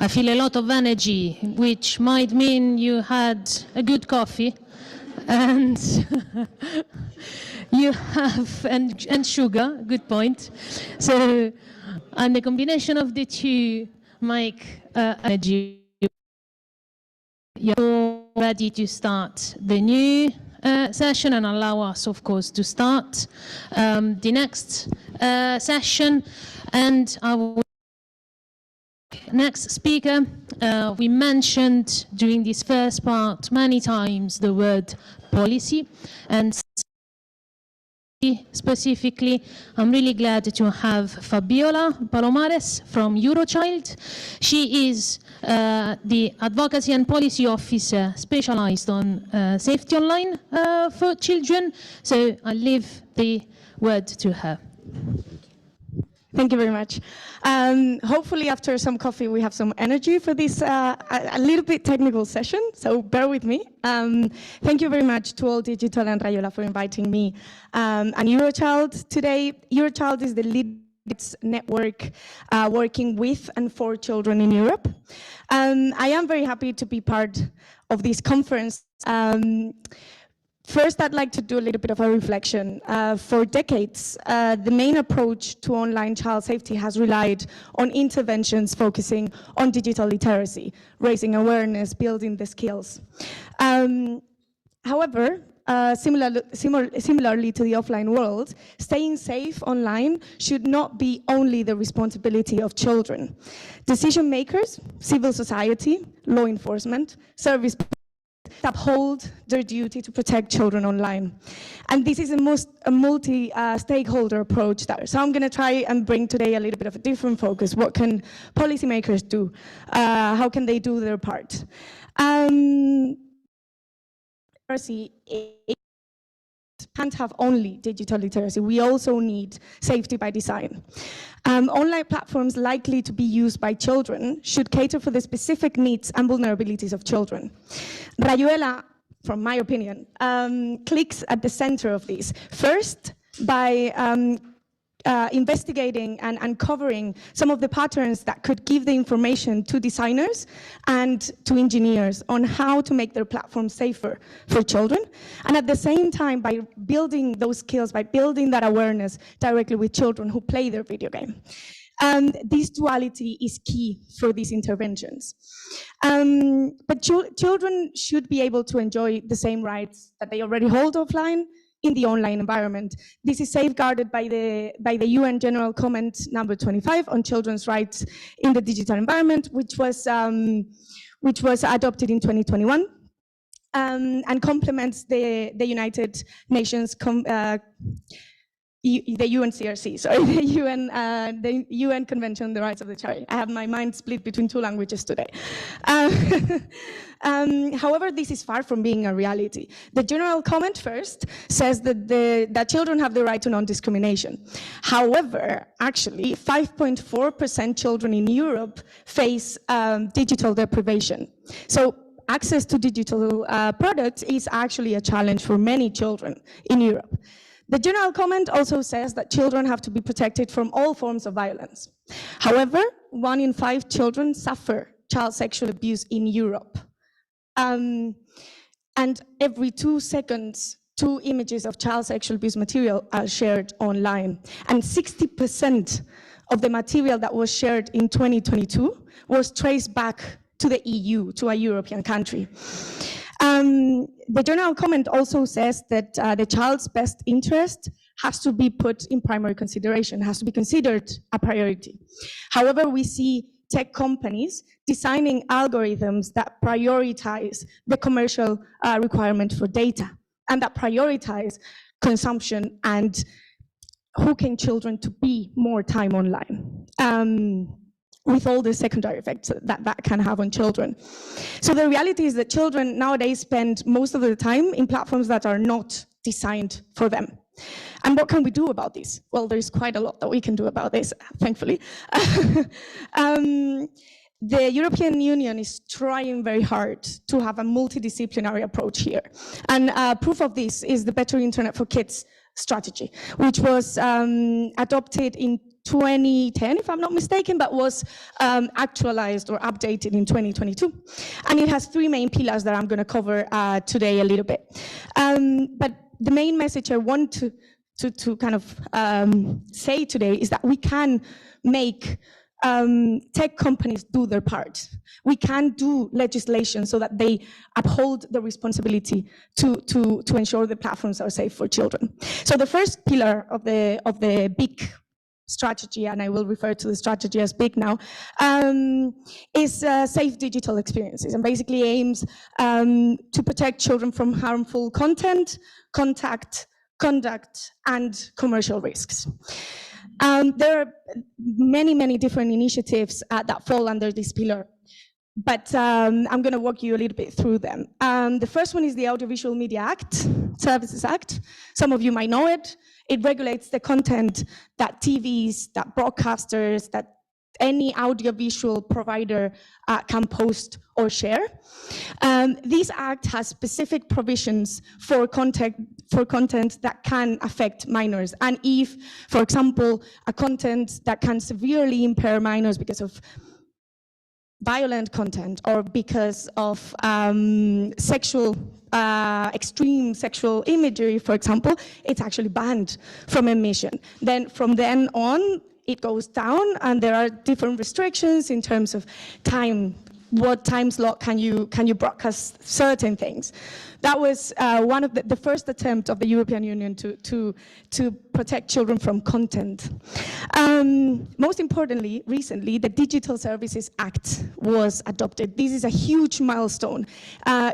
I feel a lot of energy, which might mean you had a good coffee and you have, and sugar, good point. So, and the combination of the two make energy. You're ready to start the new session and allow us, of course, to start the next session. And our next speaker, we mentioned during this first part many times the word policy, and specifically, I'm really glad to have Fabiola Palomares from Eurochild. She is the Advocacy and Policy Officer specialized on safety online for children. So I leave the word to her. Thank you very much. Hopefully after some coffee we have some energy for this a little bit technical session, so bear with me. Thank you very much to All Digital and Rayuela for inviting me and Eurochild today. Eurochild is the lead network working with and for children in Europe. I am very happy to be part of this conference. First, I'd like to do a little bit of a reflection. For decades, the main approach to online child safety has relied on interventions focusing on digital literacy, raising awareness, building the skills. However, similarly to the offline world, staying safe online should not be only the responsibility of children. Decision makers, civil society, law enforcement, service uphold their duty to protect children online. And this is a multi-stakeholder approach there. So I'm going to try and bring today a little bit of a different focus. What can policymakers do? How can they do their part? Literacy can't have only digital literacy. We also need safety by design. Online platforms likely to be used by children should cater for the specific needs and vulnerabilities of children. Rayuela, from my opinion, clicks at the center of this. First, by investigating and uncovering some of the patterns that could give the information to designers and to engineers on how to make their platform safer for children. And at the same time, by building those skills, by building that awareness directly with children who play their video game. And this duality is key for these interventions. But children should be able to enjoy the same rights that they already hold offline in the online environment. This is safeguarded by the UN General Comment number 25 on children's rights in the digital environment, which was adopted in 2021 and complements the United Nations the UNCRC, sorry, the UN Convention on the Rights of the Child. I have my mind split between two languages today. However, this is far from being a reality. The general comment first says that children have the right to non-discrimination. However, actually, 5.4% children in Europe face digital deprivation. So access to digital products is actually a challenge for many children in Europe. The general comment also says that children have to be protected from all forms of violence. However, 1 in 5 children suffer child sexual abuse in Europe. And every 2 seconds, 2 images of child sexual abuse material are shared online. And 60% of the material that was shared in 2022 was traced back to the EU, to a European country. The general comment also says that the child's best interest has to be put in primary consideration, has to be considered a priority. However, we see tech companies designing algorithms that prioritize the commercial requirement for data and that prioritize consumption and hooking children to be more time online. With all the secondary effects that can have on children. So the reality is that children nowadays spend most of their time in platforms that are not designed for them. And what can we do about this? Well, there's quite a lot that we can do about this, thankfully. The European Union is trying very hard to have a multidisciplinary approach here. And proof of this is the Better Internet for Kids strategy, which was adopted in 2010, if I'm not mistaken, but was actualized or updated in 2022. And it has three main pillars that I'm going to cover today a little bit. But the main message I want to kind of say today is that we can make tech companies do their part. We can do legislation so that they uphold the responsibility to ensure the platforms are safe for children. So the first pillar of the big strategy, and I will refer to the strategy as big now, is safe digital experiences, and basically aims to protect children from harmful content, conduct, and commercial risks. There are many different initiatives that fall under this pillar, but I'm going to walk you a little bit through them. The first one is the Audiovisual Media Act, Services Act. Some of you might know it. It regulates the content that TVs, that broadcasters, that any audiovisual provider can post or share. This act has specific provisions for content that can affect minors. And if, for example, a content that can severely impair minors because of violent content or because of extreme sexual imagery, for example, it's actually banned from emission. Then from then on, it goes down, and there are different restrictions in terms of time. What time slot can you broadcast certain things? That was one of the first attempt of the European Union to protect children from content. Most importantly, recently, the Digital Services Act was adopted. This is a huge milestone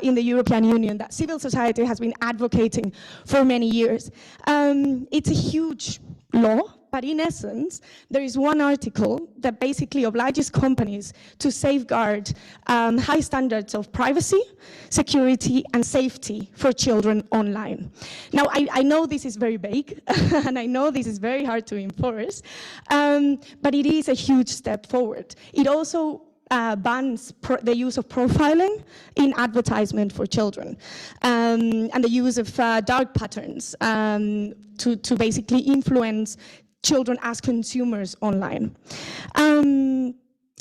in the European Union that civil society has been advocating for many years. It's a huge law, but in essence, there is one article that basically obliges companies to safeguard high standards of privacy, security, and safety for children online. Now, I know this is very vague, and I know this is very hard to enforce, but it is a huge step forward. It also bans the use of profiling in advertisement for children, and the use of dark patterns to basically influence children as consumers online.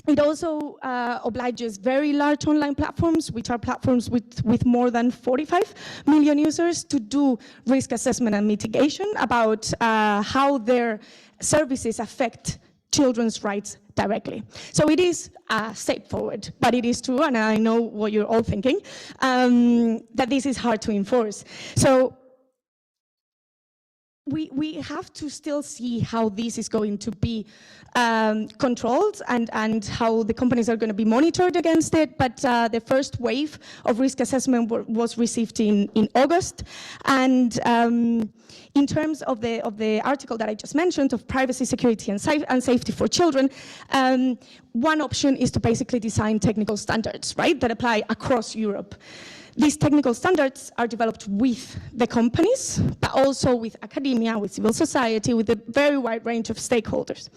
It also obliges very large online platforms, which are platforms with more than 45 million users, to do risk assessment and mitigation about how their services affect children's rights directly. So it is a step forward, but it is true, and I know what you're all thinking, that this is hard to enforce. So we have to still see how this is going to be controlled and how the companies are going to be monitored against it. But the first wave of risk assessment was received in August. And in terms of the article that I just mentioned of privacy, security, and safety for children, one option is to basically design technical standards, right, that apply across Europe. These technical standards are developed with the companies, but also with academia, with civil society, with a very wide range of stakeholders.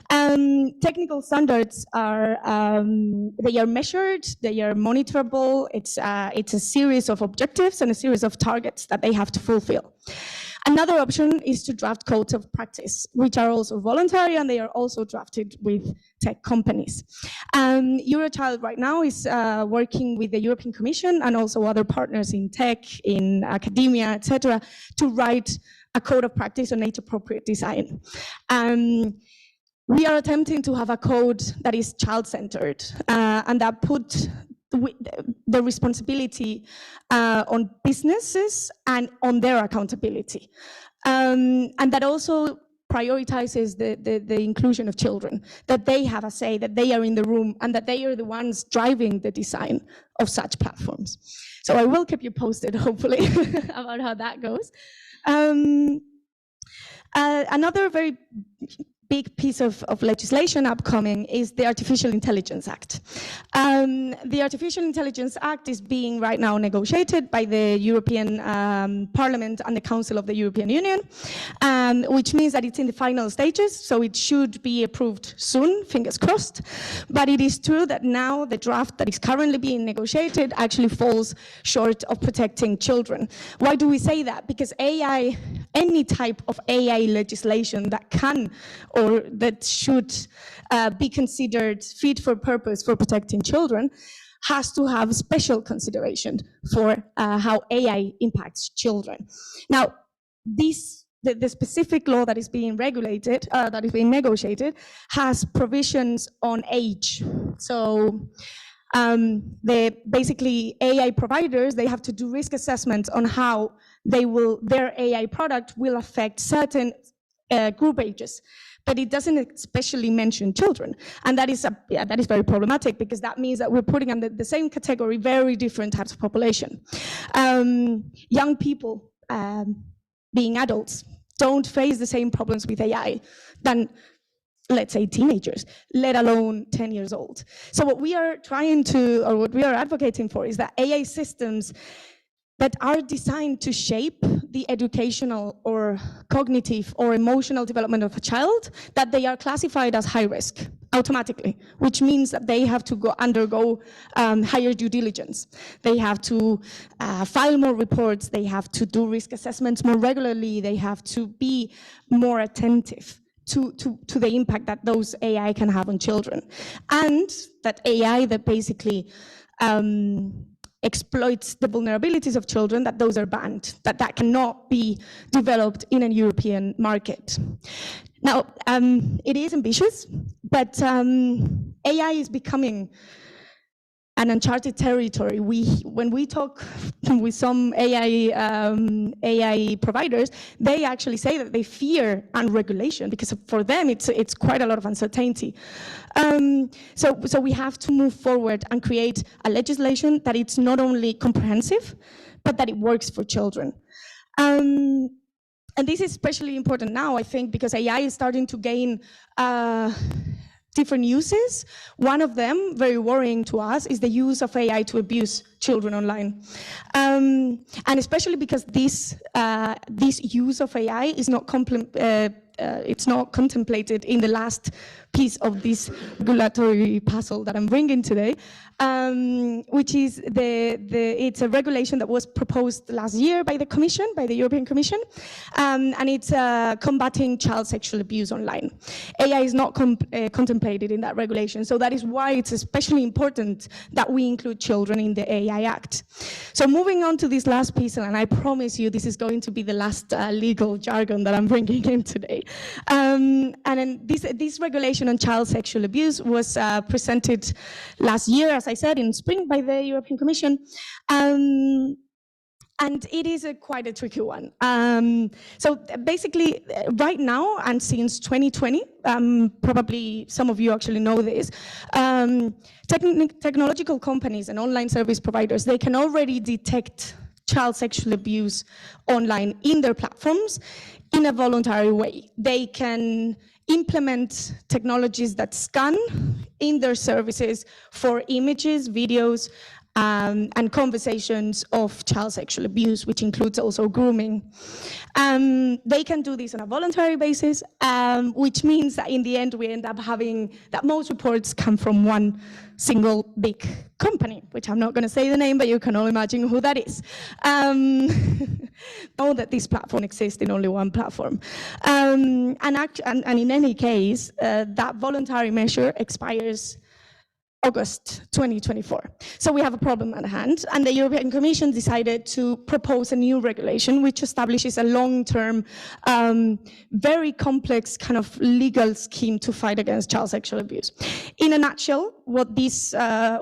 Technical standards are, they are measured, they are monitorable, it's a series of objectives and a series of targets that they have to fulfill. Another option is to draft codes of practice, which are also voluntary, and they are also drafted with tech companies. Eurochild right now is working with the European Commission and also other partners in tech, in academia, etc., to write a code of practice on age-appropriate design. We are attempting to have a code that is child-centered and that put the responsibility on businesses and on their accountability. And that also prioritizes the inclusion of children, that they have a say, that they are in the room, and that they are the ones driving the design of such platforms. So I will keep you posted, hopefully, about how that goes. Another very big piece of legislation upcoming is the Artificial Intelligence Act. The Artificial Intelligence Act is being right now negotiated by the European Parliament and the Council of the European Union, which means that it's in the final stages, so it should be approved soon, fingers crossed. But it is true that now the draft that is currently being negotiated actually falls short of protecting children. Why do we say that? Because AI any type of AI legislation that can or that should be considered fit for purpose for protecting children has to have special consideration for how AI impacts children. Now, the specific law that is being regulated, that is being negotiated, has provisions on age. So basically AI providers, they have to do risk assessments on how their AI product will affect certain group ages. But it doesn't especially mention children. And that is very problematic, because that means that we're putting under the same category very different types of population. Young people, being adults, don't face the same problems with AI than, let's say, teenagers, let alone 10 years old. So what we are trying to, or what we are advocating for, is that AI systems that are designed to shape the educational or cognitive or emotional development of a child, that they are classified as high risk automatically, which means that they have to undergo higher due diligence. They have to file more reports, they have to do risk assessments more regularly, they have to be more attentive to the impact that those AI can have on children. And that AI that basically exploits the vulnerabilities of children, that those are banned, that cannot be developed in a European market. Now, it is ambitious, but AI is becoming an uncharted territory. When we talk with some AI providers, they actually say that they fear unregulation, because for them it's quite a lot of uncertainty. So we have to move forward and create a legislation that it's not only comprehensive, but that it works for children. And this is especially important now, I think, because AI is starting to gain different uses. One of them, very worrying to us, is the use of AI to abuse children online. And especially because this use of AI is not it's not contemplated in the last piece of this regulatory puzzle that I'm bringing today, which is it's a regulation that was proposed last year by the Commission, by the European Commission, and it's combating child sexual abuse online. AI is not contemplated in that regulation, so that is why it's especially important that we include children in the AI Act. So moving on to this last piece, and I promise you this is going to be the last legal jargon that I'm bringing in today. And then this regulation on child sexual abuse was presented last year, as I said, in spring by the European Commission. And it is quite a tricky one. So basically, right now, and since 2020, probably some of you actually know this, technological companies and online service providers, they can already detect child sexual abuse online in their platforms in a voluntary way. They can implement technologies that scan in their services for images, videos, and conversations of child sexual abuse, which includes also grooming. They can do this on a voluntary basis, which means that in the end we end up having that most reports come from one single big company, which I'm not going to say the name, but you can all imagine who that is. Know that this platform exists in only one platform. And in any case, that voluntary measure expires August 2024. So we have a problem at hand, and the European Commission decided to propose a new regulation which establishes a long-term, very complex kind of legal scheme to fight against child sexual abuse. In a nutshell, what this law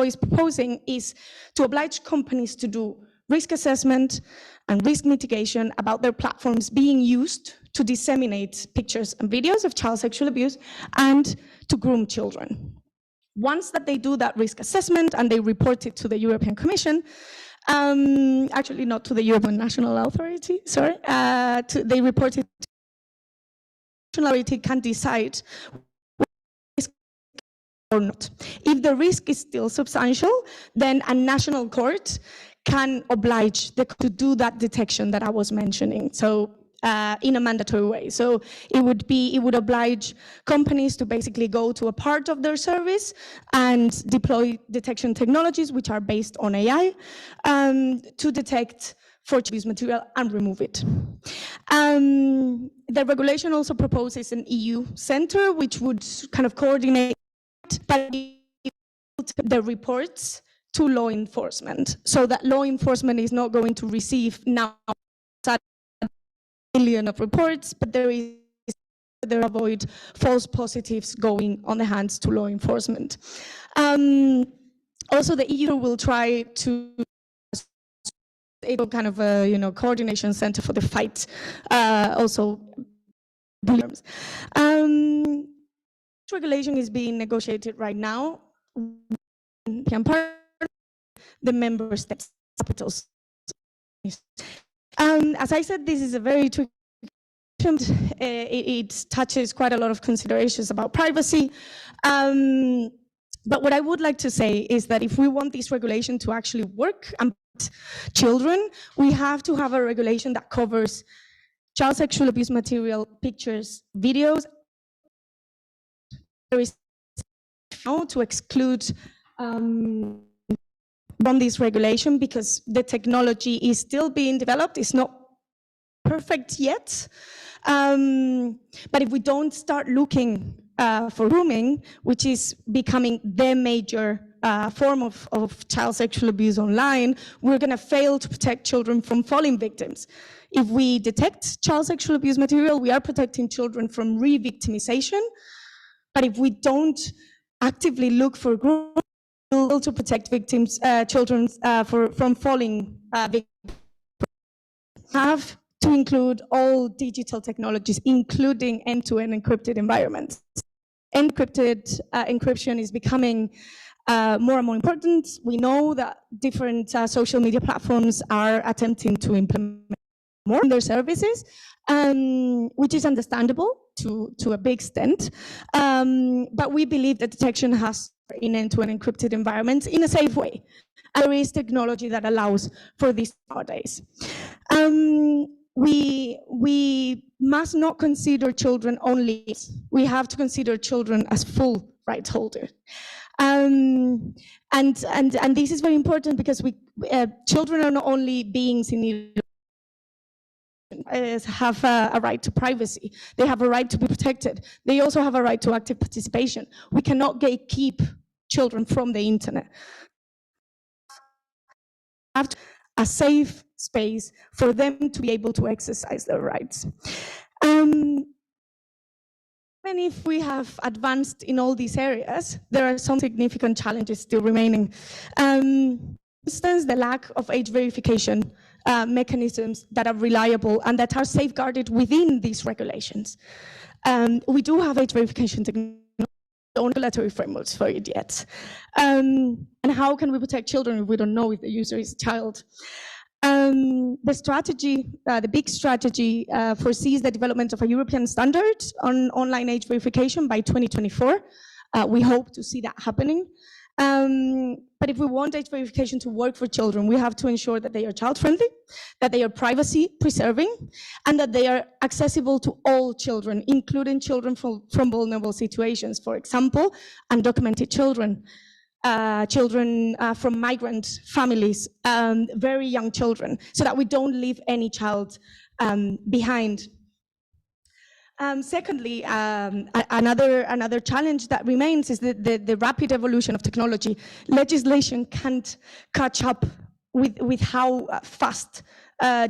is proposing is to oblige companies to do risk assessment and risk mitigation about their platforms being used to disseminate pictures and videos of child sexual abuse and to groom children. Once that they do that risk assessment and they report it to the European Commission, actually not to the European National Authority, sorry, they report it to the National Authority, can decide or not. If the risk is still substantial, then a national court can oblige to do that detection that I was mentioning. So in a mandatory way. So it would oblige companies to basically go to a part of their service and deploy detection technologies which are based on AI to detect for abuse material and remove it. The regulation also proposes an EU center, which would kind of coordinate the reports to law enforcement, so that law enforcement is not going to receive now a million of reports, but they avoid false positives going on the hands to law enforcement. Also, the EU will try to kind of a coordination center for the fight. Also, regulation is being negotiated right now. The member states' capitals. As I said, this is a very tricky. It touches quite a lot of considerations about privacy. But what I would like to say is that if we want this regulation to actually work and children, we have to have a regulation that covers child sexual abuse material, pictures, videos. There is now to exclude from this regulation because the technology is still being developed. It's not perfect yet. But if we don't start looking for grooming, which is becoming the major form of child sexual abuse online, we're going to fail to protect children from falling victims. If we detect child sexual abuse material, we are protecting children from re-victimization. But if we don't actively look for grooming, we'll also protect victims, children from falling victims. Have to include all digital technologies, including end-to-end encrypted environments. Encryption is becoming more and more important. We know that different social media platforms are attempting to implement more in their services, which is understandable to a big extent. But we believe that detection has in end-to-end encrypted environments in a safe way. And there is technology that allows for this nowadays. We must not consider children only. We have to consider children as full rights holders. And this is very important because children are not only beings in need have a right to privacy. They have a right to be protected. They also have a right to active participation. We cannot gatekeep children from the internet. Have a safe space for them to be able to exercise their rights. Even if we have advanced in all these areas, there are some significant challenges still remaining. For instance, the lack of age verification mechanisms that are reliable and that are safeguarded within these regulations. We do have age verification technology, no regulatory frameworks for it yet. And how can we protect children if we don't know if the user is a child? The strategy, the big strategy foresees the development of a European standard on online age verification by 2024. We hope to see that happening. But if we want age verification to work for children, we have to ensure that they are child-friendly, that they are privacy-preserving, and that they are accessible to all children, including children from vulnerable situations. For example, undocumented children, children from migrant families, very young children, so that we don't leave any child behind. Secondly, another challenge that remains is the rapid evolution of technology. Legislation can't catch up with how fast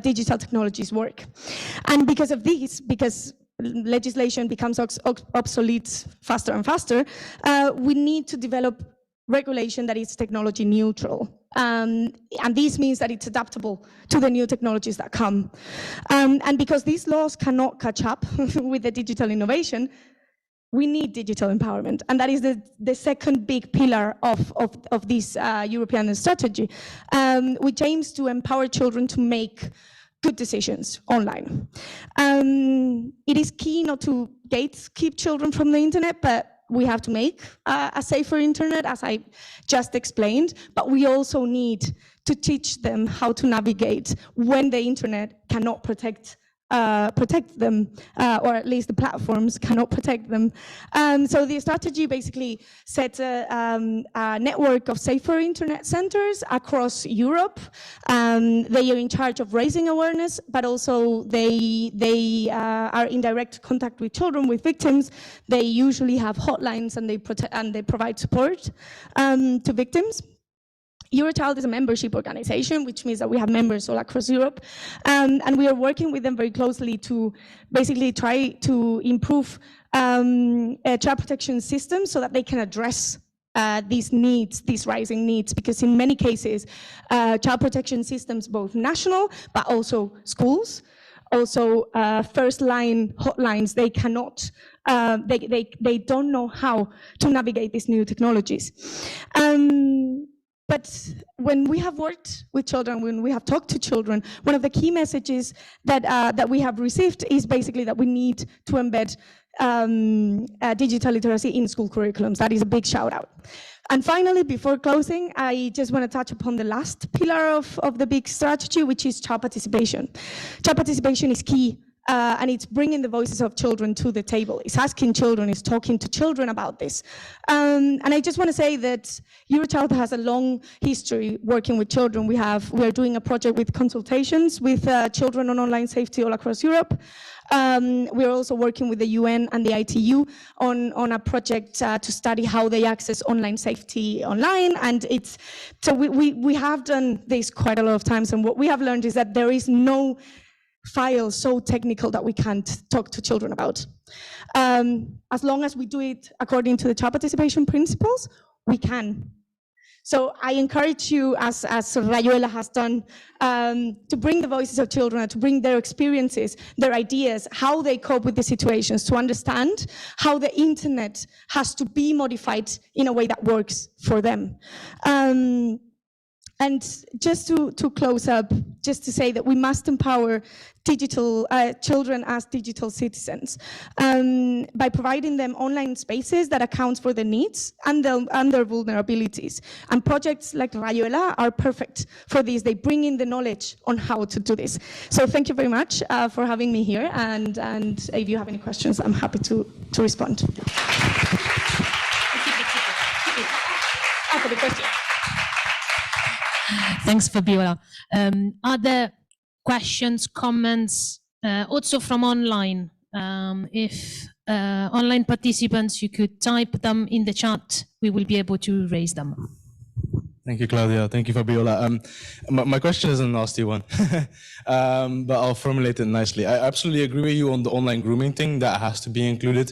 digital technologies work. And because of this, because legislation becomes obsolete faster and faster, we need to develop regulation that is technology neutral. And this means that it's adaptable to the new technologies that come. And because these laws cannot catch up with the digital innovation, we need digital empowerment. And that is the second big pillar of this European strategy, which aims to empower children to make good decisions online. It is key not to gatekeep children from the internet, but we have to make a safer internet, as I just explained, but we also need to teach them how to navigate when the internet cannot protect protect them, or at least the platforms cannot protect them. So the strategy basically sets a network of safer internet centers across Europe. They are in charge of raising awareness, but also they are in direct contact with children, with victims. They usually have hotlines and they provide support to victims. Eurochild is a membership organization, which means that we have members all across Europe, and we are working with them very closely to basically try to improve child protection systems so that they can address these needs, these rising needs, because in many cases, child protection systems, both national, but also schools, also first-line hotlines, they cannot, they don't know how to navigate these new technologies. But when we have worked with children, when we have talked to children, one of the key messages that we have received is basically that we need to embed digital literacy in school curriculums. That is a big shout out. And finally, before closing, I just want to touch upon the last pillar of the big strategy, which is child participation. Child participation is key. And it's bringing the voices of children to the table. It's asking children, it's talking to children about this. And I just want to say that Eurochild has a long history working with children. We are doing a project with consultations with children on online safety all across Europe. We are also working with the UN and the ITU on a project to study how they access online safety online. And so we have done this quite a lot of times. And what we have learned is that there is no file so technical that we can't talk to children about. As long as we do it according to the child participation principles, we can. So I encourage you, as Rayuela has done, to bring the voices of children, to bring their experiences, their ideas, how they cope with the situations, to understand how the internet has to be modified in a way that works for them. And just to close up, just to say that we must empower children as digital citizens by providing them online spaces that accounts for their needs and their vulnerabilities. And projects like Rayuela are perfect for this. They bring in the knowledge on how to do this. So thank you very much for having me here. And if you have any questions, I'm happy to respond. After the question. Thanks, Fabiola. Are there questions, comments, also from online? If online participants, you could type them in the chat, we will be able to raise them. Thank you, Claudia. Thank you, Fabiola. My question is a nasty one, but I'll formulate it nicely. I absolutely agree with you on the online grooming thing. That has to be included.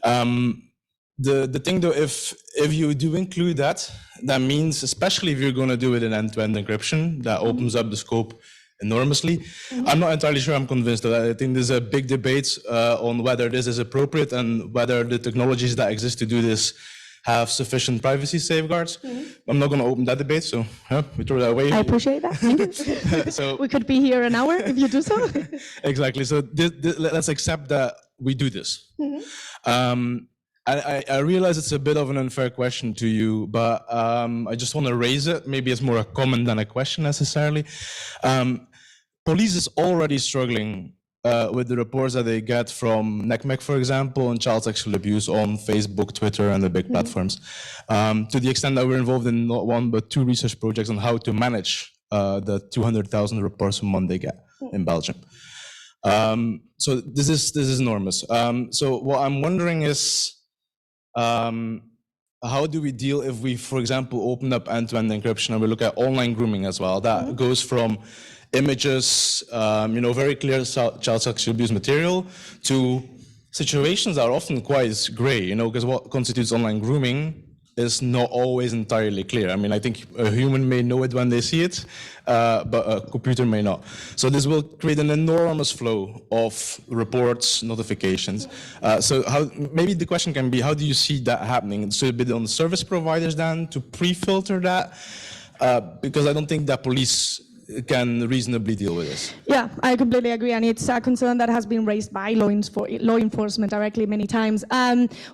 The thing though, if you do include that, that means, especially if you're going to do it in end-to-end encryption, that opens up the scope enormously. Mm-hmm. I'm not entirely sure I'm convinced of that. I think there's a big debate on whether this is appropriate and whether the technologies that exist to do this have sufficient privacy safeguards. Mm-hmm. I'm not going to open that debate, so we throw that away. I appreciate that. So we could be here an hour if you do so. Exactly. So let's accept that we do this. Mm-hmm. I realize it's a bit of an unfair question to you, but I just want to raise it. Maybe it's more a comment than a question necessarily. Police is already struggling with the reports that they get from NECMEC, for example, and child sexual abuse on Facebook, Twitter, and the big platforms. To the extent that we're involved in not one, but two research projects on how to manage the 200,000 reports a month they get in Belgium. So this is enormous. So what I'm wondering is, how do we deal if we, for example, open up end-to-end encryption and we look at online grooming as well? That goes from images, very clear child sexual abuse material, to situations that are often quite gray, because what constitutes online grooming is not always entirely clear. I mean, I think a human may know it when they see it, but a computer may not. So this will create an enormous flow of reports, notifications. So maybe the question can be, how do you see that happening? So a bit on the service providers then to pre-filter that? Because I don't think that police can reasonably deal with this. Yeah, I completely agree, and it's a concern that has been raised by law enforcement directly many times.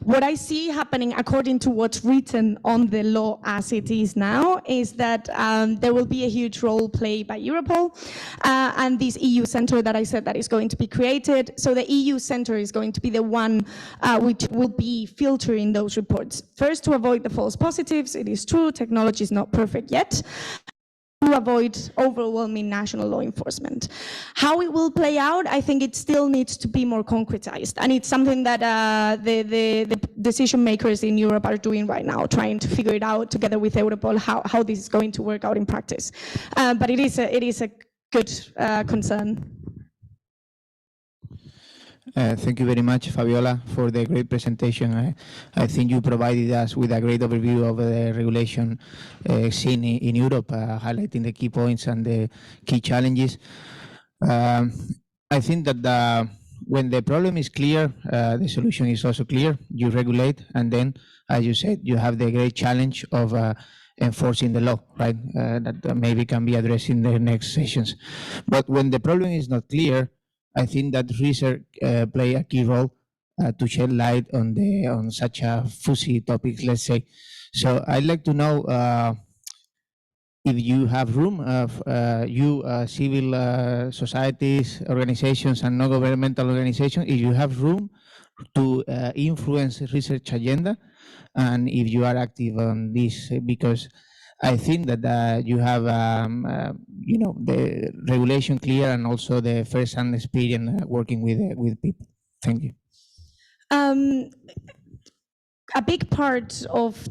What I see happening, according to what's written on the law as it is now, is that there will be a huge role played by Europol and this EU center that I said that is going to be created. So the EU center is going to be the one which will be filtering those reports. First, to avoid the false positives. It is true, technology is not perfect yet, to avoid overwhelming national law enforcement. How it will play out, I think it still needs to be more concretized. And it's something that the decision makers in Europe are doing right now, trying to figure it out together with Europol, how this is going to work out in practice. But it is a good concern. Thank you very much, Fabiola, for the great presentation. I think you provided us with a great overview of the regulation scene in Europe, highlighting the key points and the key challenges. I think that when the problem is clear, the solution is also clear. You regulate, and then, as you said, you have the great challenge of enforcing the law, right? That maybe can be addressed in the next sessions. But when the problem is not clear, I think that research play a key role to shed light on such a fuzzy topics, let's say. So I'd like to know if you have room, civil societies, organizations, and non-governmental organizations, if you have room to influence research agenda, and if you are active on this, because I think that you have, the regulation clear and also the first-hand experience working with people. Thank you. A big part of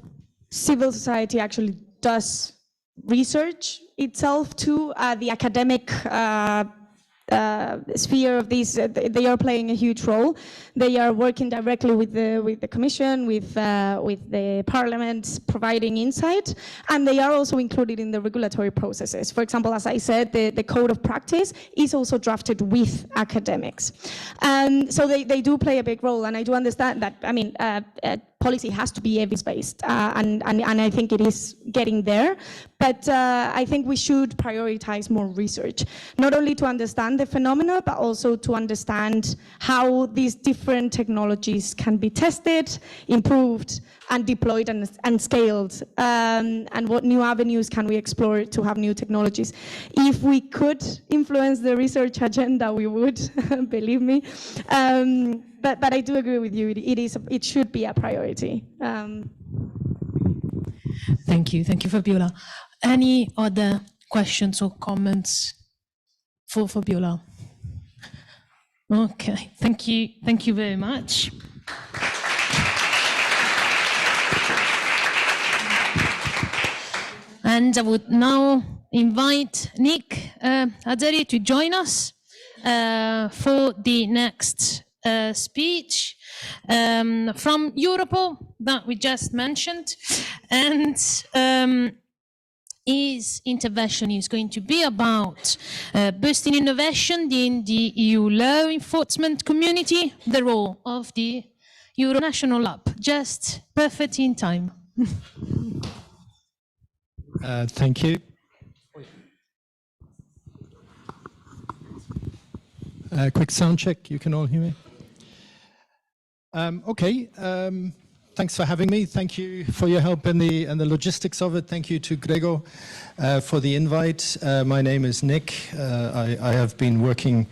civil society actually does research itself too. The academic sphere of these, they are playing a huge role. They are working directly with the Commission, with the Parliament, providing insight, and they are also included in the regulatory processes. For example, as I said, the code of practice is also drafted with academics, so they do play a big role. And I do understand that. I mean, policy has to be evidence-based, and I think it is getting there. But I think we should prioritize more research, not only to understand the phenomena, but also to understand how these different technologies can be tested, improved, and deployed and scaled, and what new avenues can we explore to have new technologies. If we could influence the research agenda, we would, believe me. But I do agree with you, it should be a priority. Thank you, Fabiola. Any other questions or comments for Fabiola? Okay, thank you very much. And I would now invite Nick Azeri to join us for the next speech from Europol that we just mentioned. And his intervention is going to be about boosting innovation in the EU law enforcement community, the role of the Euro National Lab. Just perfect in time. Thank you. Quick sound check, you can all hear me? Okay, thanks for having me. Thank you for your help in the logistics of it. Thank you to Gregor for the invite. My name is Nick. I have been working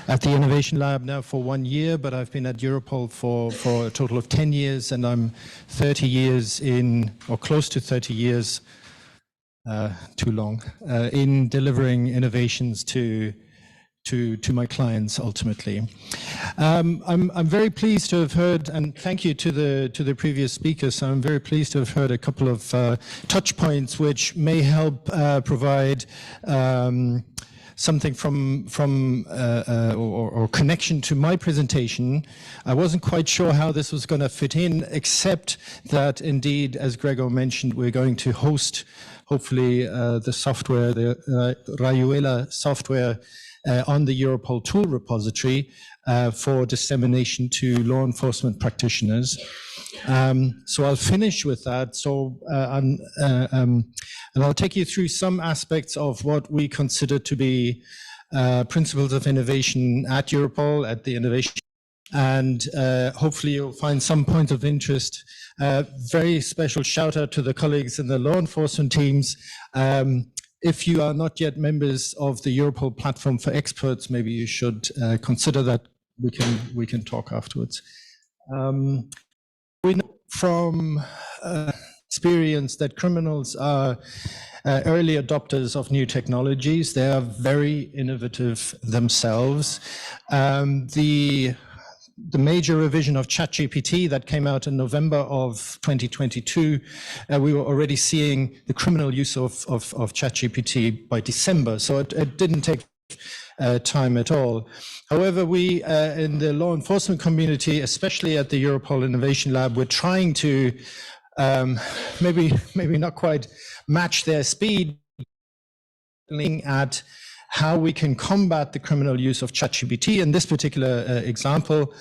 at the Innovation Lab now for 1 year, but I've been at Europol for a total of 10 years, and I'm 30 years in, or close to 30 years, too long, in delivering innovations to my clients ultimately. I'm very pleased to have heard, and thank you to the previous speakers. I'm very pleased to have heard a couple of touch points which may help provide something from or connection to my presentation. I wasn't quite sure how this was going to fit in, except that indeed, as Gregor mentioned, we're going to host, hopefully, the software, the Rayuela software on the Europol tool repository for dissemination to law enforcement practitioners. So I'll finish with that. So And I'll take you through some aspects of what we consider to be principles of innovation at Europol, at the innovation, and hopefully you'll find some point of interest. Very special shout out to the colleagues in the law enforcement teams. If you are not yet members of the Europol platform for experts, maybe you should consider that. We can talk afterwards. We know from experience that criminals are early adopters of new technologies. They are very innovative themselves. The major revision of ChatGPT that came out in November of 2022, we were already seeing the criminal use of ChatGPT by December. So it didn't take time at all. However, we in the law enforcement community, especially at the Europol Innovation Lab, we're trying to maybe not quite match their speed, looking at how we can combat the criminal use of ChatGPT in this particular example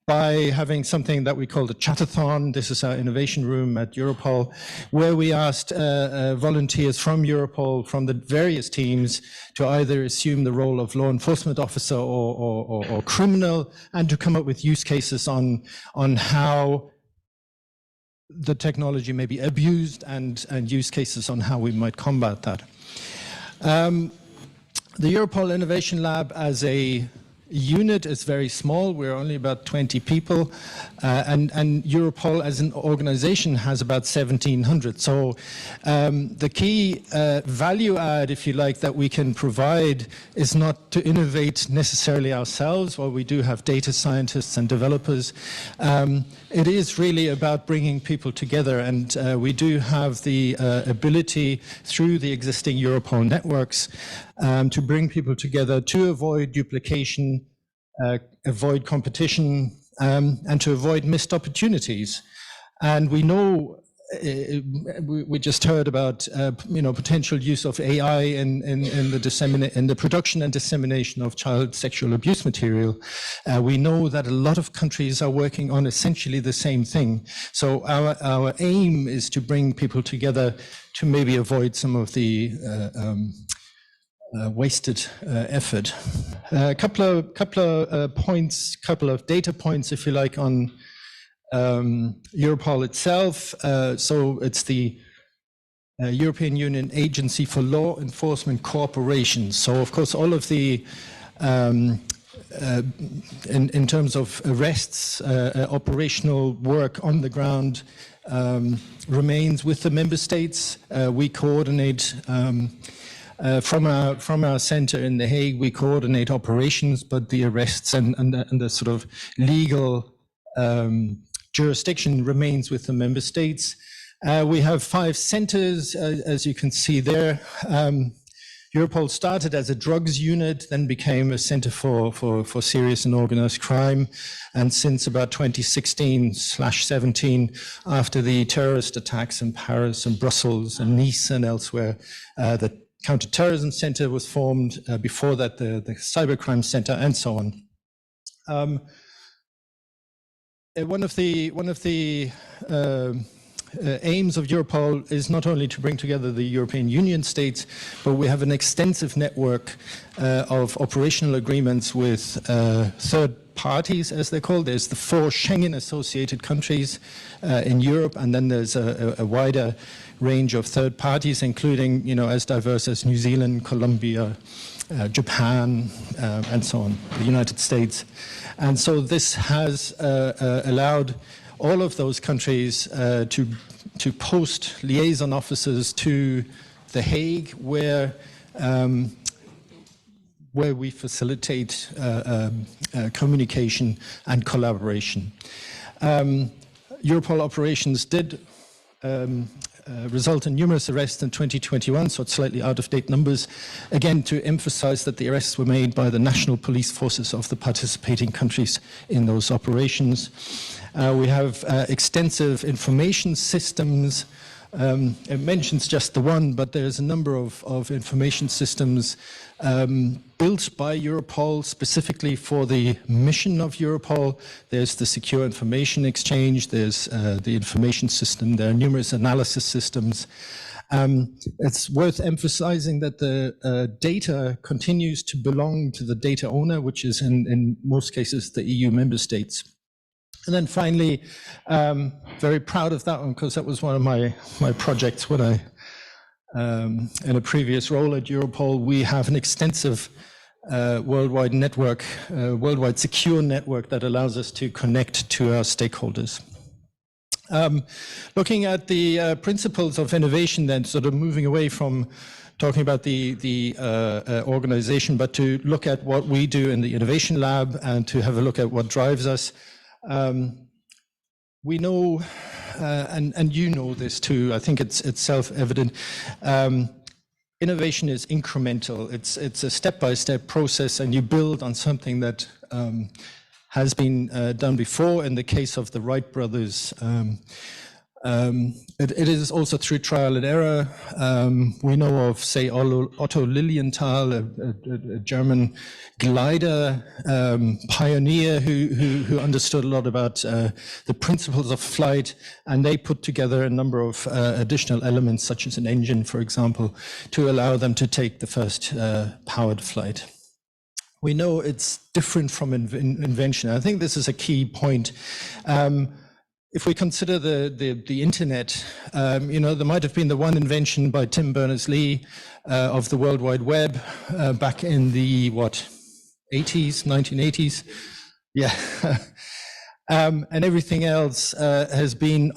by having something that we call the Chatathon. This is our innovation room at Europol, where we asked volunteers from Europol, from the various teams, to either assume the role of law enforcement officer or criminal, and to come up with use cases on how the technology may be abused and use cases on how we might combat that. The Europol Innovation Lab as a unit is very small. We're only about 20 people, and Europol as an organization has about 1,700. So the key value add, if you like, that we can provide is not to innovate necessarily ourselves, while we do have data scientists and developers. It is really about bringing people together, and we do have the ability through the existing Europol networks to bring people together to avoid duplication, avoid competition, and to avoid missed opportunities. And we know, we just heard about potential use of AI in the production and dissemination of child sexual abuse material. We know that a lot of countries are working on essentially the same thing. So our aim is to bring people together to maybe avoid some of the wasted effort. A couple of points, couple of data points, if you like, on Europol itself. So it's the European Union Agency for Law Enforcement Cooperation. So of course all of the in terms of arrests, operational work on the ground remains with the member states. We coordinate from our center in The Hague. We coordinate operations, but the arrests and the sort of legal jurisdiction remains with the member states. We have 5 centers, as you can see there. Europol started as a drugs unit, then became a center for serious and organized crime. And since about 2016/17, after the terrorist attacks in Paris and Brussels and Nice and elsewhere, the Counterterrorism Center was formed. Before that, the Cybercrime Center, and so on. One of the aims of Europol is not only to bring together the European Union states, but we have an extensive network of operational agreements with third parties, as they're called. There's the 4 Schengen-associated countries in Europe, and then there's a wider range of third parties, including, as diverse as New Zealand, Colombia, Japan, and so on, the United States. And so this has allowed all of those countries to post liaison officers to The Hague, where we facilitate communication and collaboration. Europol operations did result in numerous arrests in 2021, so it's slightly out-of-date numbers, again to emphasize that the arrests were made by the national police forces of the participating countries in those operations. We have extensive information systems It mentions just the one, but there's a number of information systems built by Europol specifically for the mission of Europol. There's the secure information exchange, there's the information system, there are numerous analysis systems. It's worth emphasizing that the data continues to belong to the data owner, which is in most cases the EU member states. And then finally, very proud of that one because that was one of my projects when I, in a previous role at Europol, we have an extensive worldwide network, worldwide secure network that allows us to connect to our stakeholders. Looking at the principles of innovation then, sort of moving away from talking about the organization, but to look at what we do in the Innovation Lab and to have a look at what drives us. We know, and you know this too, I think it's self-evident, innovation is incremental. It's a step-by-step process and you build on something that has been done before. In the case of the Wright brothers, it is also through trial and error. We know of, say, Otto Lilienthal, a German glider pioneer who understood a lot about the principles of flight, and they put together a number of additional elements, such as an engine, for example, to allow them to take the first powered flight. We know it's different from invention. I think this is a key point. If we consider the internet, you know, there might have been the one invention by Tim Berners-Lee of the World Wide Web back in the, 1980s? Yeah. And everything else has been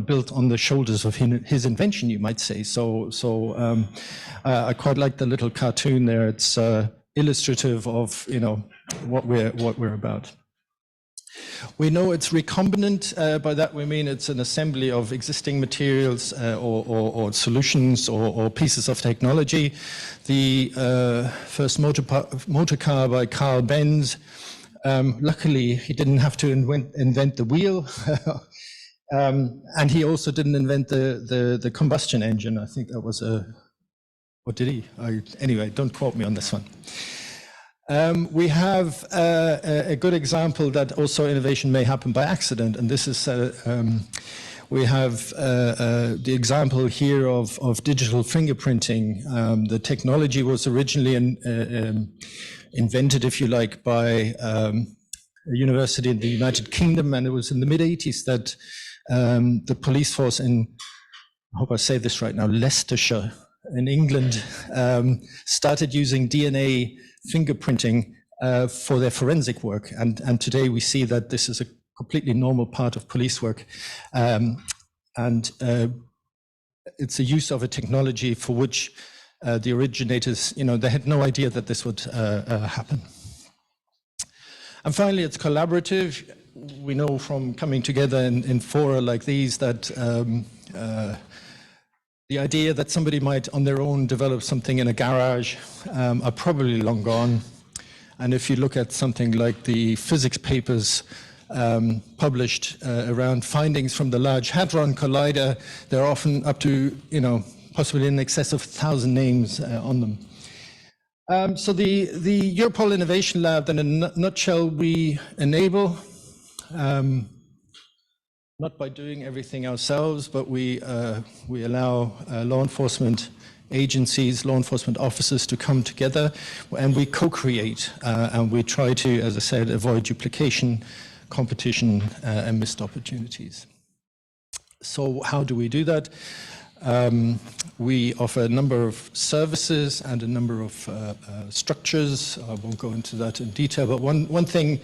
built on the shoulders of his invention, you might say. So I quite like the little cartoon there. It's illustrative of, you know, what we're about. We know it's recombinant. By that we mean it's an assembly of existing materials or solutions or pieces of technology. The first motor car by Carl Benz. Luckily, he didn't have to invent the wheel. And he also didn't invent the combustion engine. I think that was what did he? Anyway, don't quote me on this one. We have a good example that also innovation may happen by accident, and this is we have the example here of digital fingerprinting. The technology was originally invented, if you like, by a university in the United Kingdom, and it was in the mid-80s that the police force in, I hope I say this right now, Leicestershire in England started using DNA fingerprinting for their forensic work. And today we see that this is a completely normal part of police work. And it's a use of a technology for which the originators, you know, they had no idea that this would happen. And finally, it's collaborative. We know from coming together in fora like these that the idea that somebody might on their own develop something in a garage are probably long gone. And if you look at something like the physics papers published around findings from the Large Hadron Collider, they're often up to, you know, possibly in excess of 1,000 names on them. So the Europol Innovation Lab, then in a nutshell, we enable, not by doing everything ourselves, but we allow law enforcement agencies, law enforcement officers to come together, and we co-create, and we try to, as I said, avoid duplication, competition, and missed opportunities. So how do we do that? We offer a number of services and a number of structures. I won't go into that in detail, but one thing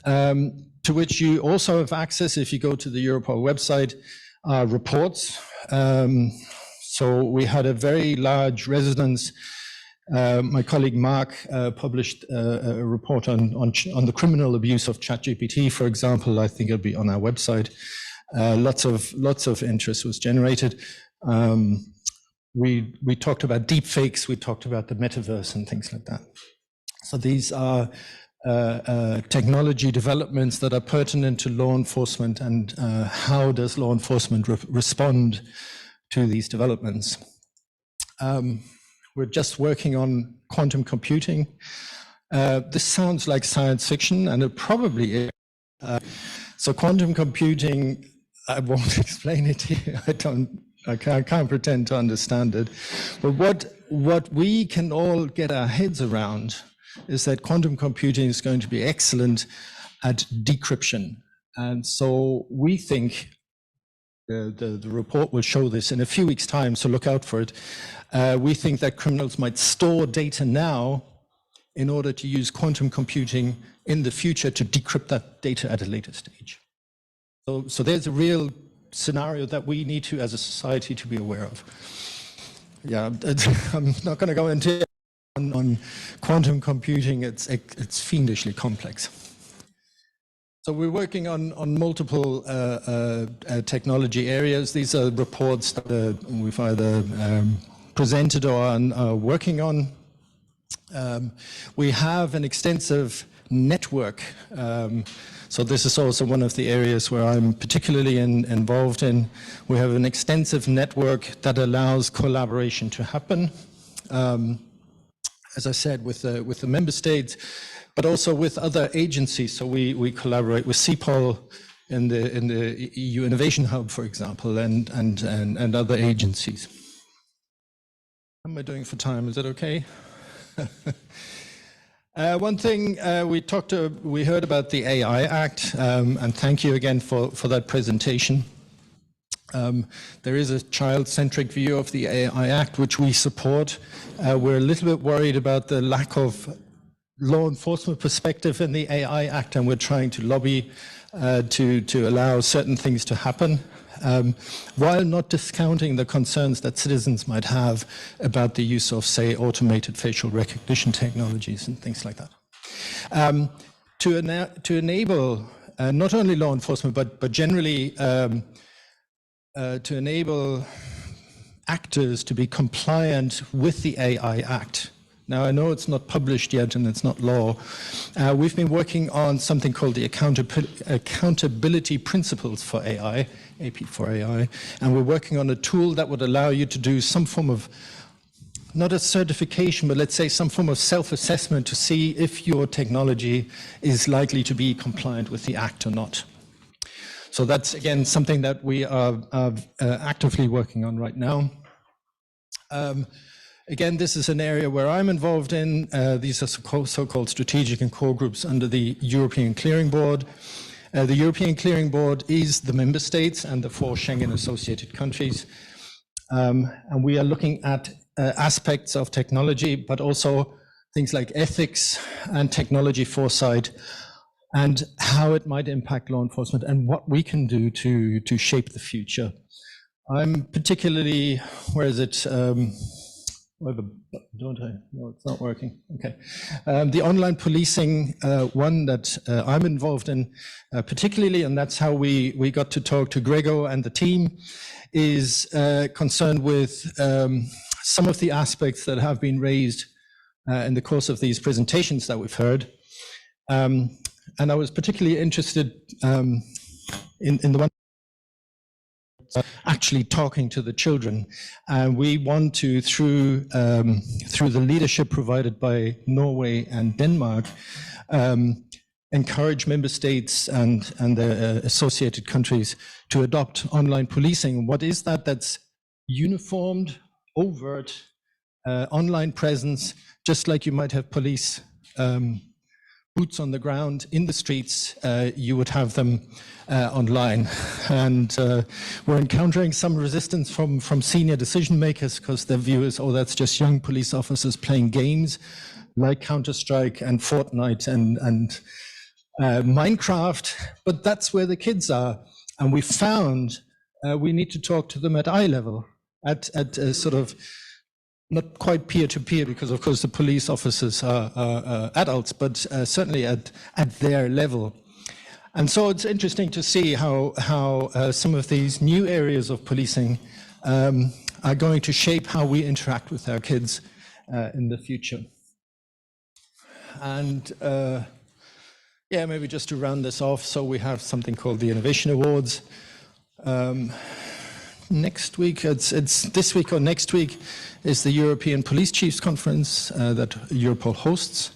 to which you also have access if you go to the Europol website are reports. So we had a very large resonance. My colleague Mark published a report on the criminal abuse of ChatGPT, for example. I think it'll be on our website. Lots of interest was generated. We talked about deep fakes, we talked about the metaverse and things like that. So these are technology developments that are pertinent to law enforcement, and how does law enforcement respond to these developments. We're just working on quantum computing. This sounds like science fiction, and it probably is. So quantum computing, I won't explain it here. I can't pretend to understand it. But what we can all get our heads around is that quantum computing is going to be excellent at decryption. And so we think, the report will show this in a few weeks' time, so look out for it. We think that criminals might store data now in order to use quantum computing in the future to decrypt that data at a later stage. So there's a real scenario that we need to, as a society, to be aware of. Yeah, I'm not going to go into it on quantum computing. It's fiendishly complex. So we're working on multiple technology areas. These are reports that we've either presented or are working on. We have an extensive network. So this is also one of the areas where I'm particularly involved in. We have an extensive network that allows collaboration to happen. As I said, with the member states, but also with other agencies. So we collaborate with CEPOL in the EU Innovation Hub, for example, and other agencies. How am I doing for time? Is that okay? One thing we heard about the AI Act, and thank you again for that presentation. There is a child-centric view of the AI Act, which we support. We're a little bit worried about the lack of law enforcement perspective in the AI Act, and we're trying to lobby to allow certain things to happen, while not discounting the concerns that citizens might have about the use of, say, automated facial recognition technologies and things like that. To enable not only law enforcement, but generally to enable actors to be compliant with the AI Act. Now, I know it's not published yet and it's not law. We've been working on something called the accountability principles for AI, AP for AI, and we're working on a tool that would allow you to do some form of, not a certification, but let's say some form of self-assessment to see if your technology is likely to be compliant with the Act or not. So that's, again, something that we are actively working on right now. Again, this is an area where I'm involved in. These are so-called strategic and core groups under the European Clearing Board. The European Clearing Board is the member states and the 4 Schengen associated countries. And we are looking at aspects of technology, but also things like ethics and technology foresight, and how it might impact law enforcement and what we can do to shape the future. I'm particularly, where is it? Don't I? No, it's not working. Okay. The online policing one that I'm involved in, particularly, and that's how we got to talk to Gregor and the team, is concerned with some of the aspects that have been raised in the course of these presentations that we've heard. And I was particularly interested in the one actually talking to the children. And we want to, through the leadership provided by Norway and Denmark, encourage member states and the associated countries to adopt online policing. What is that? That's uniformed, overt, online presence, just like you might have police boots on the ground in the streets, you would have them online. And we're encountering some resistance from senior decision makers, because their view is, oh, that's just young police officers playing games like Counter-Strike and Fortnite and Minecraft, but that's where the kids are. And we found we need to talk to them at eye level, at sort of, not quite peer-to-peer, because of course the police officers are adults, but certainly at their level. And so it's interesting to see how some of these new areas of policing are going to shape how we interact with our kids in the future. And Yeah, maybe just to round this off, so we have something called the Innovation Awards. Next week, it's this week or next week, is the European Police Chiefs Conference that Europol hosts.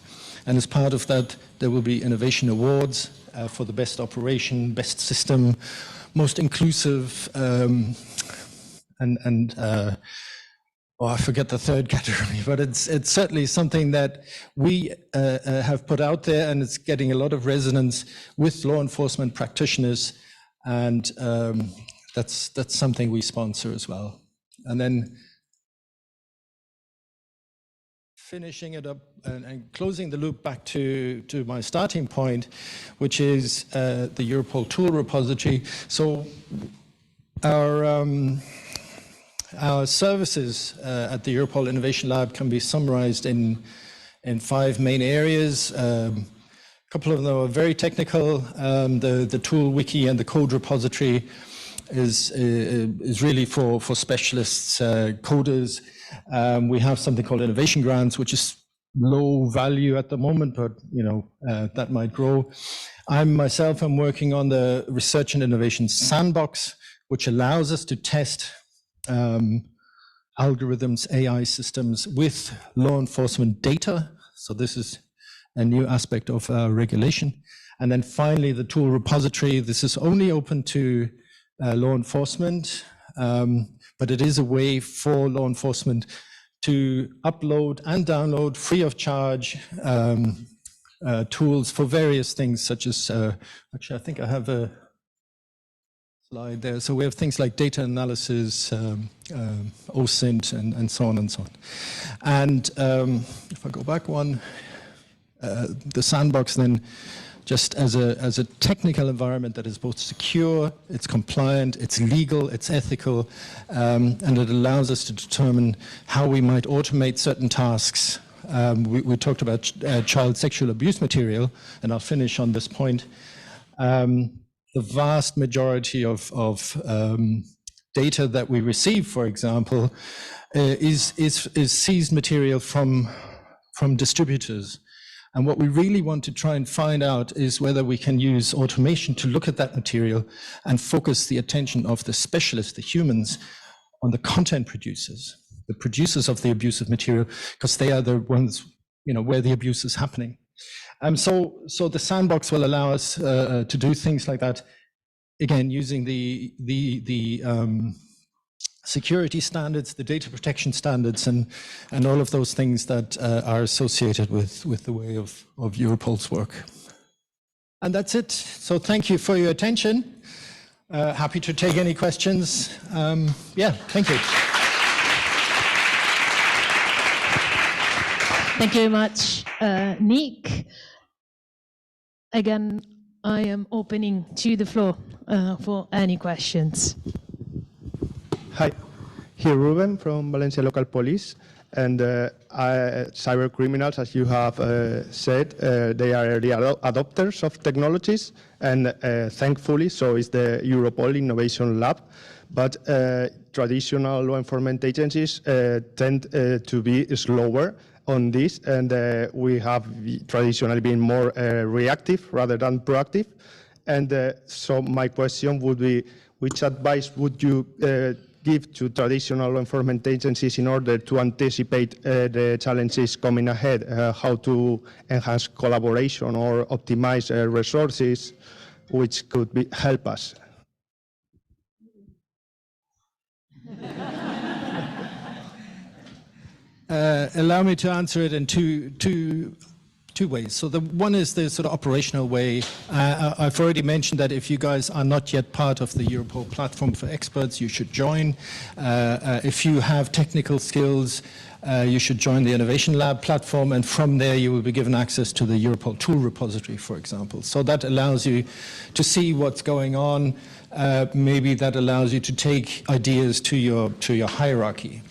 And as part of that, there will be Innovation Awards for the best operation, best system, most inclusive, I forget the third category, but it's certainly something that we have put out there, and it's getting a lot of resonance with law enforcement practitioners, and that's something we sponsor as well. And then finishing it up and closing the loop back to my starting point, which is the Europol tool repository. So our services at the Europol Innovation Lab can be summarized in 5 main areas. A couple of them are very technical. The tool wiki and the code repository is really for specialists, coders. We have something called innovation grants, which is low value at the moment, but that might grow. I'm working on the research and innovation sandbox, which allows us to test algorithms, AI systems with law enforcement data. So this is a new aspect of regulation. And then finally, the tool repository. This is only open to law enforcement, but it is a way for law enforcement to upload and download free of charge tools for various things, such as, actually, I think I have a slide there. So we have things like data analysis, OSINT, and so on and so on. And if I go back one, the sandbox then, just as a technical environment that is both secure, it's compliant, it's legal, it's ethical, and it allows us to determine how we might automate certain tasks. We talked about child sexual abuse material, and I'll finish on this point. The vast majority of data that we receive, for example, is seized material from distributors. And what we really want to try and find out is whether we can use automation to look at that material and focus the attention of the specialists, the humans, on the content producers, the producers of the abusive material, because they are the ones, where the abuse is happening. So the sandbox will allow us to do things like that, again, using the security standards, the data protection standards, and all of those things that are associated with the way of Europol's work. And that's it. So thank you for your attention. Happy to take any questions. Thank you. Thank you very much, Nick. Again, I am opening to the floor for any questions. Hi, here Ruben from Valencia Local Police. And cyber criminals, as you have said, they are early adopters of technologies, and thankfully, so is the Europol Innovation Lab. But traditional law enforcement agencies tend to be slower on this, and we have traditionally been more reactive rather than proactive. And so my question would be, which advice would you give to traditional law enforcement agencies in order to anticipate the challenges coming ahead, how to enhance collaboration or optimize resources, which could help us? Allow me to answer it in two ways. So the one is the sort of operational way. I've already mentioned that if you guys are not yet part of the Europol platform for experts, you should join. If you have technical skills, you should join the Innovation Lab platform, and from there you will be given access to the Europol tool repository, for example. So that allows you to see what's going on. Maybe that allows you to take ideas to your hierarchy.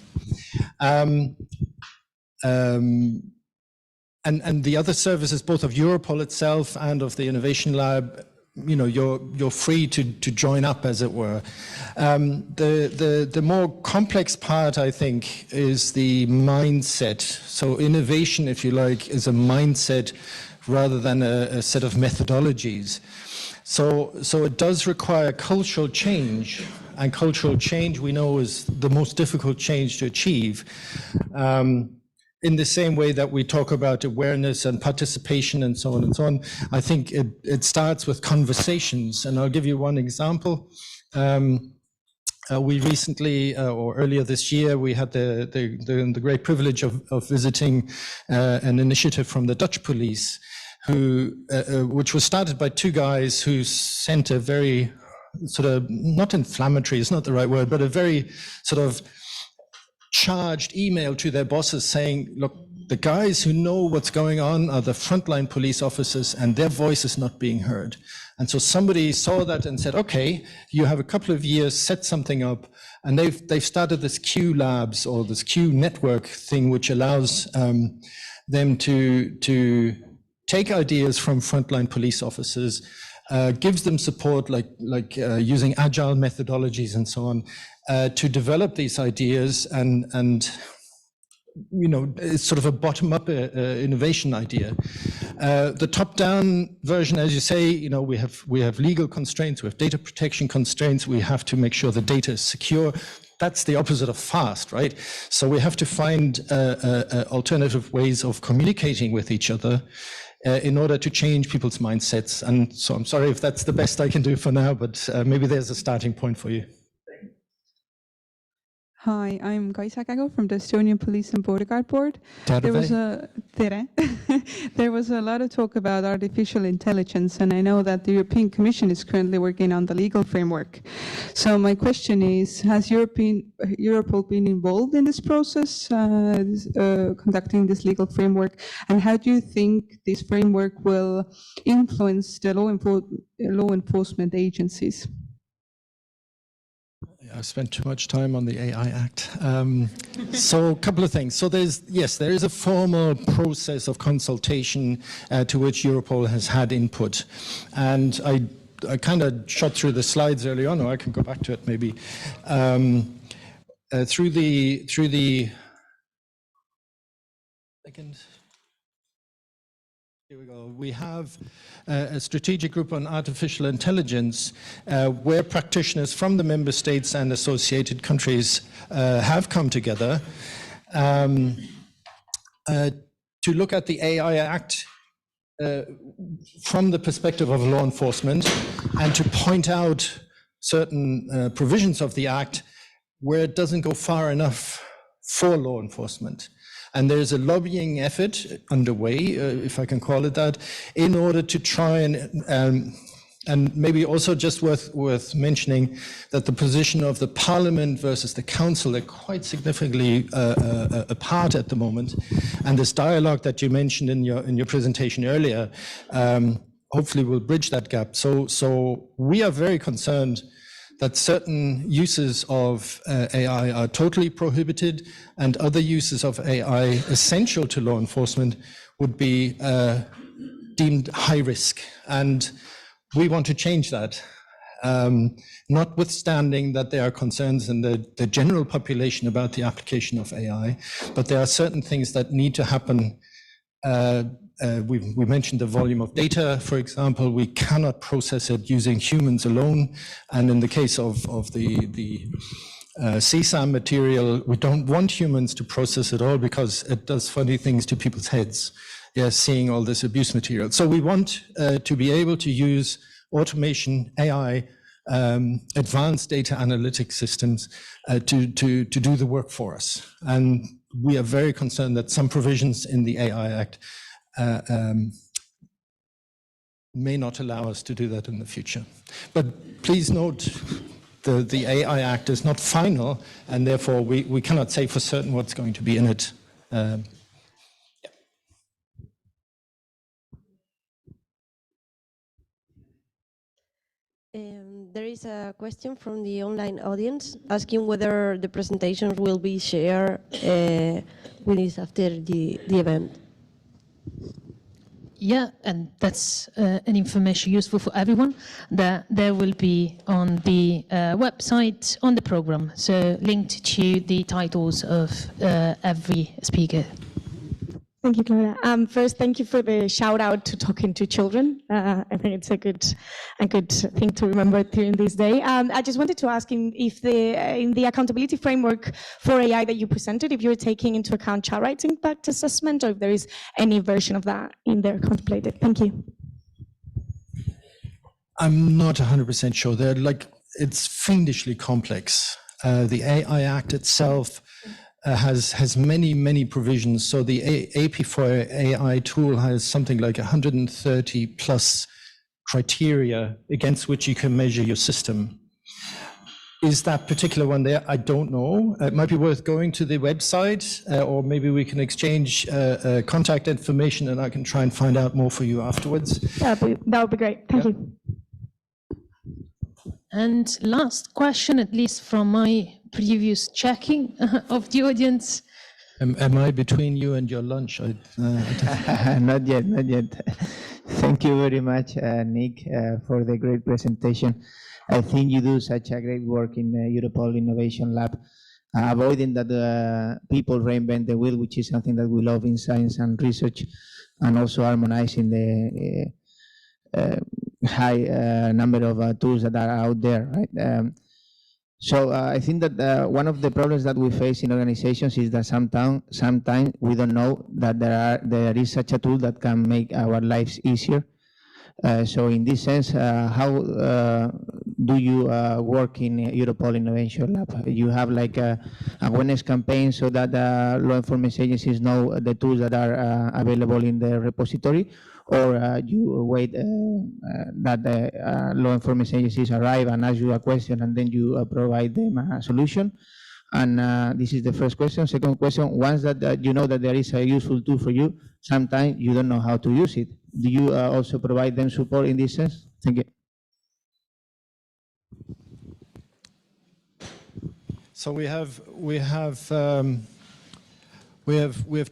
And the other services, both of Europol itself and of the Innovation Lab, you're free to join up, as it were. The more complex part, I think, is the mindset. So innovation, if you like, is a mindset rather than a set of methodologies. So it does require cultural change, and cultural change we know is the most difficult change to achieve. In the same way that we talk about awareness and participation and so on and so on, I think it starts with conversations. And I'll give you one example. We recently, or earlier this year, we had the great privilege of visiting an initiative from the Dutch police, which was started by two guys who sent a very sort of, not inflammatory, it's not the right word, but a very sort of charged email to their bosses saying, look, the guys who know what's going on are the frontline police officers and their voice is not being heard. And so somebody saw that and said, okay, you have a couple of years, set something up. And they've started this Q Labs or this Q network thing, which allows them to take ideas from frontline police officers, gives them support like using agile methodologies and so on, to develop these ideas and it's sort of a bottom-up innovation idea. The top-down version, as you say, we have legal constraints, we have data protection constraints, we have to make sure the data is secure. That's the opposite of fast, right? So we have to find alternative ways of communicating with each other in order to change people's mindsets. And so I'm sorry if that's the best I can do for now, but maybe there's a starting point for you. Hi, I'm Kaisa Kago from the Estonian Police and Border Guard Board. There was a lot of talk about artificial intelligence, and I know that the European Commission is currently working on the legal framework. So my question is, has Europol been involved in this process, conducting this legal framework, and how do you think this framework will influence the law enforcement agencies? I've spent too much time on the AI Act. So a couple of things. So there is a formal process of consultation to which Europol has had input. And I kind of shot through the slides early on, or I can go back to it maybe. Through the second. Here we go. We have a strategic group on artificial intelligence where practitioners from the member states and associated countries have come together to look at the AI Act from the perspective of law enforcement and to point out certain provisions of the Act where it doesn't go far enough for law enforcement. And there's a lobbying effort underway, if I can call it that, in order to try and maybe also just worth mentioning that the position of the Parliament versus the Council are quite significantly apart at the moment. And this dialogue that you mentioned in your presentation earlier, hopefully will bridge that gap. So we are very concerned that certain uses of AI are totally prohibited and other uses of AI essential to law enforcement would be deemed high risk. And we want to change that, notwithstanding that there are concerns in the general population about the application of AI, but there are certain things that need to happen. We mentioned the volume of data, for example. We cannot process it using humans alone. And in the case of the CSAM material, we don't want humans to process it all because it does funny things to people's heads, seeing all this abuse material. So we want to be able to use automation, AI, advanced data analytic systems to do the work for us. And we are very concerned that some provisions in the AI Act may not allow us to do that in the future. But please note, the AI Act is not final, and therefore we cannot say for certain what's going to be in it. There is a question from the online audience asking whether the presentations will be shared with us after the event. Yeah, and that's an information useful for everyone, that there will be on the website on the program, so linked to the titles of every speaker. Thank you, Clara. First, thank you for the shout out to talking to children. I think it's a good thing to remember during this day. I just wanted to ask if in the accountability framework for AI that you presented, if you're taking into account child rights impact assessment, or if there is any version of that in there contemplated. Thank you. I'm not 100% sure. It's fiendishly complex. The AI Act itself has many provisions. So the AP4 AI tool has something like 130 plus criteria against which you can measure your system. Is that particular one there? I don't know. It might be worth going to the website, or maybe we can exchange contact information and I can try and find out more for you afterwards. That would be great. Thank you. And last question, at least from my previous checking of the audience. Am I between you and your lunch? Not yet, not yet. Thank you very much, Nick, for the great presentation. I think you do such a great work in the Europol Innovation Lab, avoiding that people reinvent the wheel, which is something that we love in science and research, and also harmonizing the high number of tools that are out there, right? So I think that one of the problems that we face in organizations is that sometimes we don't know that there is such a tool that can make our lives easier. So in this sense, how do you work in Europol Innovation Lab? You have like a awareness campaign so that law enforcement agencies know the tools that are available in the repository, or you wait that the law enforcement agencies arrive and ask you a question and then you provide them a solution? And this is the first question. Second question, once that you know that there is a useful tool for you, sometimes you don't know how to use it. Do you also provide them support in this sense? Thank you. So we have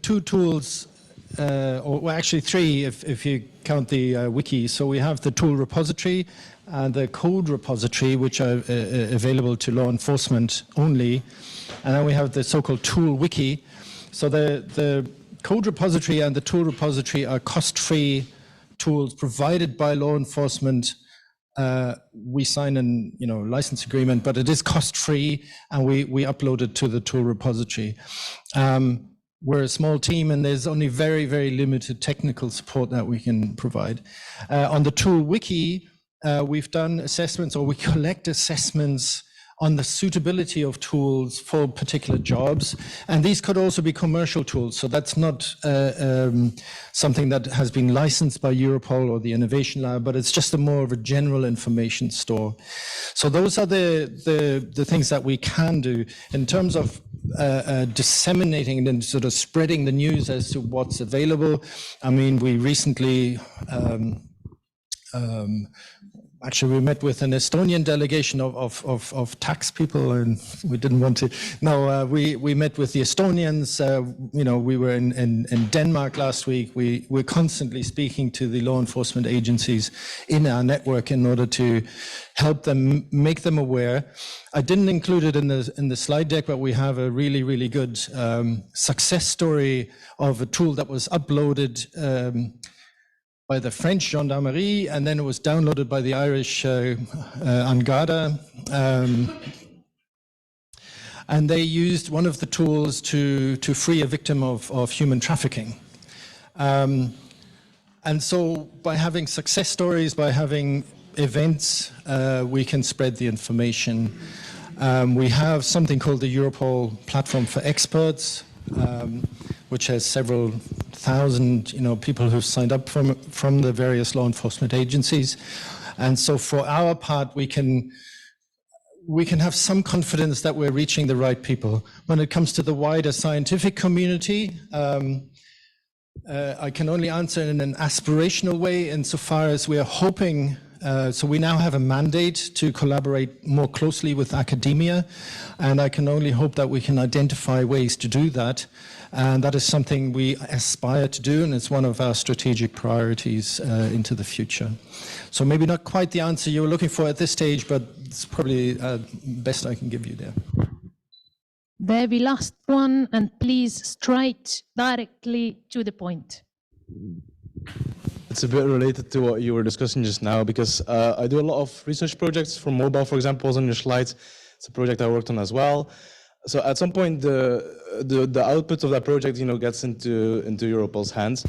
two tools, or well, actually three if you count the wiki. So we have the tool repository and the code repository, which are available to law enforcement only, and then we have the so-called tool wiki. So the code repository and the tool repository are cost-free tools provided by law enforcement. We sign an license agreement, but it is cost-free, and we upload it to the tool repository. We're a small team, and there's only very limited technical support that we can provide. On the tool wiki, we've done assessments, or we collect assessments on the suitability of tools for particular jobs. And these could also be commercial tools. So that's not something that has been licensed by Europol or the Innovation Lab, but it's just more of a general information store. So those are the things that we can do in terms of disseminating and sort of spreading the news as to what's available. I mean, we recently actually, we met with an Estonian delegation of tax people, and we didn't want to. No, we met with the Estonians. We were in Denmark last week. We're constantly speaking to the law enforcement agencies in our network in order to help them, make them aware. I didn't include it in the slide deck, but we have a really good success story of a tool that was uploaded by the French gendarmerie, and then it was downloaded by the Irish Angada. And they used one of the tools to free a victim of human trafficking. And so by having success stories, by having events, we can spread the information. We have something called the Europol Platform for Experts, which has several thousand people who've signed up from the various law enforcement agencies. And so for our part, we can have some confidence that we're reaching the right people. When it comes to the wider scientific community, I can only answer in an aspirational way insofar as we are hoping. So we now have a mandate to collaborate more closely with academia, and I can only hope that we can identify ways to do that. And that is something we aspire to do, and it's one of our strategic priorities into the future. So maybe not quite the answer you were looking for at this stage, but it's probably best I can give you there. Very last one, and please straight directly to the point. It's a bit related to what you were discussing just now, because I do a lot of research projects for mobile, for example, was on your slides. It's a project I worked on as well. So at some point, the output of that project, gets into Europol's hands.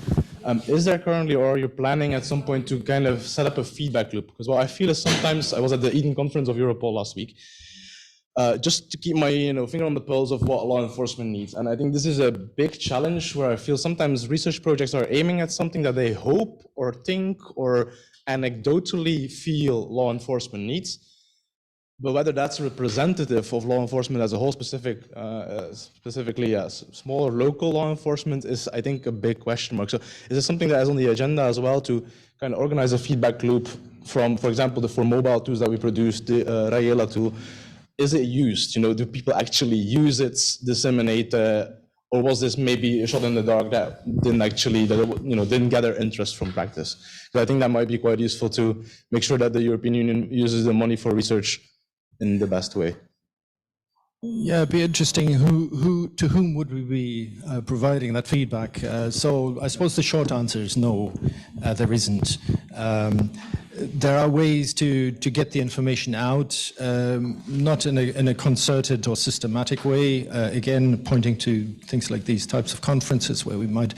Is there currently, or are you planning at some point to kind of set up a feedback loop? Because what I feel is sometimes, I was at the Eden conference of Europol last week, just to keep my finger on the pulse of what law enforcement needs. And I think this is a big challenge where I feel sometimes research projects are aiming at something that they hope or think or anecdotally feel law enforcement needs. But whether that's representative of law enforcement as a whole, specifically smaller local law enforcement, is, I think, a big question mark. So is this something that is on the agenda as well, to kind of organize a feedback loop from, for example, the 4 mobile tools that we produced, the Rayuela tool? Is it used? Do people actually use it, disseminate, or was this maybe a shot in the dark that didn't actually, didn't gather interest from practice? So I think that might be quite useful to make sure that the European Union uses the money for research in the best way. Yeah, it'd be interesting. To whom would we be providing that feedback? So I suppose the short answer is no, there isn't. There are ways to get the information out, not in a concerted or systematic way. Again, pointing to things like these types of conferences where we might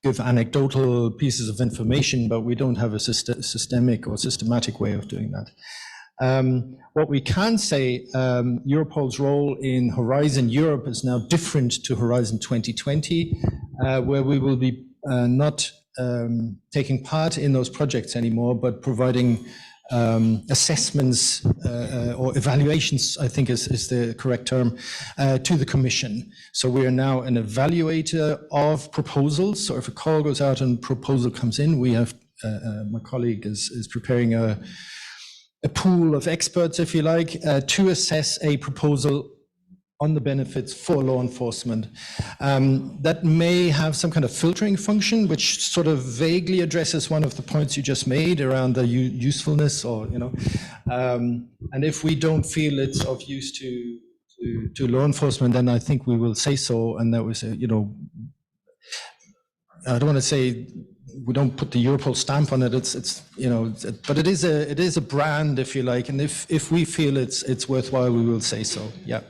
give anecdotal pieces of information, but we don't have a systemic or systematic way of doing that. What we can say, Europol's role in Horizon Europe is now different to Horizon 2020, where we will be not taking part in those projects anymore, but providing assessments or evaluations, I think is the correct term, to the Commission. So we are now an evaluator of proposals. So if a call goes out and proposal comes in, we have, my colleague is preparing a pool of experts, if you like, to assess a proposal on the benefits for law enforcement. That may have some kind of filtering function, which sort of vaguely addresses one of the points you just made around the usefulness, or and if we don't feel it's of use to law enforcement, then I think we will say so. And that was I don't want to say we don't put the Europol stamp on it. But it is a brand, if you like, and if we feel it's worthwhile, we will say so. Yeah.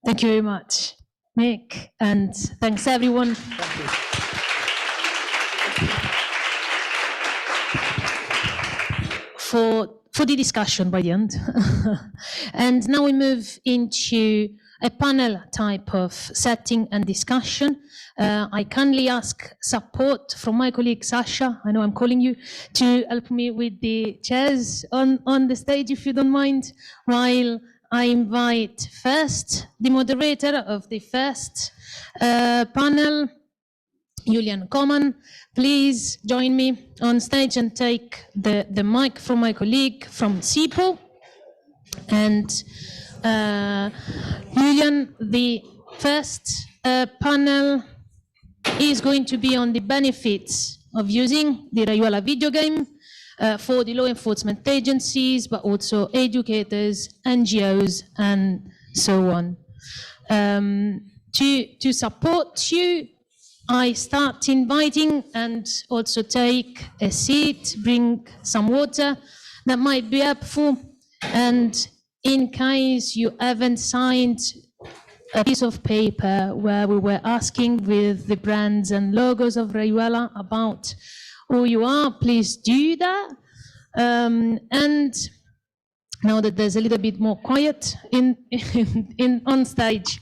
Thank you very much, Nick, and thanks everyone. Thank you. For the discussion by the end. And now we move into a panel type of setting and discussion. I kindly ask support from my colleague Sasha, I know I'm calling you, to help me with the chairs on the stage, if you don't mind, while I invite first the moderator of the first panel, Julian Coman. Please join me on stage and take the mic from my colleague from CIPO. And Julian, the first panel is going to be on the benefits of using the Rayuela video game for the law enforcement agencies, but also educators, NGOs, and so on. To support you, I start inviting, and also take a seat, bring some water that might be helpful. And in case you haven't signed a piece of paper where we were asking with the brands and logos of Rayuela about who you are, please do that. And now that there's a little bit more quiet on stage,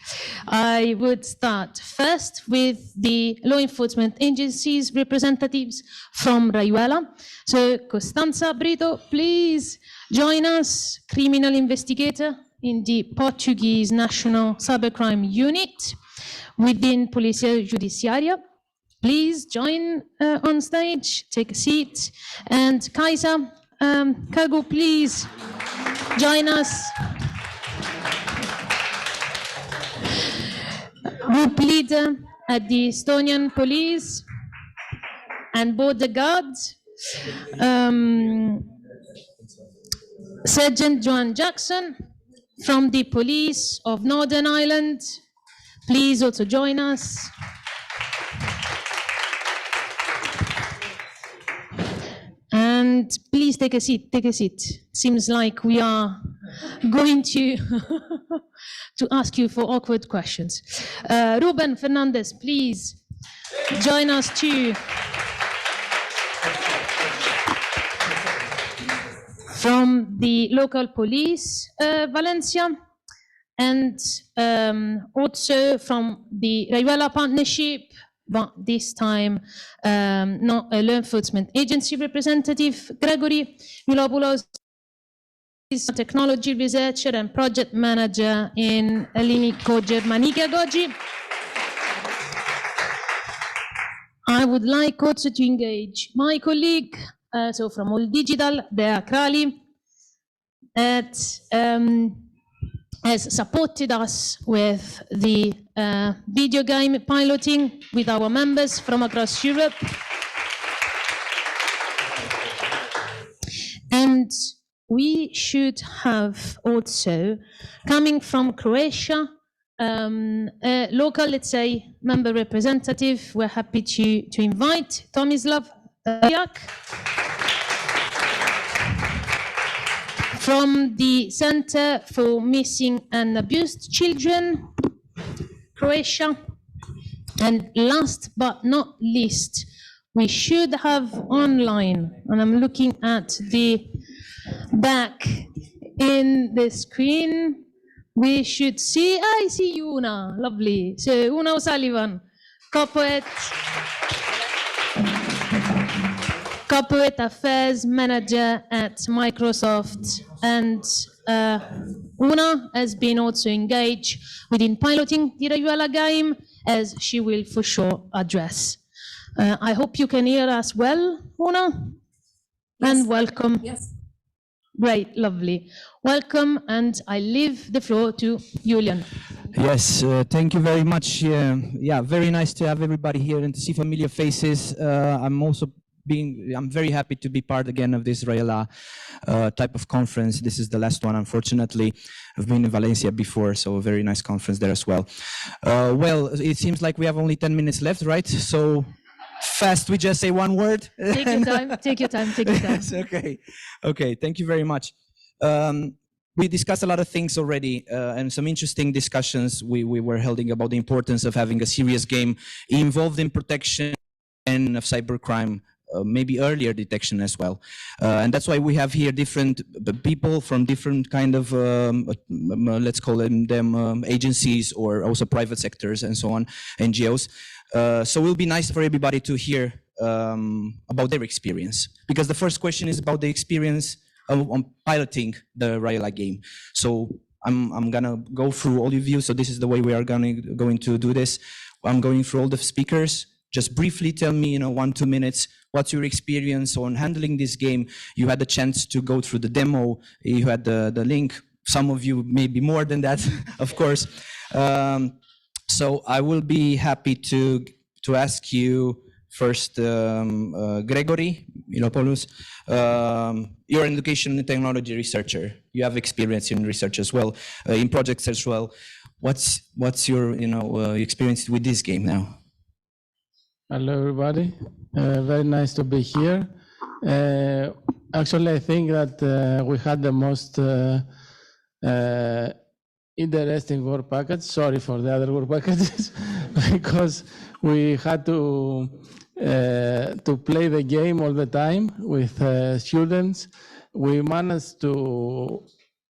I would start first with the law enforcement agencies representatives from Rayuela. So Costanza Brito, please join us, criminal investigator in the Portuguese National Cybercrime Unit within Polícia Judiciária. Please join on stage, take a seat. And Kaisa Kago, please join us. Group leader at the Estonian Police and Border Guards. Sergeant Joan Jackson, from the police of Northern Ireland. Please also join us. And please take a seat, take a seat. Seems like we are going to, to ask you for awkward questions. Ruben Fernandez, please join us too. From the local police, Valencia, and also from the Rayuela partnership, but this time not a law enforcement agency representative. Gregory Milopoulos is a technology researcher and project manager in Ελληνικό Germanica Goji. I would like also to engage my colleague, so from All Digital, Dea Krali, that has supported us with the video game piloting with our members from across Europe. And we should have also, coming from Croatia, a local, let's say, member representative. We're happy to invite Tomislav Jak from the Center for Missing and Abused Children, Croatia. And last but not least, we should have online, and I'm looking at the back in the screen, we should see, I see you, Una, lovely. So Una O'Sullivan, corporate affairs manager at Microsoft, and Una has been also engaged within piloting the Rayuela game, as she will for sure address. I hope you can hear us well, Una, yes. And welcome. Yes. Great, lovely. Welcome, and I leave the floor to Julian. Yes, thank you very much. Yeah, very nice to have everybody here and to see familiar faces. I'm very happy to be part again of this Rayuela type of conference. This is the last one, unfortunately. I've been in Valencia before, so a very nice conference there as well. Well, it seems like we have only 10 minutes left, right? So fast, we just say one word. Take your time, take your time, take your time. Okay, okay, thank you very much. We discussed a lot of things already, and some interesting discussions we were holding about the importance of having a serious game involved in protection and of cybercrime, maybe earlier detection as well. And that's why we have here different people from different kind of, let's call them agencies, or also private sectors and so on, NGOs. So it will be nice for everybody to hear about their experience, because the first question is about the experience on piloting the Rayuela game. So I'm gonna go through all of you. So this is the way we are going to do this. I'm going through all the speakers. Just briefly tell me, 1-2 minutes, what's your experience on handling this game? You had the chance to go through the demo, you had the link. Some of you maybe more than that, of course. So I will be happy to ask you first, Gregory Milopoulos. You're an education and technology researcher. You have experience in research as well, in projects as well. What's your experience with this game now? Hello, everybody. Very nice to be here. Actually, I think that we had the most interesting work package. Sorry for the other work packages, because we had to play the game all the time with students. We managed to,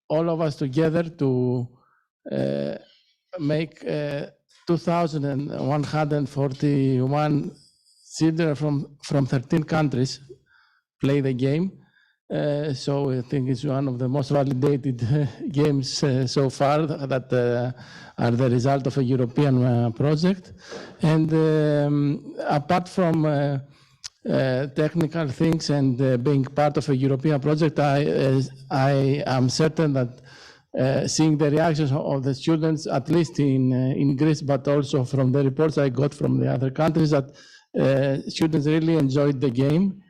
all of us together, to make 2,141 children from 13 countries play the game. So I think it's one of the most validated games so far that are the result of a European project. And apart from technical things and being part of a European project, I am certain that seeing the reactions of the students, at least in Greece, but also from the reports I got from the other countries, that students really enjoyed the game.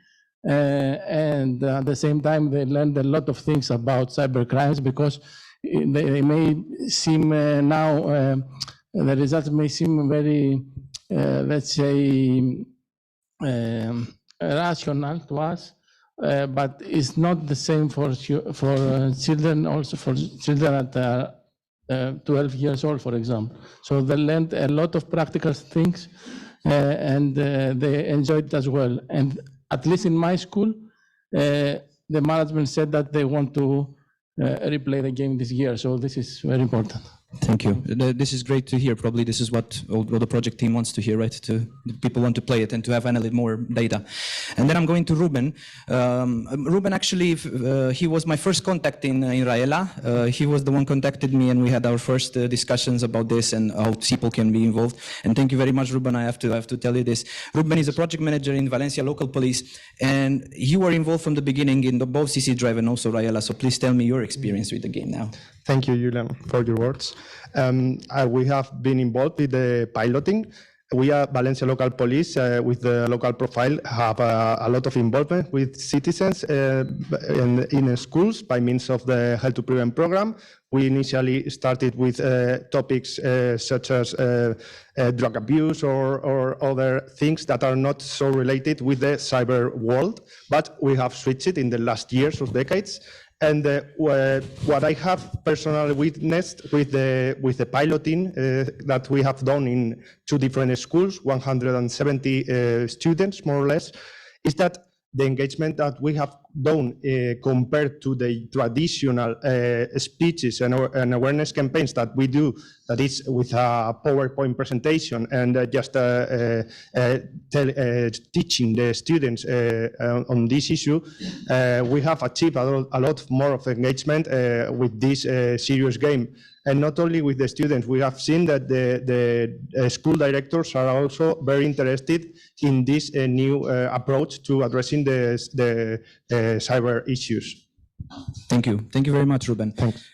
And at the same time, they learned a lot of things about cybercrimes, because they may seem now, the results may seem very, let's say, rational to us, but it's not the same for children, also for children at 12 years old, for example. So they learned a lot of practical things, and they enjoyed it as well. And at least in my school, the management said that they want to replay the game this year. So this is very important. Thank you. This is great to hear. Probably this is what all the project team wants to hear, right? People want to play it and to have analyze more data. And then I'm going to Ruben. Ruben, actually, he was my first contact in Rayuela. He was the one contacted me, and we had our first discussions about this and how people can be involved. And thank you very much, Ruben. I have to tell you this. Ruben is a project manager in Valencia Local Police, and you were involved from the beginning in both CC Drive and also Rayuela. So please tell me your experience with the game now. Thank you, Julian, for your words. We have been involved with the piloting. We are Valencia Local Police with the local profile have a lot of involvement with citizens in schools by means of the Help to Prevent program. We initially started with topics such as drug abuse or other things that are not so related with the cyber world, but we have switched it in the last years or decades. And what I have personally witnessed with the piloting that we have done in 2 different schools, 170 students more or less, is that the engagement that we have done compared to the traditional speeches and awareness campaigns that we do, that is with a PowerPoint presentation and just teaching the students on this issue, we have achieved a lot more of engagement with this serious game. And not only with the students, we have seen that the school directors are also very interested in this new approach to addressing the cyber issues. Thank you. Thank you very much, Ruben. Thanks.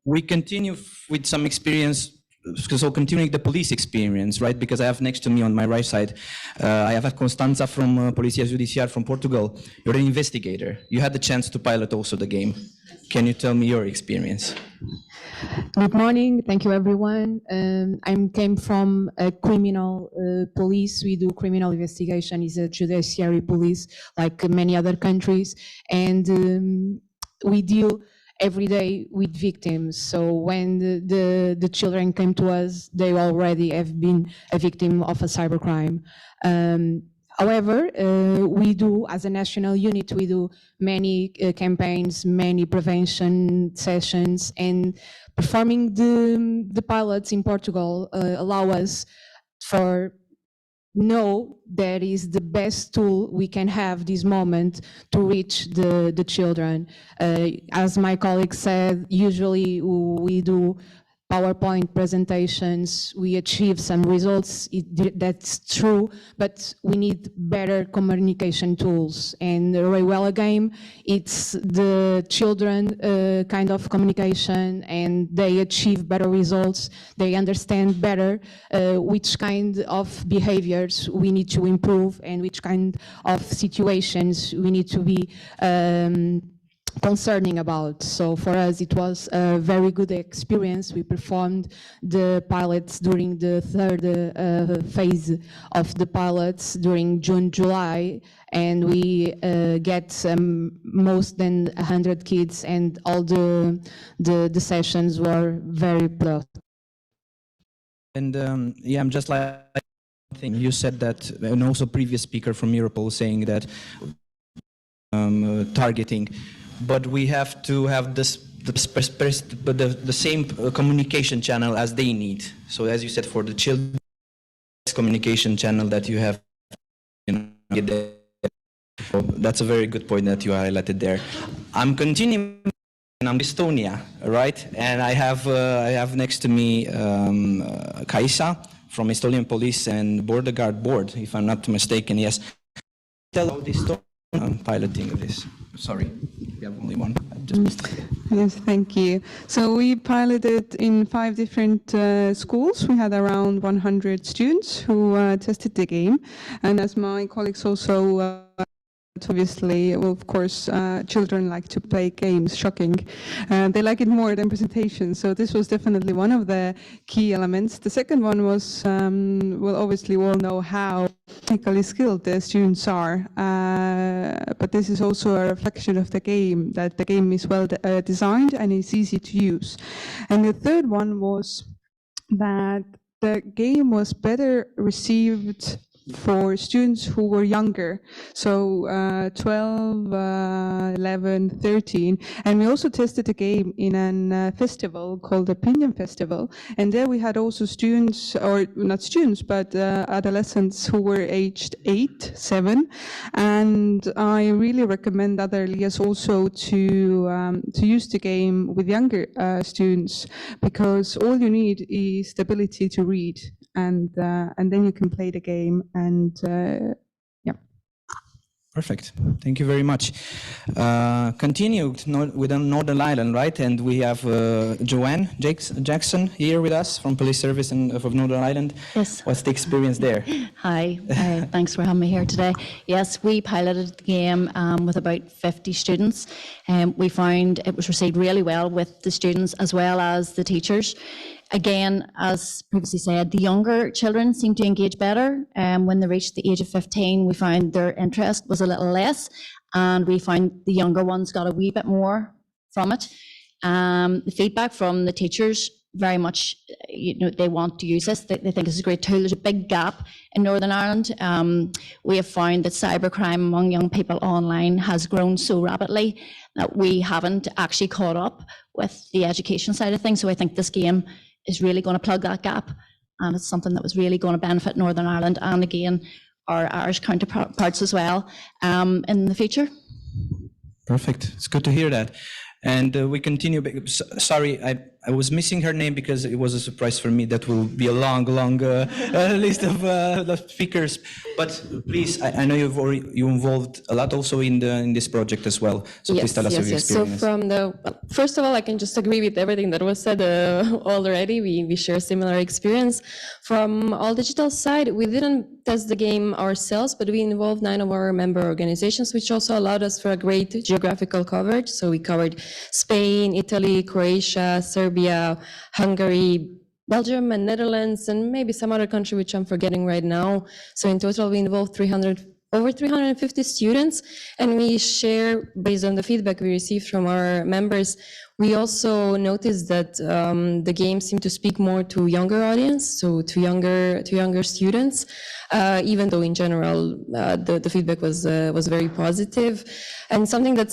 We continue with some experience, so continuing the police experience, right? Because I have next to me on my right side, I have Constanza from Polícia Judiciária from Portugal. You're an investigator. You had the chance to pilot also the game. Can you tell me your experience? Good morning. Thank you, everyone. I came from a criminal police. We do criminal investigation. It's a judiciary police, like many other countries, and we deal every day with victims. So when the children came to us, they already have been a victim of a cybercrime. However, we do, as a national unit, we do many campaigns, many prevention sessions, and performing the pilots in Portugal allow us for know that is the best tool we can have this moment to reach the children. As my colleague said, usually we do PowerPoint presentations, we achieve some results, that's true, but we need better communication tools. And the Rayuela game, it's the children kind of communication, and they achieve better results. They understand better which kind of behaviors we need to improve and which kind of situations we need to be concerning about. So for us, it was a very good experience. We performed the pilots during the third phase of the pilots during June, July, and we get most than 100 kids, and all the sessions were very productive. And yeah, I'm just like, you said that, and also previous speaker from Europol saying that targeting, but we have to have the same communication channel as they need. So as you said, for the children, communication channel that you have, so that's a very good point that you highlighted there. I'm continuing, and I'm Estonia, right? And I have next to me Kaisa from Estonian Police and Border Guard Board, if I'm not mistaken. Yes. Tell how this piloting of this. Sorry, we have only one. Yes, thank you. So we piloted in 5 different schools. We had around 100 students who tested the game. And as my colleagues also but obviously, well, of course, children like to play games, shocking. They like it more than presentation. So this was definitely one of the key elements. The second one was, well, obviously we all know how technically skilled the students are, but this is also a reflection of the game, that the game is well designed and it's easy to use. And the third one was that the game was better received for students who were younger, so 12, 11, 13. And we also tested the game in a festival called Opinion Festival. And there we had also students, or not students, but adolescents who were aged 8, 7. And I really recommend other LIAs also to use the game with younger students, because all you need is the ability to read, and then you can play the game. And yeah. Perfect. Thank you very much. Continued with Northern Ireland, right? And we have Joanne Jackson here with us from Police Service of Northern Ireland. Yes. What's the experience there? Hi, thanks for having me here today. Yes, we piloted the game with about 50 students, and we found it was received really well with the students as well as the teachers. Again, as previously said, the younger children seem to engage better. When they reached the age of 15, we found their interest was a little less, and we found the younger ones got a wee bit more from it. The feedback from the teachers, very much, they want to use this. They think it's a great tool. There's a big gap in Northern Ireland. We have found that cybercrime among young people online has grown so rapidly that we haven't actually caught up with the education side of things. So I think this game is really going to plug that gap, and it's something that was really going to benefit Northern Ireland and again our Irish counterparts as well in the future. Perfect. It's good to hear that. And we continue. Sorry, I was missing her name because it was a surprise for me. That will be a long list of the speakers. But please, I know you involved a lot also in this project as well. So please tell us your experience. So first of all, I can just agree with everything that was said already. We share similar experience. From All Digital side, we didn't test the game ourselves, but we involved 9 of our member organizations, which also allowed us for a great geographical coverage. So we covered Spain, Italy, Croatia, Serbia, Hungary, Belgium, and Netherlands, and maybe some other country which I'm forgetting right now. So in total, we involved over 350 students, and we share, based on the feedback we received from our members, we also noticed that the game seemed to speak more to younger audience, so to younger students, even though in general the feedback was very positive. And something that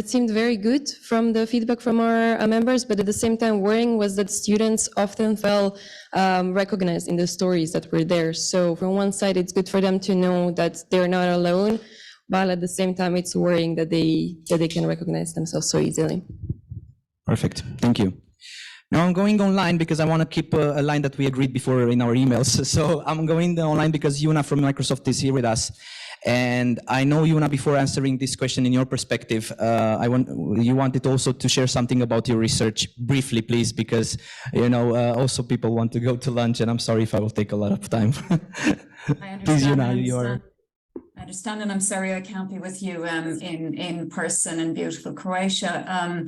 seemed very good from the feedback from our members, but at the same time worrying, was that students often felt recognized in the stories that were there. So from one side, it's good for them to know that they're not alone, while at the same time, it's worrying that they can recognize themselves so easily. Perfect. Thank you. Now I'm going online because I want to keep a line that we agreed before in our emails. So I'm going online because Yuna from Microsoft is here with us. And I know, Yuna, before answering this question in your perspective, you wanted also to share something about your research briefly, please, because also people want to go to lunch, and I'm sorry if I will take a lot of time. Please, Yuna, I understand, and I'm sorry I can't be with you in person in beautiful Croatia. I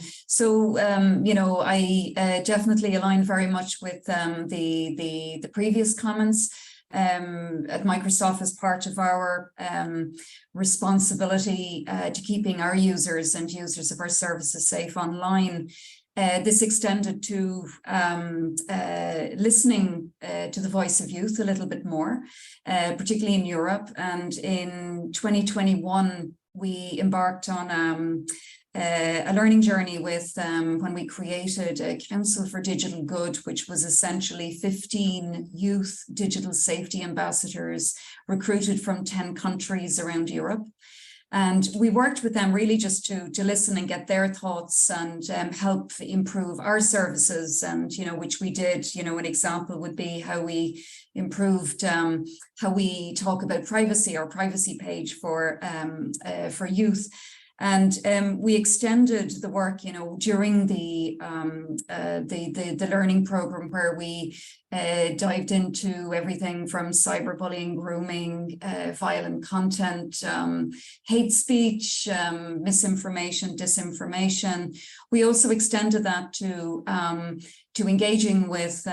definitely align very much with the previous comments. At Microsoft, as part of our responsibility to keeping our users and users of our services safe online, this extended to listening to the voice of youth a little bit more, particularly in Europe. And in 2021, we embarked on a learning journey with when we created a Council for Digital Good, which was essentially 15 youth digital safety ambassadors recruited from 10 countries around Europe. And we worked with them really just to listen and get their thoughts and help improve our services, and which we did. An example would be how we improved how we talk about privacy, our privacy page for youth. And we extended the work, during the learning program, where we dived into everything from cyberbullying, grooming, violent content, hate speech, misinformation, disinformation. We also extended that to engaging with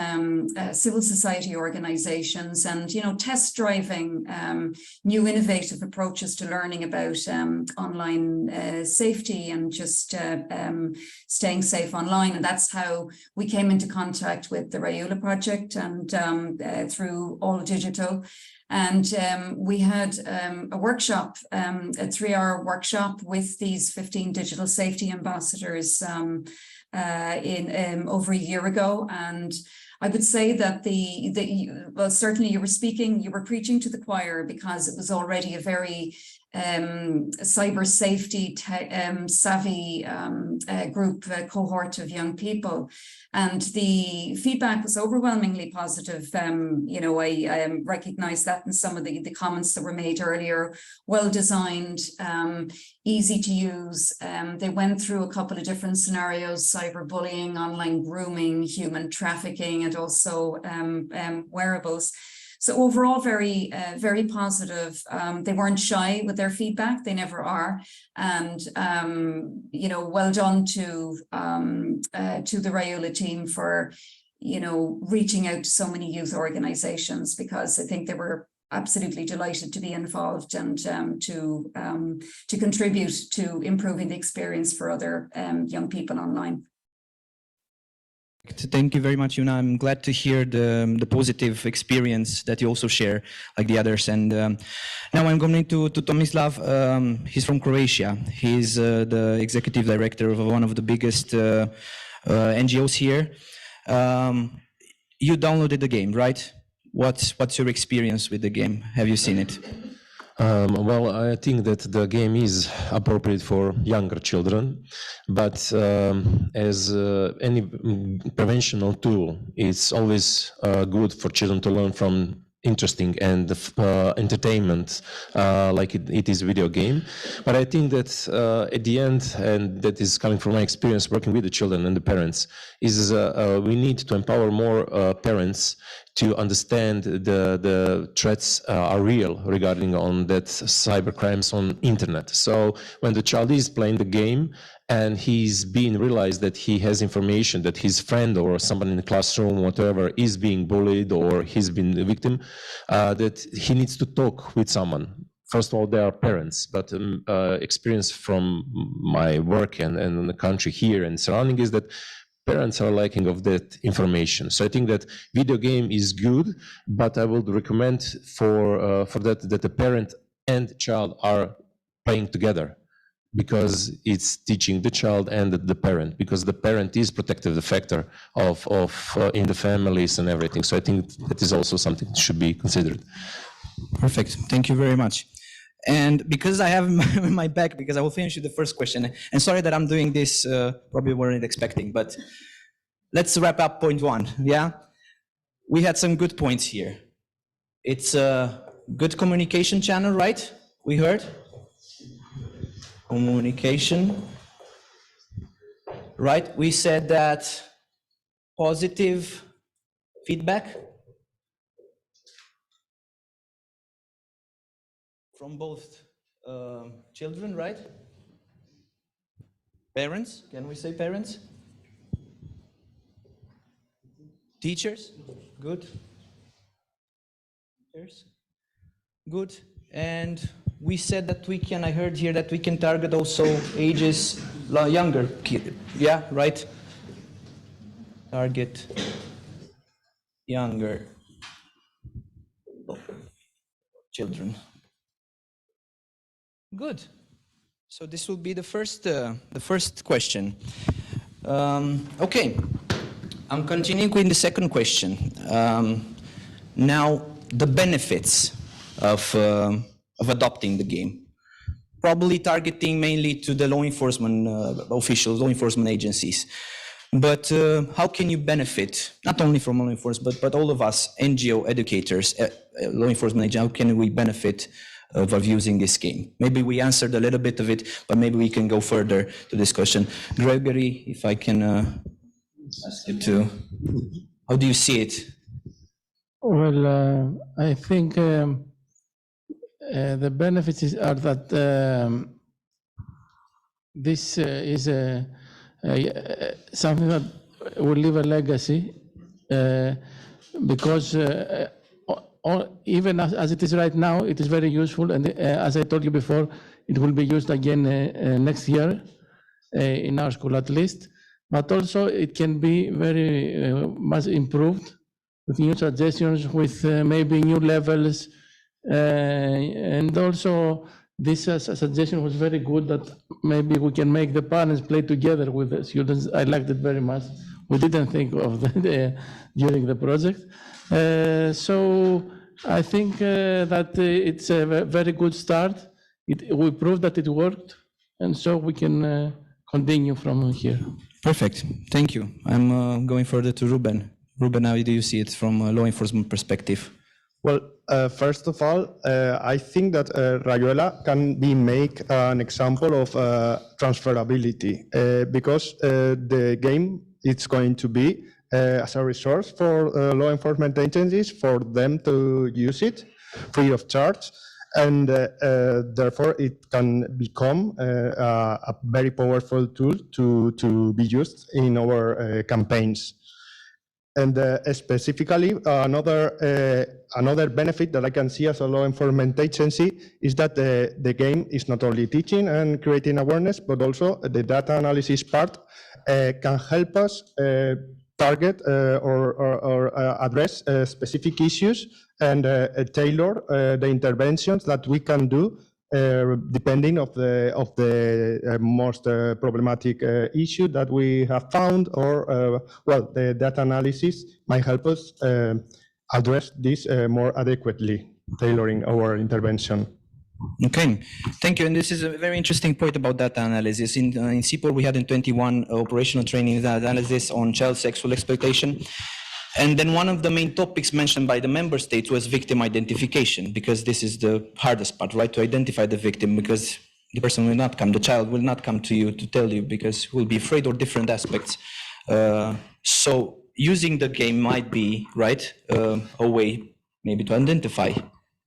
civil society organizations and, test driving new innovative approaches to learning about online safety and just staying safe online. And that's how we came into contact with the Rayuela project and through All Digital. And we had a workshop, a 3-hour workshop with these 15 digital safety ambassadors in over a year ago. And I would say that well, certainly you were preaching to the choir, because it was already a very cyber safety savvy group, cohort of young people. And the feedback was overwhelmingly positive. I recognized that in some of the comments that were made earlier. Well designed, easy to use. They went through a couple of different scenarios: cyberbullying, online grooming, human trafficking, and also wearables. So overall, very, very positive. They weren't shy with their feedback; they never are. And well done to the Rayuela team for reaching out to so many youth organizations, because I think they were absolutely delighted to be involved and to contribute to improving the experience for other young people online. Thank you very much, Una. I'm glad to hear the positive experience that you also share, like the others. And now I'm going to Tomislav. He's from Croatia. He's the executive director of one of the biggest NGOs here. You downloaded the game, right? What's your experience with the game? Have you seen it? Well, I think that the game is appropriate for younger children, but as any preventional tool, it's always good for children to learn from interesting and entertainment, like it is a video game. But I think that at the end, and that is coming from my experience working with the children and the parents, is we need to empower more parents to understand the threats are real regarding on that cyber crimes on internet. So when the child is playing the game and he's being realized that he has information that his friend or someone in the classroom, whatever, is being bullied or he's been the victim, that he needs to talk with someone. First of all, there are parents, but experience from my work and the country here and surrounding is that parents are lacking of that information. So I think that video game is good, but I would recommend for that the parent and child are playing together, because it's teaching the child and the parent, because the parent is protective factor of in the families and everything. So I think that is also something that should be considered. Perfect. Thank you very much. And because I have my back, because I will finish with the first question, and sorry that I'm doing this, probably weren't expecting, but let's wrap up point one, yeah? We had some good points here. It's a good communication channel, right? We heard? Communication, right? We said that positive feedback from both children, right? Parents, can we say parents? Teachers, good. Teachers, good. And we said that we can, I heard here that we can target also ages younger, yeah, right? Target younger children. Good. So this will be the first question. Okay, I'm continuing with the second question. Now, the benefits of adopting the game, probably targeting mainly to the law enforcement officials, law enforcement agencies. But how can you benefit, not only from law enforcement, but all of us, NGO educators, law enforcement agents, how can we benefit of using this game? Maybe we answered a little bit of it, but maybe we can go further to discussion. Gregory, if I can ask you to, how do you see it? Well, I think the benefits are that this is something that will leave a legacy because even as it is right now, it is very useful. And as I told you before, it will be used again next year in our school at least. But also it can be very much improved with new suggestions, with maybe new levels. And also this suggestion was very good that maybe we can make the parents play together with the students. I liked it very much. We didn't think of that during the project. So I think that it's a very good start. We proved that it worked, and so we can continue from here. Perfect, thank you. I'm going further to Ruben. Ruben, how do you see it from a law enforcement perspective? Well, first of all, I think that Rayuela can be make an example of transferability because the game it's going to be as a resource for law enforcement agencies for them to use it free of charge, and therefore it can become a very powerful tool to be used in our campaigns. And specifically, another benefit that I can see as a law enforcement agency is that the game is not only teaching and creating awareness, but also the data analysis part can help us target or address specific issues and tailor the interventions that we can do depending of the most problematic issue that we have found, or well, the data analysis might help us address this more adequately, tailoring our intervention. Okay, thank you. And this is a very interesting point about data analysis. In CIPOL, we had in 21 operational training analysis on child sexual exploitation. And then one of the main topics mentioned by the member states was victim identification, because this is the hardest part, right? To identify the victim, because the person will not come, the child will not come to you to tell you because he will be afraid of different aspects. So using the game might be, right, a way maybe to identify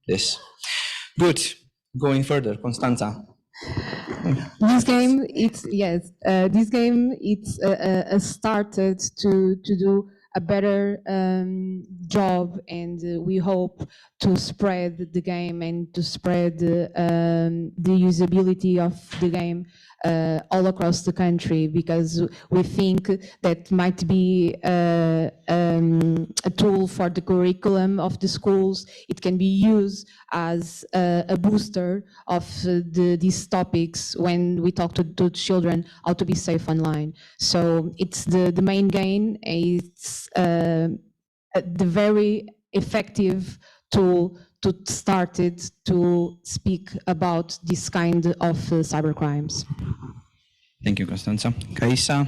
this. Good. Going further, Constanza. This game, it's started to do a better job, and we hope to spread the game and to spread the usability of the game all across the country, because we think that might be a tool for the curriculum of the schools. It can be used as a booster of these topics when we talk to children how to be safe online. So it's the main gain. It's the very effective tool to start it to speak about this kind of cybercrimes. Thank you, Constanza. Kaisa,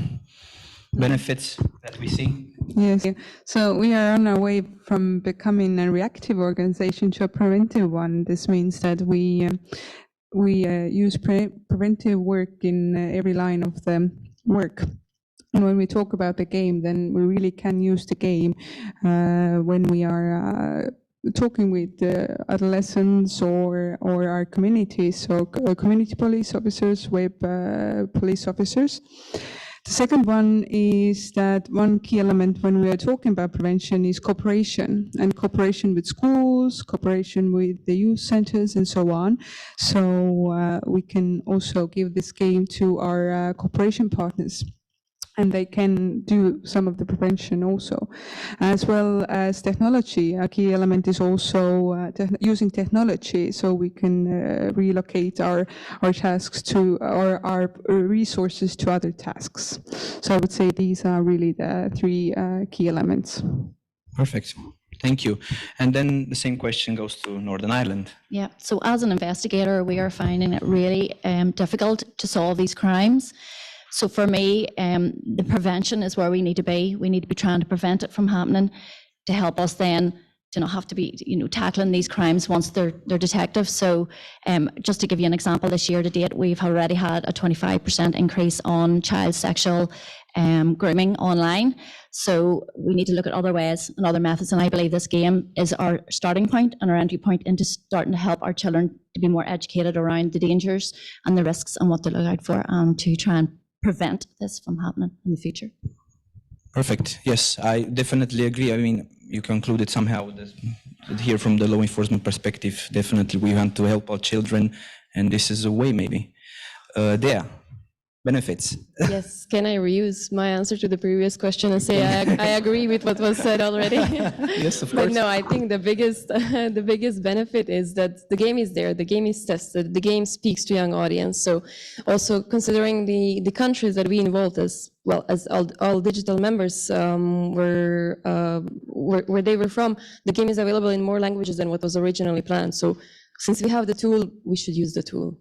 benefits that we see? Yes, so we are on our way from becoming a reactive organization to a preventive one. This means that we use preventive work in every line of the work. And when we talk about the game, then we really can use the game when we are talking with adolescents or our communities, so community police officers, web police officers. The second one is that one key element when we are talking about prevention is cooperation, and cooperation with schools, cooperation with the youth centers, and so on. So we can also give this game to our cooperation partners, and they can do some of the prevention also, as well as technology. A key element is also using technology, so we can relocate our tasks to our resources to other tasks. So I would say these are really the three key elements. Perfect. Thank you. And then the same question goes to Northern Ireland. Yeah, so as an investigator, we are finding it really difficult to solve these crimes. So for me, the prevention is where we need to be. We need to be trying to prevent it from happening to help us then to not have to be, tackling these crimes once they're detective. So just to give you an example, this year to date, we've already had a 25% increase on child sexual grooming online. So we need to look at other ways and other methods. And I believe this game is our starting point and our entry point into starting to help our children to be more educated around the dangers and the risks and what to look out for, and to try and prevent this from happening in the future. Perfect. Yes, I definitely agree. I mean, you concluded somehow that here from the law enforcement perspective, definitely we want to help our children, and this is a way maybe. There, benefits. Yes, can I reuse my answer to the previous question and say I agree with what was said already? Yes, of course. But no, I think the biggest the biggest benefit is that the game is there, the game is tested, the game speaks to young audience. So also considering the countries that we involved as well as all digital members where they were from, the game is available in more languages than what was originally planned. So since we have the tool, we should use the tool.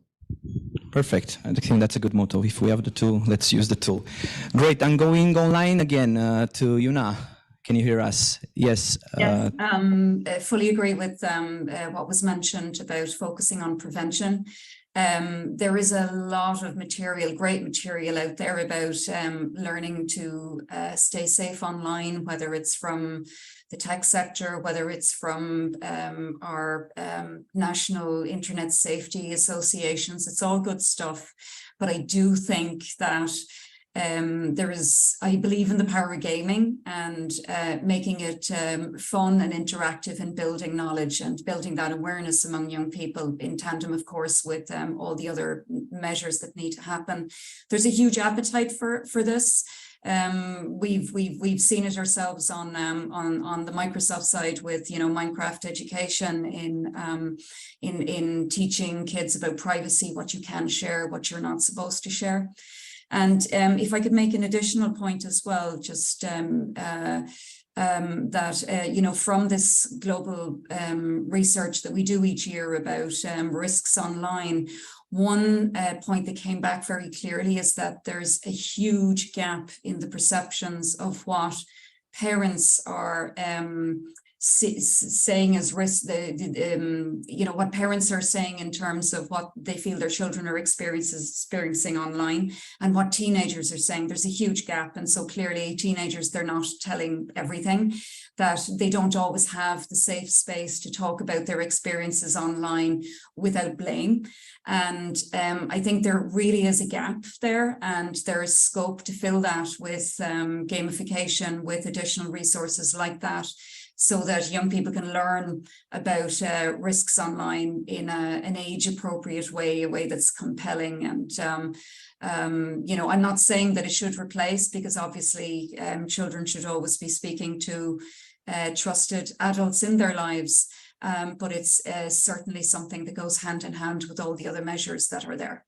Perfect. I think that's a good motto. If we have the tool, let's use the tool. Great. I'm going online again to Yuna. Can you hear us? Yes. Yes, I fully agree with what was mentioned about focusing on prevention. There is a lot of material, great material out there about learning to stay safe online, whether it's from the tech sector, whether it's from our national internet safety associations. It's all good stuff. But I do think that I believe in the power of gaming and making it fun and interactive and building knowledge and building that awareness among young people in tandem, of course, with all the other measures that need to happen. There's a huge appetite for this. We've seen it ourselves on the Microsoft side with Minecraft education in teaching kids about privacy, what you can share, what you're not supposed to share. And if I could make an additional point as well, just that, from this global research that we do each year about risks online, one point that came back very clearly is that there's a huge gap in the perceptions of what parents are saying as risk, what parents are saying in terms of what they feel their children are experiencing online, and what teenagers are saying. There's a huge gap, and so clearly teenagers, they're not telling everything, that they don't always have the safe space to talk about their experiences online without blame. And I think there really is a gap there, and there is scope to fill that with gamification, with additional resources like that, so that young people can learn about risks online in an age-appropriate way, a way that's compelling. And, I'm not saying that it should replace, because obviously children should always be speaking to trusted adults in their lives, but it's certainly something that goes hand in hand with all the other measures that are there.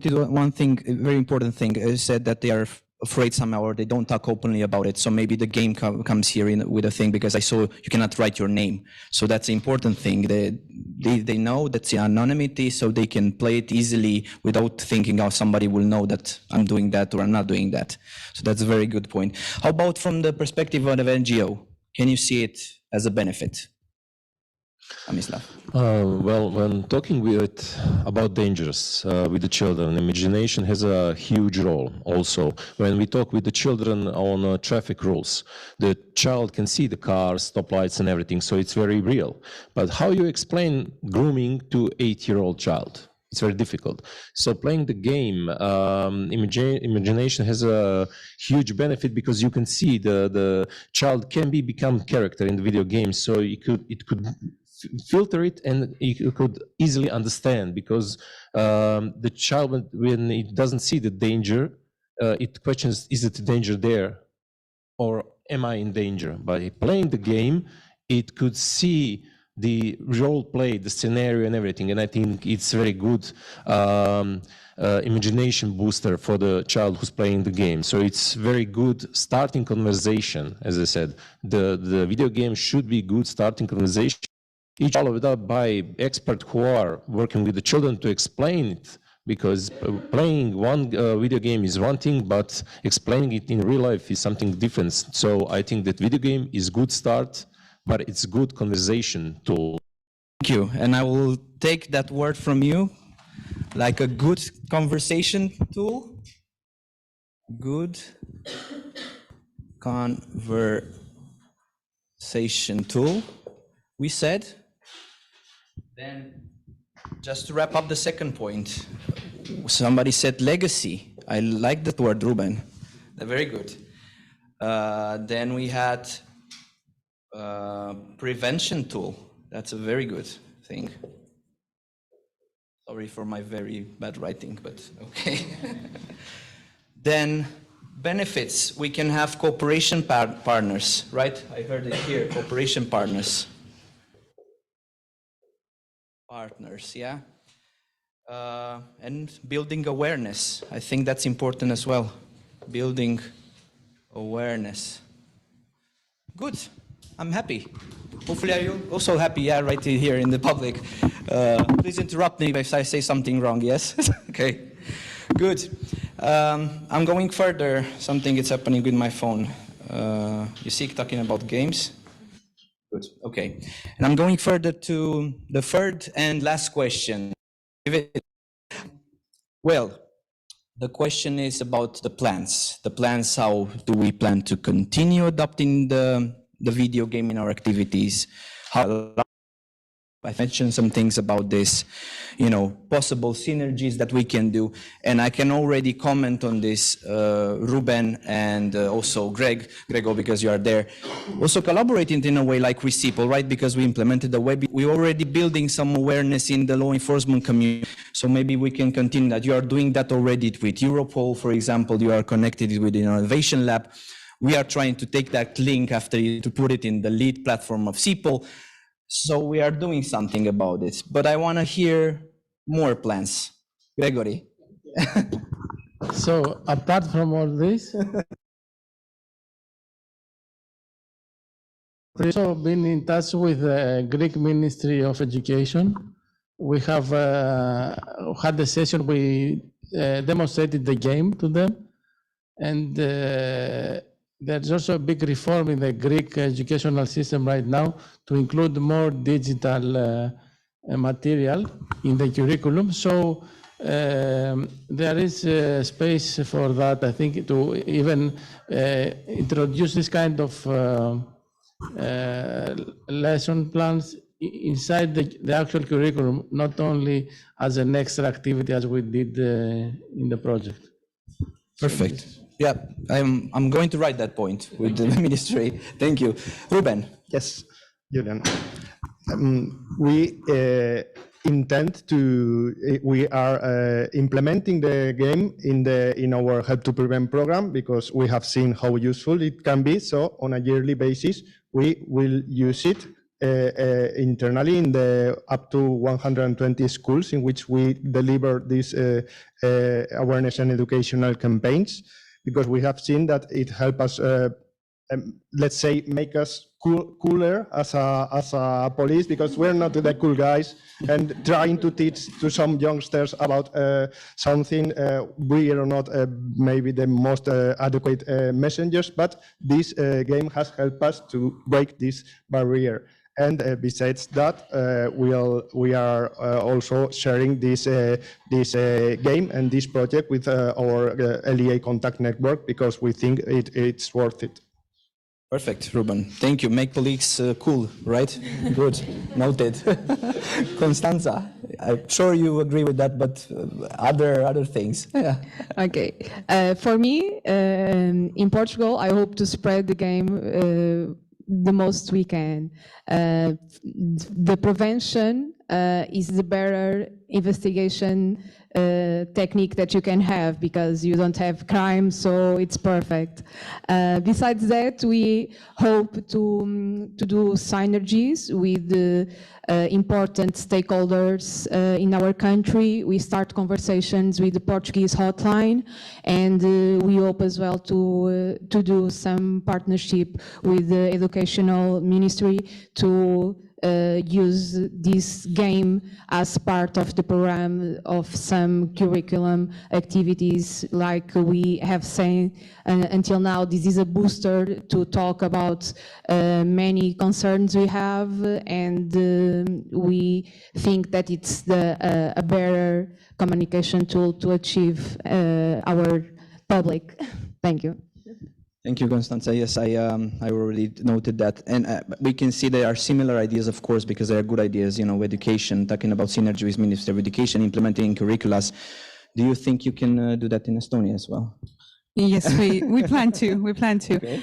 One thing, a very important thing, is said that they are afraid somehow, or they don't talk openly about it. So maybe the game comes here with a thing, because I saw you cannot write your name. So that's the important thing. They know that's the anonymity, so they can play it easily without thinking, oh, somebody will know that I'm doing that or I'm not doing that. So that's a very good point. How about from the perspective of an NGO? Can you see it as a benefit? Well, when talking about dangers with the children, imagination has a huge role also. When we talk with the children on traffic rules, the child can see the cars, stoplights and everything, so it's very real. But how you explain grooming to 8-year-old child? It's very difficult. So playing the game, imagination has a huge benefit, because you can see the child can become character in the video game, so it could filter it, and you could easily understand, because the child, when it doesn't see the danger, it questions, is it danger there, or am I in danger? By playing the game, it could see the role play, the scenario and everything, and I think it's very good imagination booster for the child who's playing the game. So it's very good starting conversation. As I said, the video game should be good starting conversation, each followed up by experts who are working with the children to explain it because playing one video game is one thing, but explaining it in real life is something different. So I think that video game is good start, but it's good conversation tool. Thank you, and I will take that word from you, like a good conversation tool. Good conversation tool, we said. Then, just to wrap up the second point, somebody said legacy. I like that word, Ruben. Very good. Then we had prevention tool. That's a very good thing. Sorry for my very bad writing, but okay. Then benefits. We can have cooperation partners, right? I heard it here, cooperation partners. Partners, yeah. And building awareness. I think that's important as well. Building awareness. Good. I'm happy. Hopefully you're also happy, yeah, right here in the public. Please interrupt me if I say something wrong, yes? Okay, good. I'm going further. Something is happening with my phone. You see, talking about games? Good, okay. And I'm going further to the third and last question. Well, the question is about the plans. The plans, how do we plan to continue adopting the video game in our activities? How I mentioned some things about this, possible synergies that we can do. And I can already comment on this, Ruben and also Gregor, because you are there. Also collaborating in a way like Reciprocal, right? Because we implemented the web. We're already building some awareness in the law enforcement community. So maybe we can continue that. You are doing that already with Europol, for example. You are connected with the Innovation Lab. We are trying to take that link after you to put it in the lead platform of CIPOL. So we are doing something about it, but I want to hear more plans. Gregory. So apart from all this, we've also been in touch with the Greek Ministry of Education. We have had a session, we demonstrated the game to them, and there's also a big reform in the Greek educational system right now to include more digital material in the curriculum. So there is space for that, I think, to even introduce this kind of lesson plans inside the actual curriculum, not only as an extra activity as we did in the project. Perfect. Yeah, I'm going to write that point with the ministry. Thank you. Ruben. Yes, Julian. We intend to, we are implementing the game in our Help to Prevent program because we have seen how useful it can be. So on a yearly basis, we will use it internally in the up to 120 schools in which we deliver these awareness and educational campaigns, because we have seen that it helps us, let's say, make us cooler as a police, because we're not the cool guys, and trying to teach to some youngsters about something we are not maybe the most adequate messengers, but this game has helped us to break this barrier. And besides that, we are also sharing this game and this project with our LEA contact network, because we think it's worth it. Perfect, Ruben. Thank you. Make police cool, right? Good. Noted. Constanza, I'm sure you agree with that, but other things. Yeah. Okay. For me, in Portugal, I hope to spread the game the most we can. The prevention is the better investigation technique that you can have, because you don't have crime, so it's perfect. Besides that, we hope to do synergies with the important stakeholders in our country. We start conversations with the Portuguese hotline, and we hope as well to do some partnership with the educational ministry to use this game as part of the program of some curriculum activities, like we have seen until now. This is a booster to talk about many concerns we have, and we think that it's a better communication tool to achieve our public. Thank you. Thank you, Constanza. Yes, I already noted that. And we can see there are similar ideas, of course, because they are good ideas, you know, education, talking about synergy with Ministry of Education, implementing curriculums. Do you think you can do that in Estonia as well? Yes, we plan to. We plan to. Okay.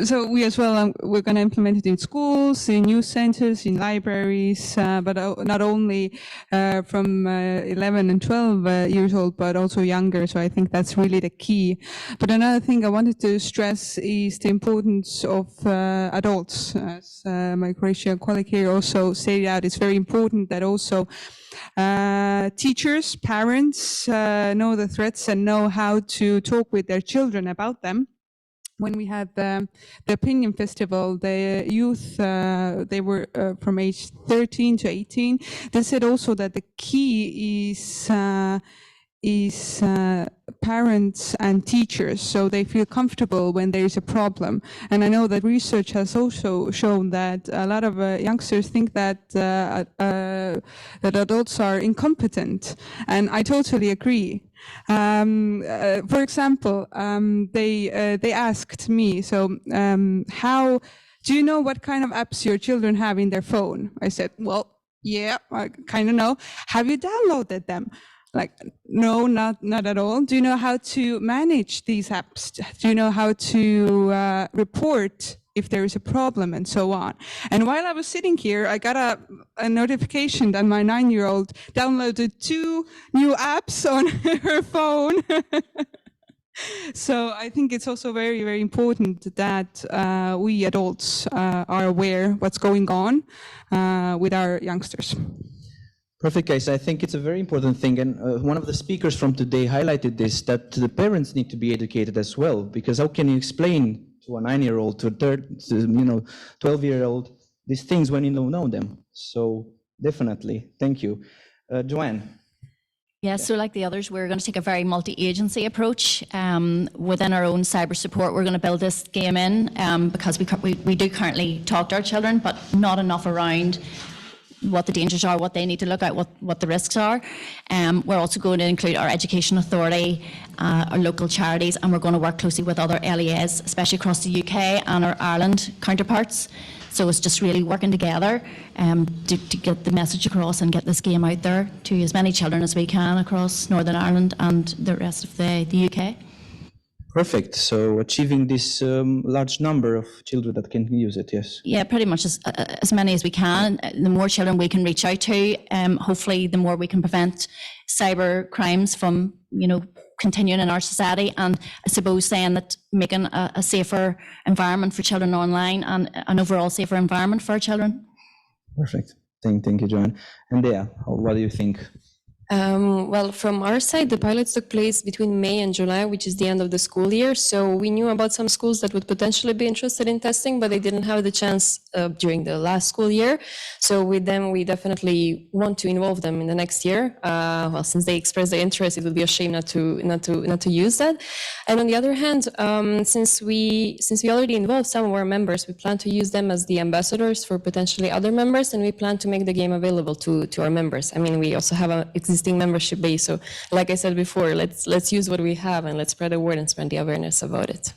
So we as well, we're going to implement it in schools, in youth centers, in libraries, but not only from 11 and 12 years old, but also younger. So I think that's really the key. But another thing I wanted to stress is the importance of adults. As my Croatian colleague here also stated out, it's very important that also teachers, parents know the threats and know how to talk with their children about them. When we had the Opinion Festival, the youth, they were from age 13 to 18. They said also that the key is parents and teachers, so they feel comfortable when there is a problem. And I know that research has also shown that a lot of youngsters think that that adults are incompetent, and I totally agree. For example, they asked me, so how do you know what kind of apps your children have in their phone? I said, well, yeah, I kind of know. Have you downloaded them? Like, no, not at all. Do you know how to manage these apps? Do you know how to report if there is a problem and so on? And while I was sitting here, I got a notification that my 9-year-old downloaded 2 new apps on her phone. So I think it's also very, very important that we adults are aware what's going on with our youngsters. Perfect, guys. I think it's a very important thing. And one of the speakers from today highlighted this, that the parents need to be educated as well, because how can you explain to a 9-year-old, to a 12-year-old, these things when you don't know them? So definitely, thank you. Joanne. Yeah, so like the others, we're going to take a very multi-agency approach. Within our own cyber support, we're going to build this game in because we do currently talk to our children, but not enough around what the dangers are, what they need to look at, what the risks are. We're also going to include our education authority, our local charities, and we're going to work closely with other LEAs, especially across the UK and our Ireland counterparts. So it's just really working together to get the message across and get this game out there to as many children as we can across Northern Ireland and the rest of the UK. Perfect. So achieving this large number of children that can use it, yes? Yeah, pretty much as many as we can. The more children we can reach out to, hopefully the more we can prevent cyber crimes from, continuing in our society. And I suppose saying that making a safer environment for children online and an overall safer environment for our children. Perfect. Thank you, Joanne. And Dea, what do you think? Well, from our side, the pilots took place between May and July, which is the end of the school year. So we knew about some schools that would potentially be interested in testing, but they didn't have the chance during the last school year. So with them, we definitely want to involve them in the next year. Well, since they expressed their interest, it would be a shame not to use that. And on the other hand, since we already involved some of our members, we plan to use them as the ambassadors for potentially other members, and we plan to make the game available to our members. I mean, we also have an existing membership base. So like I said before, let's use what we have and let's spread the word and spread the awareness about it.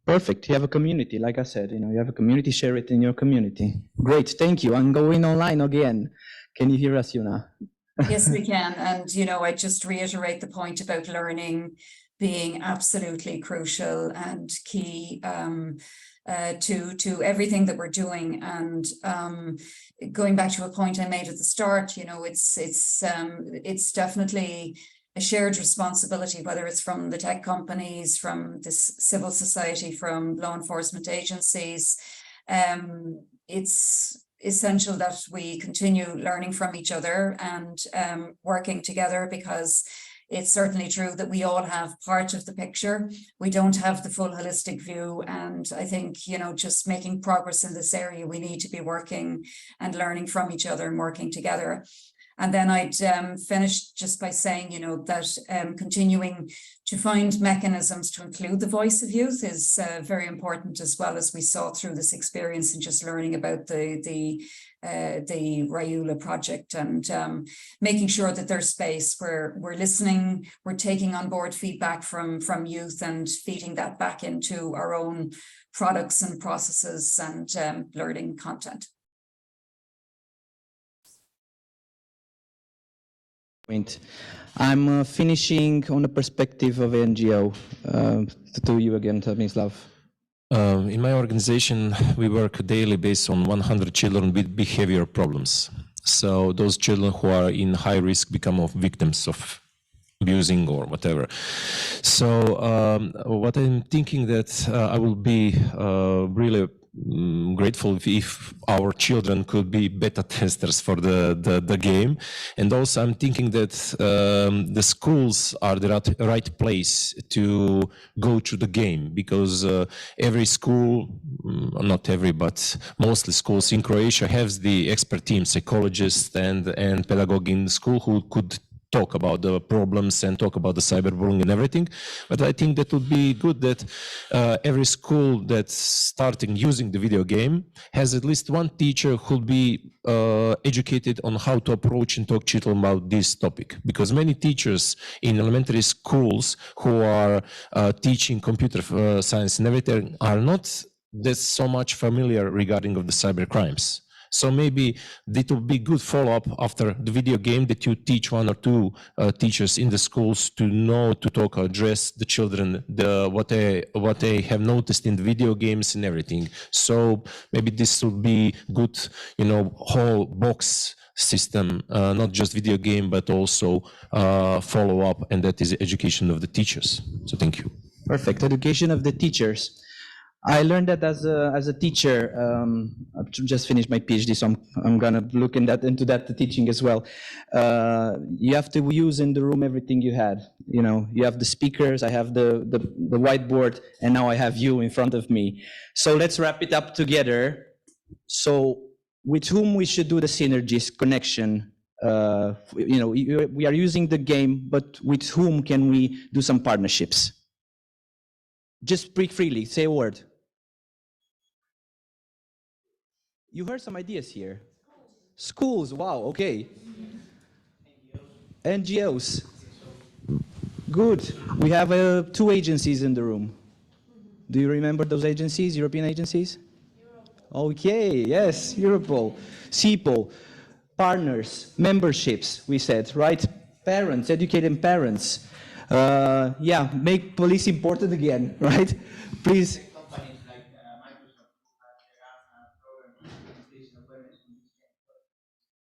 Perfect. You have a community, like I said, you have a community, share it in your community. Great. Thank you. I'm going online again. Can you hear us, Yuna? Yes, we can. And, I just reiterate the point about learning being absolutely crucial and key to everything that we're doing. And going back to a point I made at the start, it's definitely a shared responsibility, whether it's from the tech companies, from this civil society, from law enforcement agencies. It's essential that we continue learning from each other and working together, because it's certainly true that we all have part of the picture. We don't have the full holistic view. And I think, you know, just making progress in this area, we need to be working and learning from each other and working together. And then I'd finish just by saying, you know, that continuing to find mechanisms to include the voice of youth is very important, as well, as we saw through this experience and just learning about the Rayuela project, and making sure that there's space where we're listening, we're taking on board feedback from youth and feeding that back into our own products and processes and learning content. I'm finishing on the perspective of NGO. To you again, Tomislav. In my organization, we work daily based on 100 children with behavior problems. So those children who are in high risk become victims of abusing or whatever. So what I'm thinking that I will be really grateful if our children could be beta testers for the game. And also I'm thinking that the schools are the right place to go to the game, because every school, not every, but mostly schools in Croatia has the expert team, psychologists and pedagogue in the school who could talk about the problems and talk about the cyberbullying and everything. But I think that would be good that every school that's starting using the video game has at least one teacher who'll be educated on how to approach and talk to children about this topic. Because many teachers in elementary schools who are teaching computer science and everything are not that so much familiar regarding of the cyber crimes. So maybe it will be good follow-up after the video game that you teach one or two teachers in the schools to know to talk, address the children, what they have noticed in the video games and everything. So maybe this will be good, you know, whole box system, not just video game, but also follow-up, and that is education of the teachers. So thank you. Perfect. Education of the teachers. I learned that as a teacher. I've just finished my PhD, so I'm gonna look into that teaching as well. You have to use in the room everything you had. You know, you have the speakers, I have the whiteboard, and now I have you in front of me. So let's wrap it up together. So with whom we should do the synergies, connection? You know, we are using the game, but with whom can we do some partnerships? Just speak freely, say a word. You heard some ideas here. Schools, wow, okay. NGOs. Good. We have 2 agencies in the room. Do you remember those agencies, European agencies? Okay, yes, Europol, CEPOL, partners, memberships, we said, right? Parents, educating parents. Yeah, make police important again, right? Please.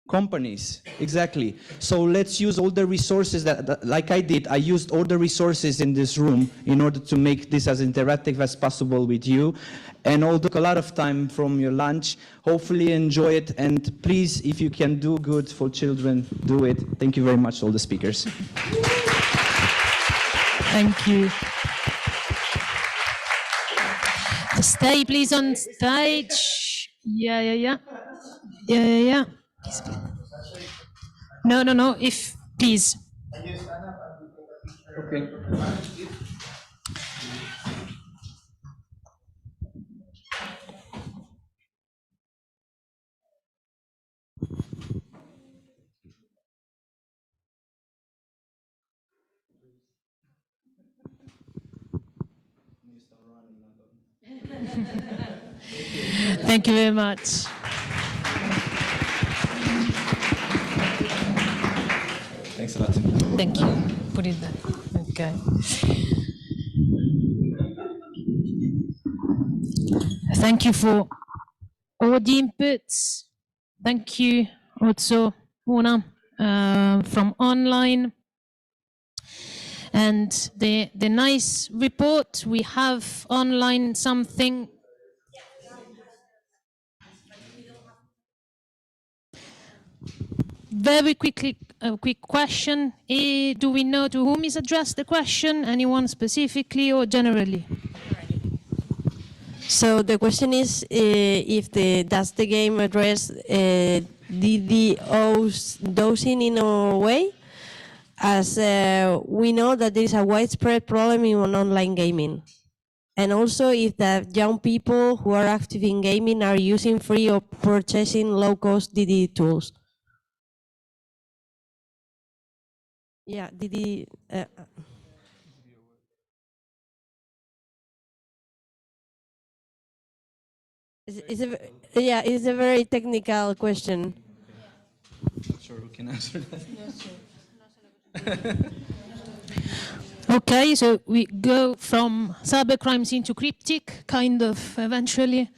Companies, exactly. So let's use all the resources that, like I did, I used all the resources in this room in order to make this as interactive as possible with you. And all took a lot of time from your lunch. Hopefully enjoy it. And please, if you can do good for children, do it. Thank you very much, all the speakers. Thank you. Stay, please, on stage. Yeah. No, if, please. Okay. Thank you very much. Thanks a lot. Thank you. Put it there. Okay. Thank you for all the inputs. Thank you also, Una, from online. And the nice report we have online, something. very quickly, a quick question. Do we know to whom is addressed the question? Anyone specifically or generally? So the question is if does the game address DDoS dosing in a way? As we know that there is a widespread problem in online gaming. And also if the young people who are active in gaming are using free or purchasing low-cost DD tools. Yeah, DD. It's a very technical question. Not sure who can answer that. Okay, so we go from cybercrimes into cryptic, kind of, eventually.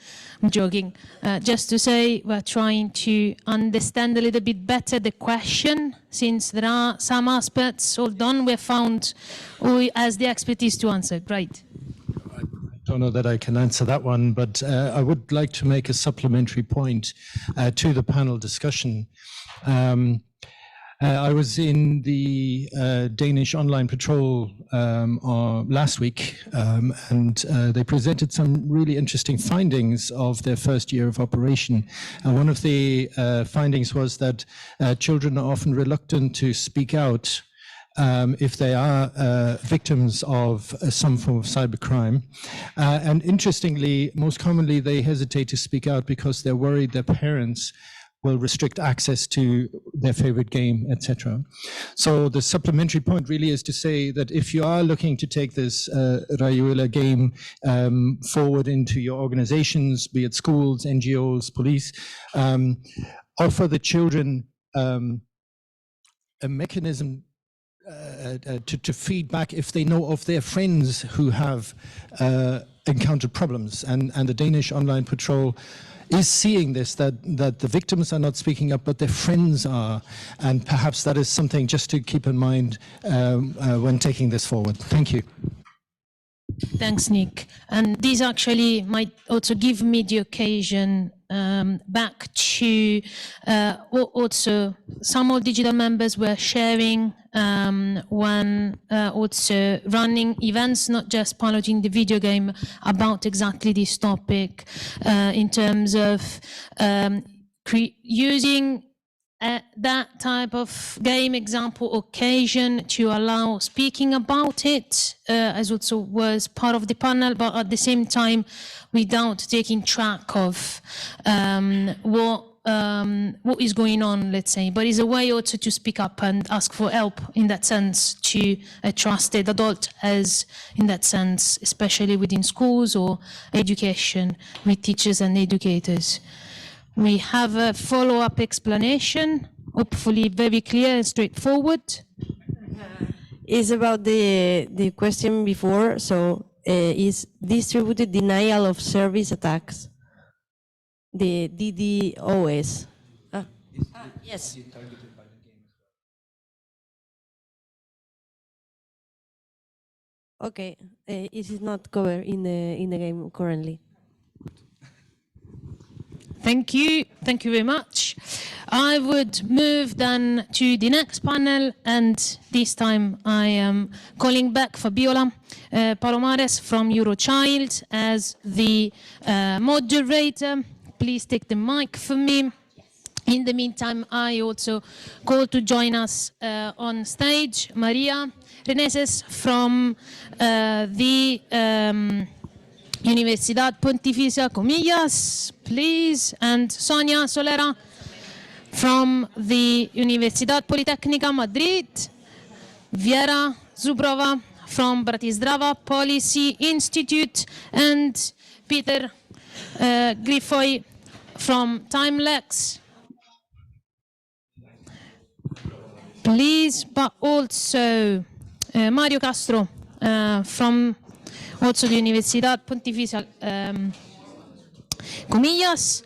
I'm joking. Just to say, we're trying to understand a little bit better the question, since there are some aspects. Hold on, we found who has the expertise to answer. Great. I don't know that I can answer that one, but I would like to make a supplementary point to the panel discussion. I was in the Danish online patrol last week, and they presented some really interesting findings of their first year of operation. And one of the findings was that children are often reluctant to speak out if they are victims of some form of cybercrime. And interestingly, most commonly, they hesitate to speak out because they're worried their parents will restrict access to their favorite game, etc. So the supplementary point really is to say that if you are looking to take this Rayuela game forward into your organizations, be it schools, NGOs, police, offer the children a mechanism to feedback if they know of their friends who have encountered problems. And the Danish online patrol is seeing this, that the victims are not speaking up, but their friends are. And perhaps that is something just to keep in mind when taking this forward. Thank you. Thanks, Nick. And this actually might also give me the occasion back to also some of digital members were sharing when also running events, not just piloting the video game, about exactly this topic in terms of using that type of game example occasion to allow speaking about it, as also was part of the panel, but at the same time without taking track of what is going on, let's say. But it's a way also to speak up and ask for help in that sense to a trusted adult, as in that sense, especially within schools or education with teachers and educators. We have a follow-up explanation, hopefully very clear and straightforward. It's about the question before, so is distributed denial of service attacks, the DDoS. Yes. Okay, it is not covered in the game currently. Thank you very much. I would move then to the next panel, and this time I am calling back Fabiola Palomares from Eurochild as the moderator. Please take the mic for me. In the meantime, I also call to join us on stage Maria Reneses from the Universidad Pontificia Comillas, please, and Sonia Solera from the Universidad Politecnica Madrid, Viera Zubrova from Bratislava Policy Institute, and Peter Glifoy from Timelex. Please, but also Mario Castro from also the Universidad Pontificia Comillas,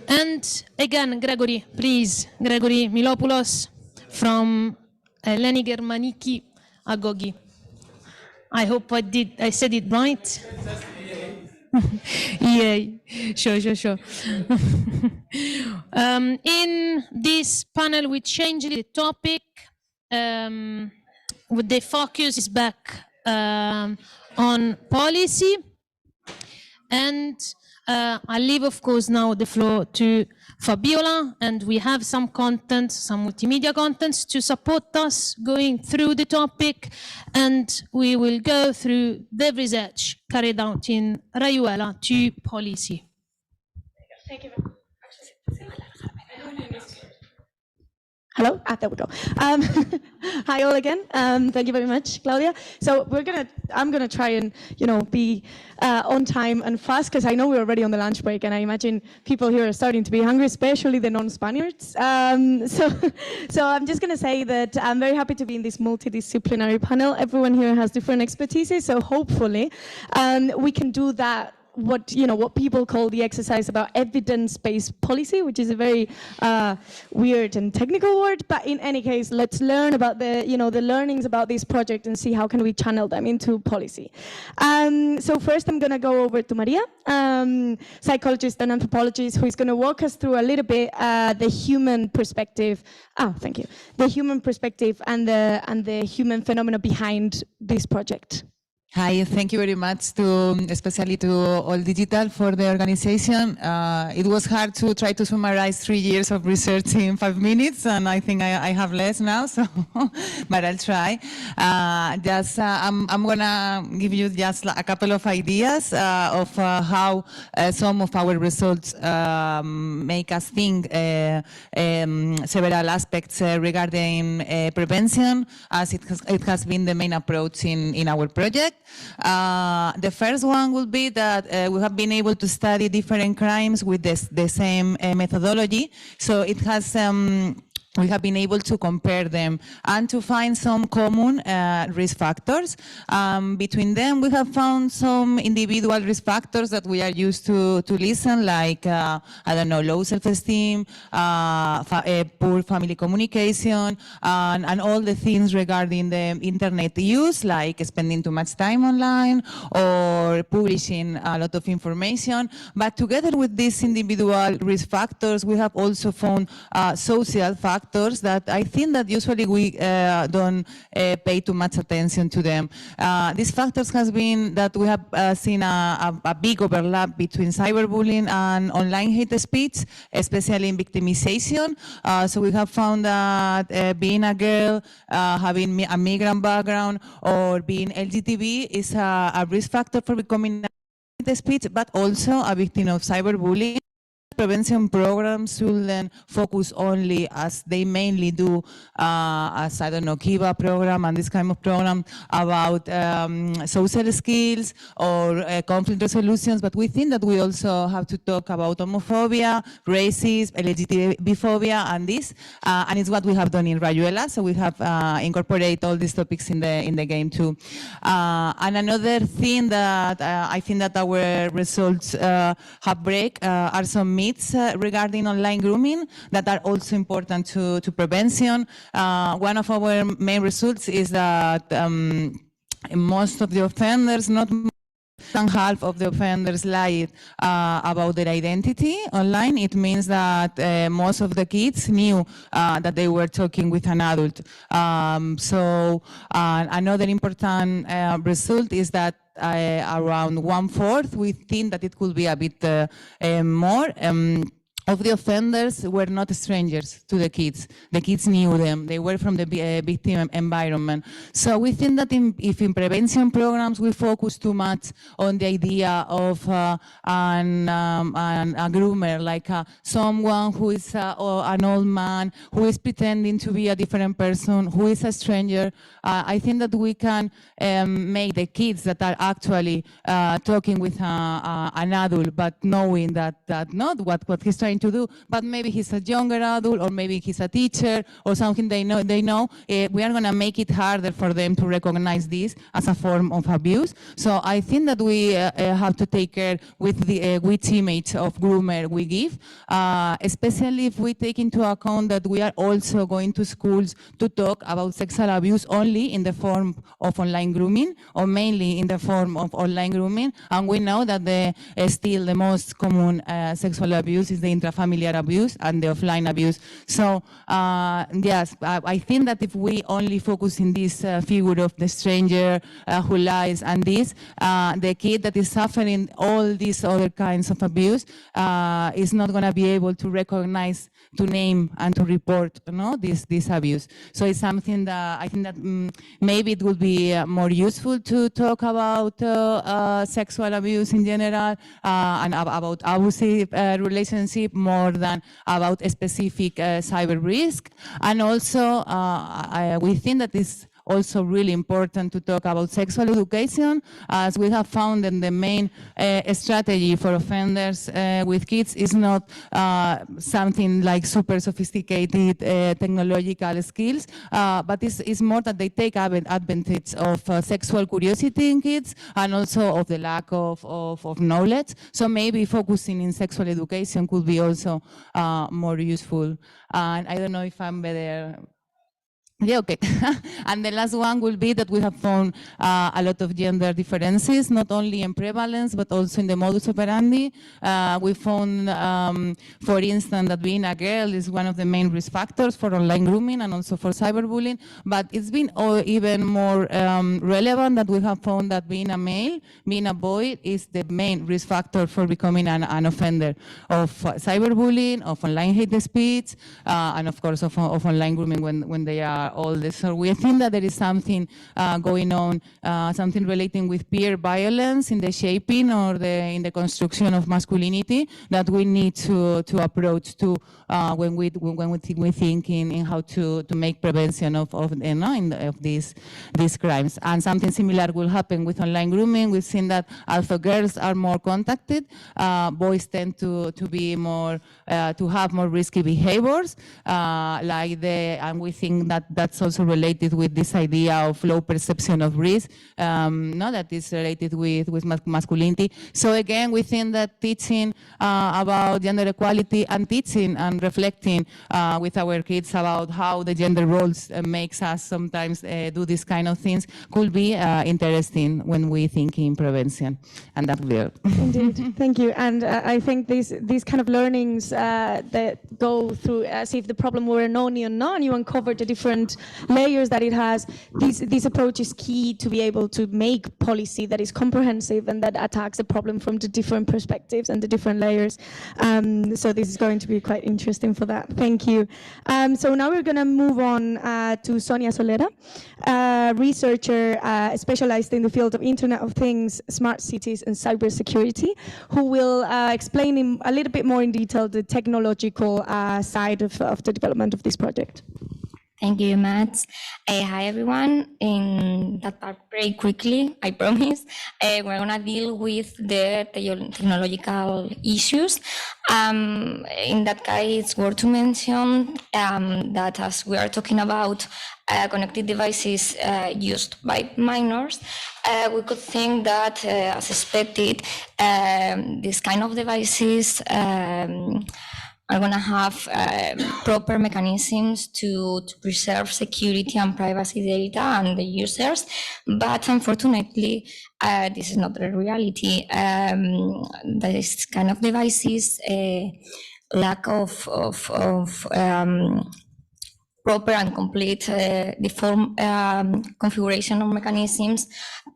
and again Gregory, please, Gregory Milopoulos from Eleni Germaniki Agogi. I hope I said it right. EA, sure. In this panel, we changed the topic. With the focus is back on policy. And I'll leave, of course, now the floor to Fabiola, and we have some content, some multimedia contents to support us going through the topic, and we will go through the research carried out in Rayuela to policy. Thank you. Hello? There we go. Hi all again. Thank you very much, Claudia. So I'm gonna try and be on time and fast because I know we're already on the lunch break, and I imagine people here are starting to be hungry, especially the non-Spaniards. So I'm just gonna say that I'm very happy to be in this multidisciplinary panel. Everyone here has different expertise, so hopefully we can do that. What people call the exercise about evidence-based policy, which is a very weird and technical word. But in any case, let's learn about the learnings about this project and see how can we channel them into policy. So first, I'm going to go over to Maria, psychologist and anthropologist, who is going to walk us through a little bit the human perspective. Thank you. The human perspective and the human phenomena behind this project. Hi, thank you very much especially to All Digital for the organization. It was hard to try to summarize 3 years of research in 5 minutes, and I think I have less now, so but I'll try. I'm gonna give you just a couple of ideas of how some of our results make us think several aspects regarding prevention, as it has been the main approach in our project. The first one would be that we have been able to study different crimes with the same methodology. So it has we have been able to compare them and to find some common risk factors. Between them, we have found some individual risk factors that we are used to listen, like, low self-esteem, poor family communication, and all the things regarding the internet use, like spending too much time online or publishing a lot of information. But together with these individual risk factors, we have also found social factors that I think that usually we don't pay too much attention to them. These factors has been that we have seen a big overlap between cyberbullying and online hate speech, especially in victimization. So we have found that being a girl, having a migrant background, or being LGTB is a risk factor for becoming hate speech, but also a victim of cyberbullying. Prevention programs should then focus only, as they mainly do, as Kiva program and this kind of program, about social skills or conflict resolutions. But we think that we also have to talk about homophobia, racism, LGBTB phobia, and this. And it's what we have done in Rayuela. So we have incorporated all these topics in the game too. And another thing that I think that our results have break are some myths regarding online grooming that are also important to prevention. One of our main results is that most of the offenders, not more than half of the offenders, lied about their identity online. It means that most of the kids knew that they were talking with an adult. So another important result is that around 1/4, we think that it could be a bit more. Of the offenders were not strangers to the kids. The kids knew them. They were from the victim environment. So we think that if in prevention programs we focus too much on the idea of a groomer, like someone who is an old man, who is pretending to be a different person, who is a stranger, I think that we can make the kids that are actually talking with an adult, but knowing that not what he's trying to do, but maybe he's a younger adult, or maybe he's a teacher, or something they know. We are going to make it harder for them to recognize this as a form of abuse. So I think that we have to take care with which image of groomer we give, especially if we take into account that we are also going to schools to talk about sexual abuse only in the form of online grooming, or mainly in the form of online grooming. And we know that still the most common sexual abuse is the intrafamiliar abuse and the offline abuse. So yes, I think that if we only focus in this figure of the stranger who lies and this, the kid that is suffering all these other kinds of abuse is not going to be able to recognize, to name, and to report, this abuse. So it's something that I think that maybe it would be more useful to talk about sexual abuse in general and about abusive relationship more than about a specific cyber risk. And also, we think that it's also really important to talk about sexual education, as we have found that the main strategy for offenders with kids is not something like super sophisticated technological skills, but it's more that they take advantage of sexual curiosity in kids and also of the lack of knowledge. So maybe focusing in sexual education could be also more useful. And I don't know if I'm better. Yeah, okay. And the last one will be that we have found a lot of gender differences, not only in prevalence, but also in the modus operandi. We found, for instance, that being a girl is one of the main risk factors for online grooming and also for cyberbullying. But it's been even more relevant that we have found that being a male, being a boy, is the main risk factor for becoming an offender of cyberbullying, of online hate speech, and of course of online grooming when they are older. So we think that there is something going on, something relating with peer violence in the shaping or in the construction of masculinity that we need to approach to when we think in how to make prevention of these crimes. And something similar will happen with online grooming. We've seen that although girls are more contacted, boys tend to be more to have more risky behaviors, and we think that that's also related with this idea of low perception of risk, that is related with masculinity. So again, we think that teaching about gender equality and teaching and reflecting with our kids about how the gender roles makes us sometimes do these kind of things could be interesting when we think in prevention. And that will be it. Indeed, thank you. And I think these kind of learnings that go through as if the problem were an onion, and you uncover the different layers that it has. This approach is key to be able to make policy that is comprehensive and that attacks the problem from the different perspectives and the different layers. So this is going to be quite interesting for that. Thank you. So now we're going to move on to Sonia Solera, researcher specialized in the field of Internet of Things, smart cities, and cybersecurity, who will explain a little bit more in detail the technological side of the development of this project. Thank you, Matt. Hi, everyone. In that part, very quickly, I promise, we're going to deal with the technological issues. In that case, it's worth to mention that as we are talking about connected devices used by minors, we could think that, as expected, these kind of devices are going to have proper mechanisms to preserve security and privacy data and the users, but unfortunately, this is not the reality. This kind of devices, lack of proper and complete deform configuration of mechanisms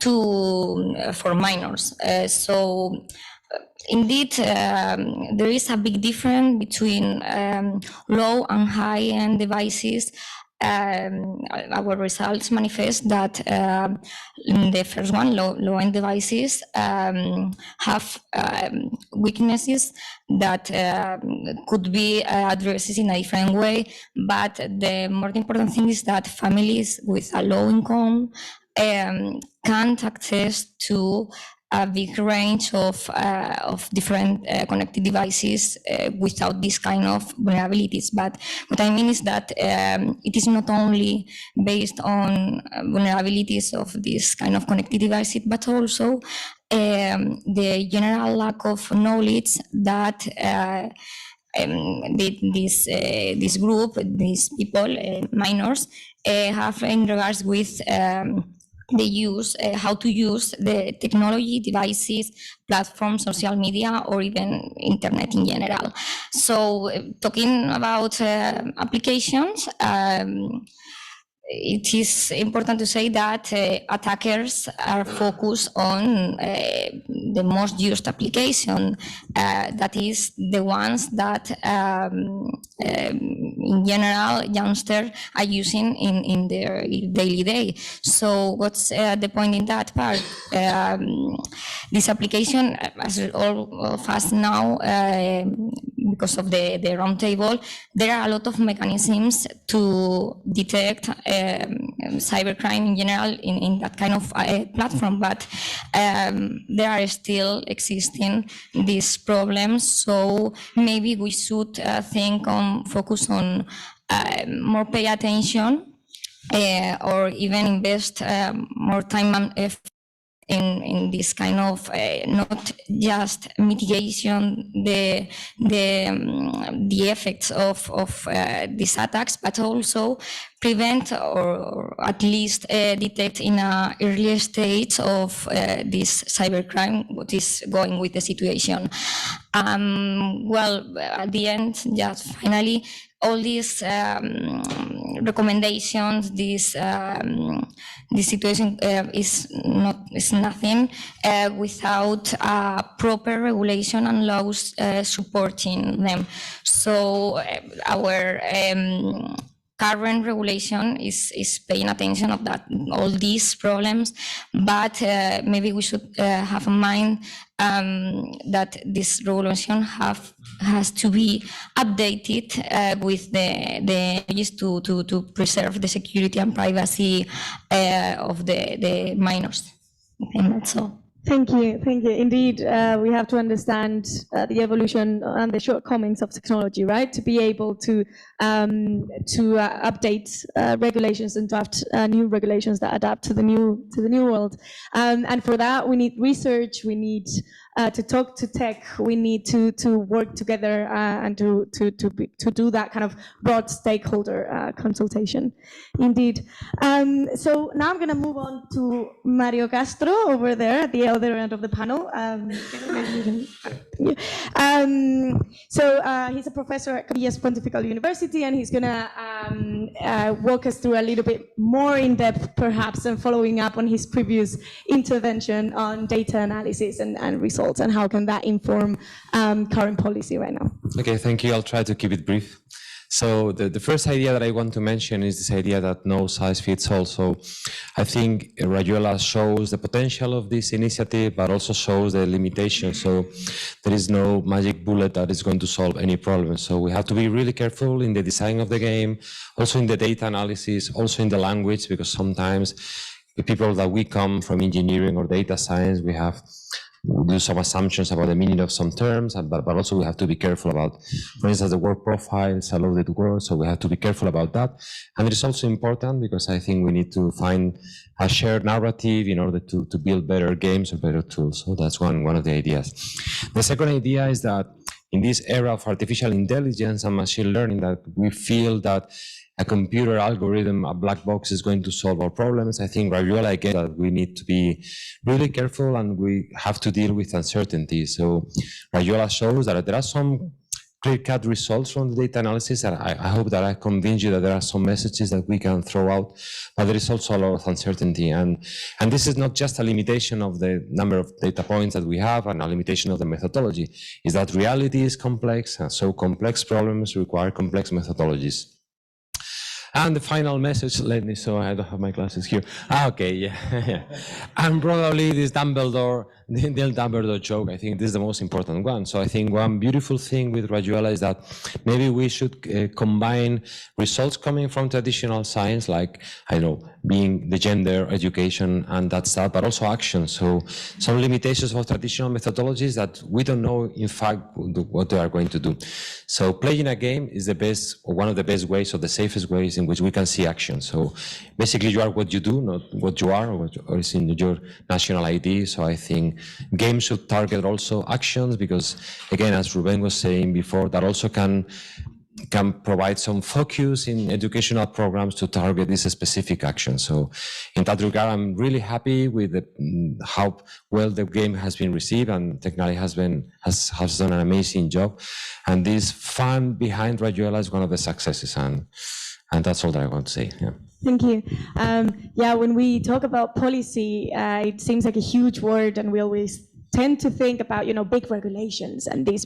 for minors. So indeed, there is a big difference between low and high-end devices. Our results manifest that the first one, low-end devices, have weaknesses that could be addressed in a different way. But the more important thing is that families with a low income can't access to a big range of different connected devices without this kind of vulnerabilities. But what I mean is that it is not only based on vulnerabilities of this kind of connected devices, but also the general lack of knowledge that this group, these people, minors, have in regards with they use, how to use the technology, devices, platforms, social media, or even internet in general. So talking about applications, it is important to say that attackers are focused on the most used application, that is the ones that in general youngsters are using in their daily day. So what's the point in that part? This application, as all of us know, because of the roundtable, there are a lot of mechanisms to detect cybercrime in general in that kind of platform, but there are still existing these problems. So maybe we should focus on more pay attention or even invest more time and effort in this kind of not just mitigation the effects of these attacks, but also prevent or at least detect in an early stage of this cybercrime what is going with the situation. Well, at the end, just finally, all these recommendations, this situation is nothing without proper regulation and laws supporting them. So our current regulation is paying attention of that all these problems, but maybe we should have in mind that this regulation has to be updated with the use to preserve the security and privacy of the minors. And that's all. Thank you. Indeed, we have to understand the evolution and the shortcomings of technology, right? To be able to update regulations and draft new regulations that adapt to the new world. And for that, we need research. We need to talk to tech. We need to work together and to do that kind of broad stakeholder consultation. Indeed. So now I'm going to move on to Mario Castro over there at the other end of the panel. So he's a professor at Cabillas Pontifical University, and he's going to walk us through a little bit more in depth, perhaps, and following up on his previous intervention on data analysis and results, and how can that inform current policy right now. Okay, thank you. I'll try to keep it brief. So the first idea that I want to mention is this idea that no size fits all. So I think Rayuela shows the potential of this initiative, but also shows the limitations. So there is no magic bullet that is going to solve any problem. So we have to be really careful in the design of the game, also in the data analysis, also in the language, because sometimes the people that we come from engineering or data science, we do some assumptions about the meaning of some terms, but also we have to be careful about, for instance, the word profile is a loaded word, so we have to be careful about that. And it is also important because I think we need to find a shared narrative in order to build better games or better tools. So that's one of the ideas. The second idea is that in this era of artificial intelligence and machine learning, that we feel that a computer algorithm, a black box, is going to solve our problems. I think Rayuela again that we need to be really careful and we have to deal with uncertainty. So Rayuela shows that there are some clear-cut results from the data analysis, and I hope that I convince you that there are some messages that we can throw out, but there is also a lot of uncertainty. And this is not just a limitation of the number of data points that we have and a limitation of the methodology, is that reality is complex, and so complex problems require complex methodologies. And the final message, so I don't have my glasses here. Okay, yeah. And probably this Dumbledore joke, I think this is the most important one. So I think one beautiful thing with Rayuela is that maybe we should combine results coming from traditional science, like, I know, being the gender, education, and that stuff, but also action. So some limitations of traditional methodologies that we don't know, in fact, what they are going to do. So playing a game is the best, or one of the best ways, or the safest ways in which we can see action. So basically you are what you do, not what you are, or is in your national ID. So I think games should target also actions, because again, as Ruben was saying before, that also can can provide some focus in educational programs to target this specific action. So in that regard, I'm really happy with how well the game has been received, and Technali has done an amazing job. And this fund behind Rayuela is one of the successes, and that's all that I want to say. Yeah. Thank you. Yeah, when we talk about policy, it seems like a huge word, and we always tend to think about, big regulations and these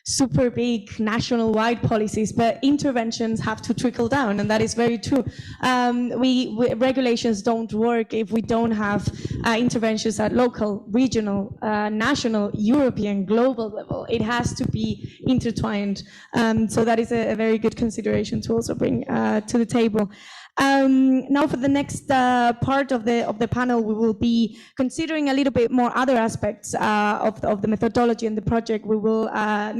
super big national-wide policies, but interventions have to trickle down, and that is very true. Regulations don't work if we don't have interventions at local, regional, national, European, global level. It has to be intertwined. So that is a very good consideration to also bring to the table. Now for the next part of the panel, we will be considering a little bit more other aspects of the methodology and the project. We will,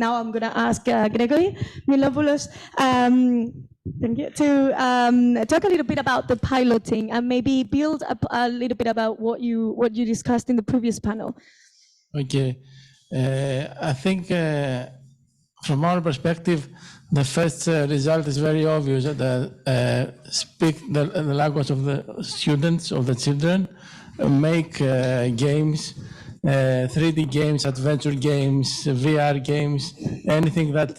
now I'm gonna ask Gregory Milopoulos thank you, to talk a little bit about the piloting and maybe build up a little bit about what you discussed in the previous panel. Okay, I think from our perspective, the first result is very obvious, that speak the language of the students, of the children, make games, 3D games, adventure games, VR games, anything that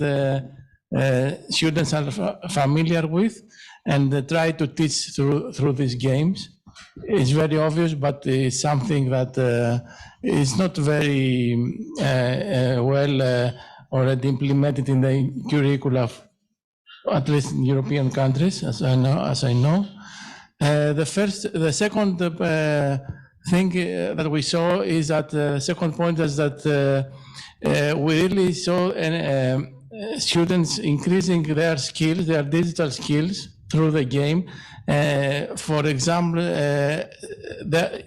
students are familiar with, and try to teach through these games. It's very obvious, but it's something that is not very well already implemented in the curricula, at least in European countries, as I know. The second thing that we saw is that the second point is that we really saw students increasing their skills, their digital skills through the game. For example, the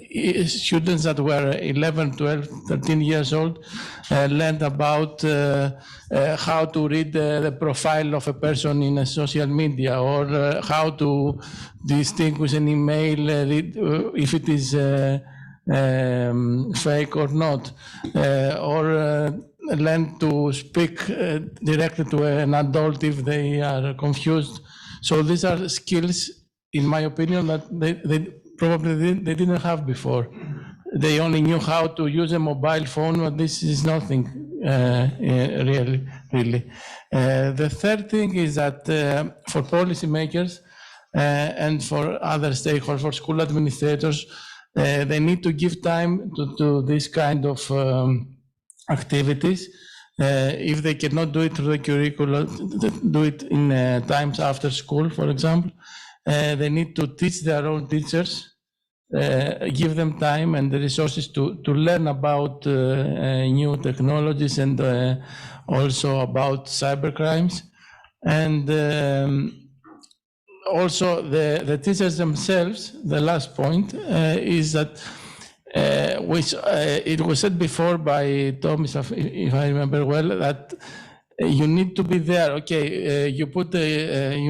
students that were 11, 12, 13 years old learned about how to read the profile of a person in a social media, or how to distinguish an email, if it is fake or not, or learn to speak directly to an adult if they are confused. So these are skills, in my opinion, that they probably they didn't have before. They only knew how to use a mobile phone, but this is nothing really. The third thing is that for policymakers and for other stakeholders, for school administrators, they need to give time to this kind of activities. If they cannot do it through the curriculum, do it in times after school, for example. They need to teach their own teachers, give them time and the resources to learn about new technologies and also about cybercrimes. And also the teachers themselves, the last point is that which it was said before by Thomas, if I remember well, that you need to be there. Okay, you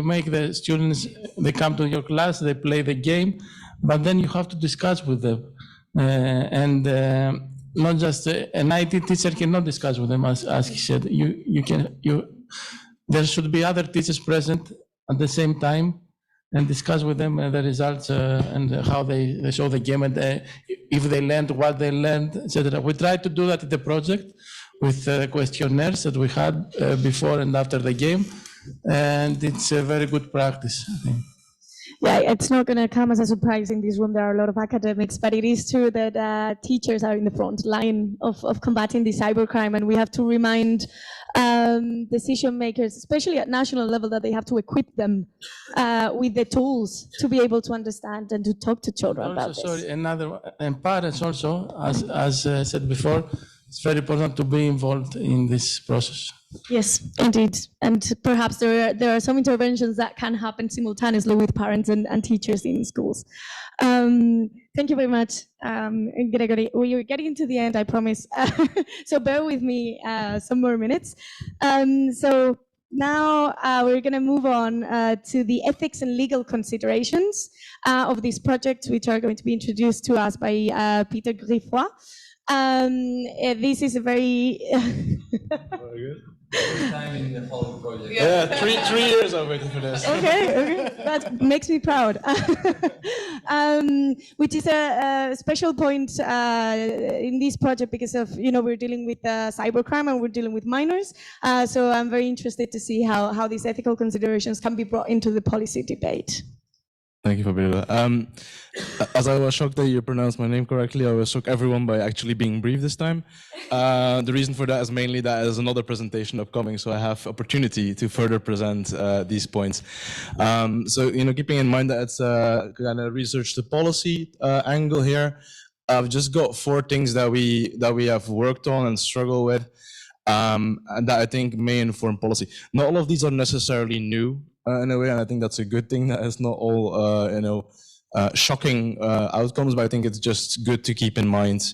make the students, they come to your class, they play the game, but then you have to discuss with them. And not just an IT teacher cannot discuss with them, as he said. There should be other teachers present at the same time and discuss with them the results and how they show the game, and if they learned what they learned, etc. We tried to do that in the project with questionnaires that we had before and after the game, and it's a very good practice, I think. Yeah, it's not going to come as a surprise in this room. There are a lot of academics, but it is true that teachers are in the front line of combating the cybercrime, and we have to remind decision makers, especially at national level, that they have to equip them with the tools to be able to understand and to talk to children about this. Sorry, and parents also, as said before, it's very important to be involved in this process. Yes, indeed. And perhaps there are some interventions that can happen simultaneously with parents and teachers in schools. Thank you very much, Gregory. We are getting to the end, I promise. So bear with me some more minutes. So now we're going to move on to the ethics and legal considerations of this project, which are going to be introduced to us by Peter Griffois. This is a very... First time in the whole project. Yeah, three years I've waited for this. Okay, that makes me proud. Which is a special point in this project because of, we're dealing with cybercrime and we're dealing with minors. So I'm very interested to see how these ethical considerations can be brought into the policy debate. Thank you, Fabiola. As I was shocked that you pronounced my name correctly, I was shocked everyone by actually being brief this time. The reason for that is mainly that there's another presentation upcoming, so I have opportunity to further present these points. So, keeping in mind that it's a kind of research to policy angle here, I've just got 4 things that we have worked on and struggle with, and that I think may inform policy. Not all of these are necessarily new. In a way, and I think that's a good thing. That it's not all, shocking outcomes, but I think it's just good to keep in mind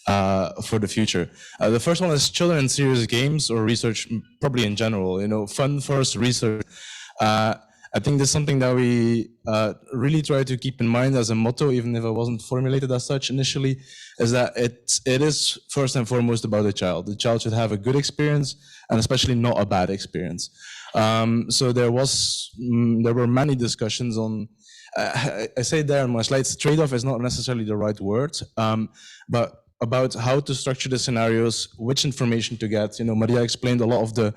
for the future. The first one is children in serious games or research, probably in general. Fun first research. I think there's something that we really try to keep in mind as a motto, even if it wasn't formulated as such initially, is that it is first and foremost about the child. The child should have a good experience, and especially not a bad experience. So there were many discussions on, I say there on my slides, trade-off is not necessarily the right word, but about how to structure the scenarios, which information to get. Maria explained a lot of the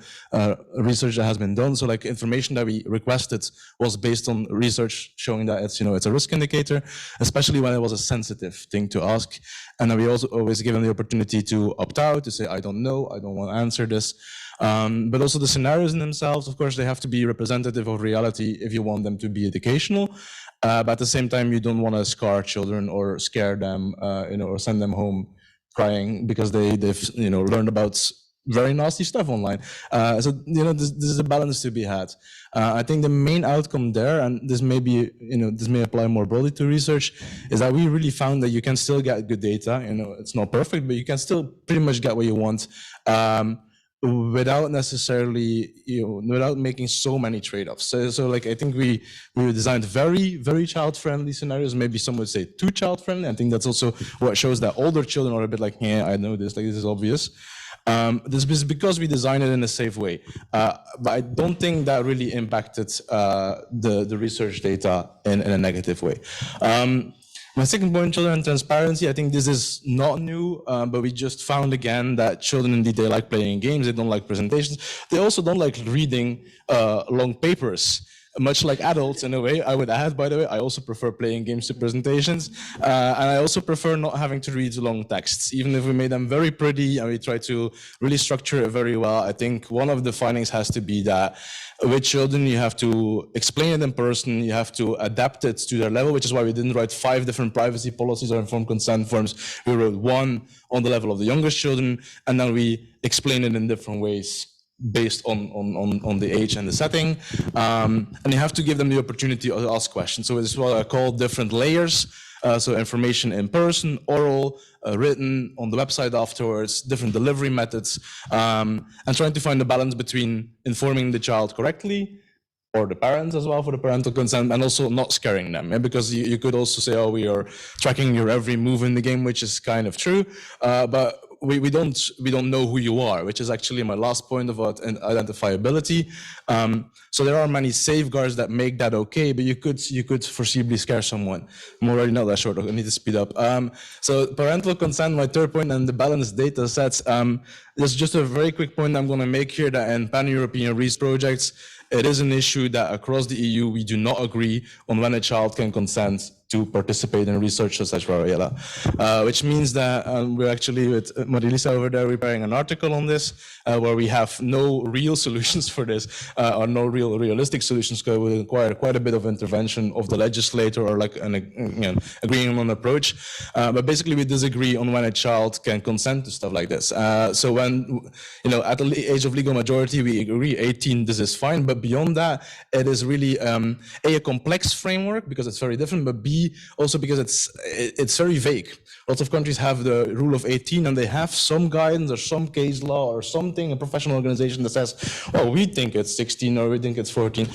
research that has been done. So information that we requested was based on research showing that it's a risk indicator, especially when it was a sensitive thing to ask. And then we also always give them the opportunity to opt out, to say, I don't know, I don't want to answer this. But also the scenarios in themselves, of course, they have to be representative of reality if you want them to be educational. But at the same time, you don't want to scar children or scare them, or send them home crying because they've learned about very nasty stuff online. So this is a balance to be had. I think the main outcome there, and this may be this may apply more broadly to research, is that we really found that you can still get good data. It's not perfect, but you can still pretty much get what you want. Without necessarily, without making so many trade-offs. So I think we designed very, very child-friendly scenarios. Maybe some would say too child-friendly. I think that's also what shows that older children are a bit like, yeah, I know this, this is obvious. This is because we designed it in a safe way. But I don't think that really impacted the research data in a negative way. My second point, children and transparency. I think this is not new, but we just found again that children indeed, they like playing games, they don't like presentations. They also don't like reading long papers. Much like adults in a way, I would add, by the way, I also prefer playing games to presentations. And I also prefer not having to read long texts, even if we made them very pretty and we try to really structure it very well. I think one of the findings has to be that with children, you have to explain it in person, you have to adapt it to their level, which is why we didn't write 5 different privacy policies or informed consent forms. We wrote one on the level of the youngest children, and then we explain it in different ways based on the age and the setting. And you have to give them the opportunity to ask questions. So this is what I call different layers. So information in person, oral, written, on the website afterwards, different delivery methods, and trying to find a balance between informing the child correctly, or the parents as well for the parental consent, and also not scaring them. Because you could also say, oh, we are tracking your every move in the game, which is kind of true, but we don't know who you are, which is actually my last point about identifiability. So there are many safeguards that make that okay, but you could foreseeably scare someone. I'm already not that short, I need to speed up. So parental consent, my third point, and the balanced data sets. There's just a very quick point I'm going to make here, that in pan-European research projects, it is an issue that across the EU, we do not agree on when a child can consent to participate in research such as Rayuela, which means that we're actually with Marilisa over there preparing an article on this, where we have no real solutions for this, or no realistic solutions, because it will require quite a bit of intervention of the legislator or like agreeing on an approach. But basically we disagree on when a child can consent to stuff like this. So when, at the age of legal majority, we agree 18, this is fine, but beyond that, it is really a complex framework because it's very different, but B, B, also because it's very vague. Lots of countries have the rule of 18 and they have some guidance or some case law or something, a professional organization that says, well, we think it's 16 or we think it's 14.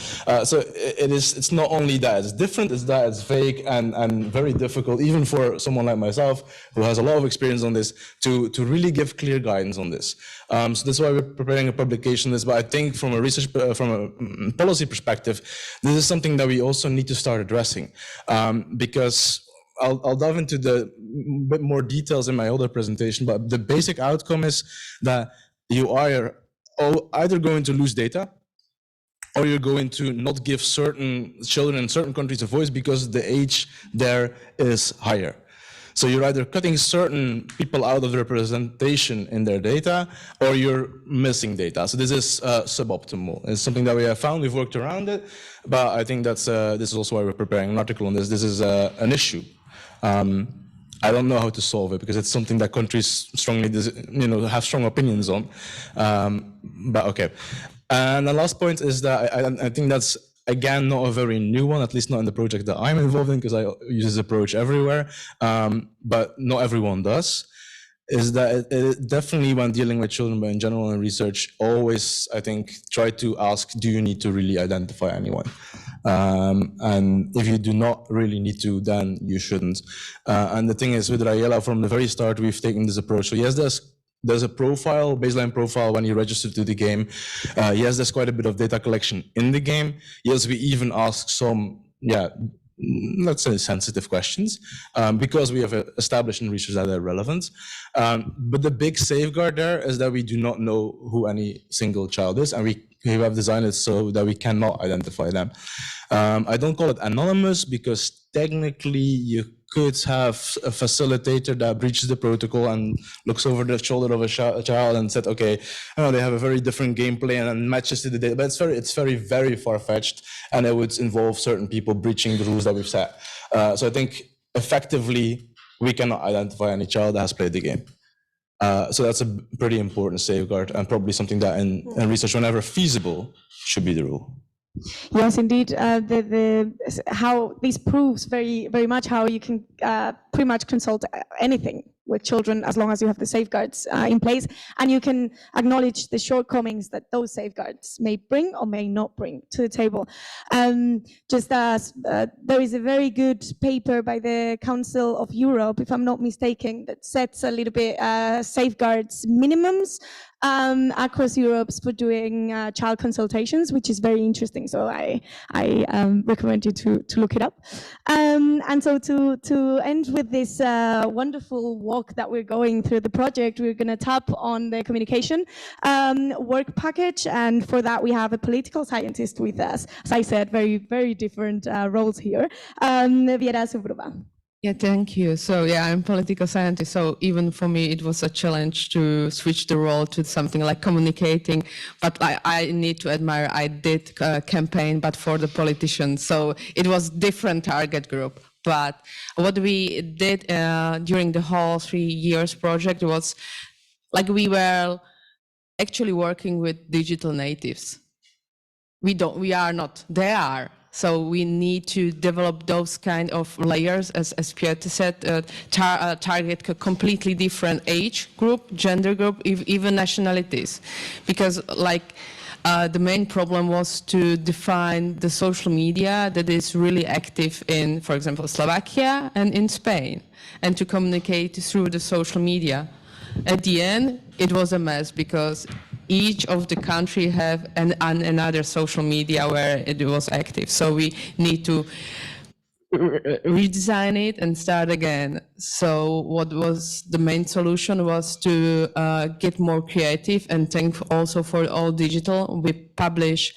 So it's not only that it's different, it's that it's vague and very difficult, even for someone like myself who has a lot of experience on this, to really give clear guidance on this. So that's why we're preparing a publication on this. But I think from a research, from a policy perspective, this is something that we also need to start addressing, because I'll dive into the bit more details in my other presentation, but the basic outcome is that you are either going to lose data or you're going to not give certain children in certain countries a voice because the age there is higher. So you're either cutting certain people out of the representation in their data, or you're missing data. So this is suboptimal. It's something that we have found. We've worked around it, but I think that's this is also why we're preparing an article on this. This is an issue. I don't know how to solve it because it's something that countries strongly, have strong opinions on. But okay. And the last point is that I think that's, again, not a very new one, at least not in the project that I'm involved in, because I use this approach everywhere, but not everyone does, is that it definitely, when dealing with children, but in general in research, always, I think, try to ask, do you need to really identify anyone? And if you do not really need to, then you shouldn't. And the thing is, with Rayuela, from the very start, we've taken this approach. So yes, there's a profile, baseline profile when you register to the game. Yes, there's quite a bit of data collection in the game. Yes, we even ask some, let's say sensitive questions, because we have established in research that they're relevant. But the big safeguard there is that we do not know who any single child is, and we have designed it so that we cannot identify them. I don't call it anonymous because technically you could have a facilitator that breaches the protocol and looks over the shoulder of a child and said, okay, they have a very different gameplay and matches to the data. But it's very, very far-fetched, and it would involve certain people breaching the rules that we've set. So I think effectively, we cannot identify any child that has played the game. So that's a pretty important safeguard, and probably something that in research, whenever feasible, should be the rule. Yes, indeed. How this proves very, very much how you can pretty much consult anything with children as long as you have the safeguards in place, and you can acknowledge the shortcomings that those safeguards may bring or may not bring to the table. Just as there is a very good paper by the Council of Europe, if I'm not mistaken, that sets a little bit safeguards minimums across Europe for doing child consultations, which is very interesting. So I recommend you to look it up. And so to end with this wonderful walk that we're going through the project, we're going to tap on the communication work package. And for that, we have a political scientist with us. As I said, very, very different roles here. Viera Subrova. Yeah, thank you. So yeah, I'm a political scientist. So even for me, it was a challenge to switch the role to something like communicating. But I need to admire, I did a campaign, but for the politicians. So it was different target group. But what we did during the whole 3 years project was like we were actually working with digital natives. We are not, they are. So we need to develop those kind of layers, as Piotr said, target a completely different age group, gender group, even nationalities. Because like the main problem was to define the social media that is really active in, for example, Slovakia and in Spain, and to communicate through the social media. At the end, it was a mess because each of the country have another social media where it was active. So we need to redesign it and start again. So what was the main solution was to get more creative, and thank also for all digital. We publish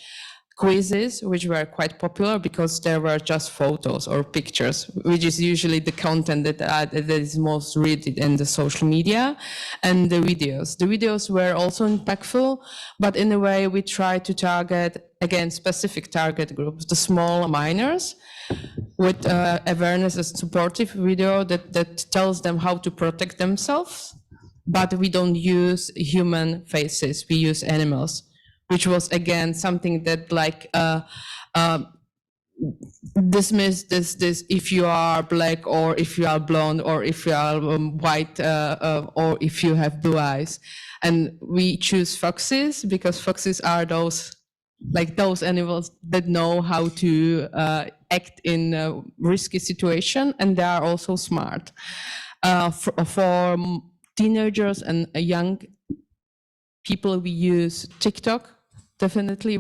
quizzes, which were quite popular because there were just photos or pictures, which is usually the content that is most read in the social media, and the videos. The videos were also impactful, but in a way we try to target, again, specific target groups, the small minors, with awareness and supportive video that tells them how to protect themselves, but we don't use human faces, we use animals, which was again something that like dismiss this if you are black or if you are blonde or if you are white or if you have blue eyes. And we choose foxes because foxes are those animals that know how to act in a risky situation, and they are also smart. For teenagers and young people, we use TikTok. Definitely,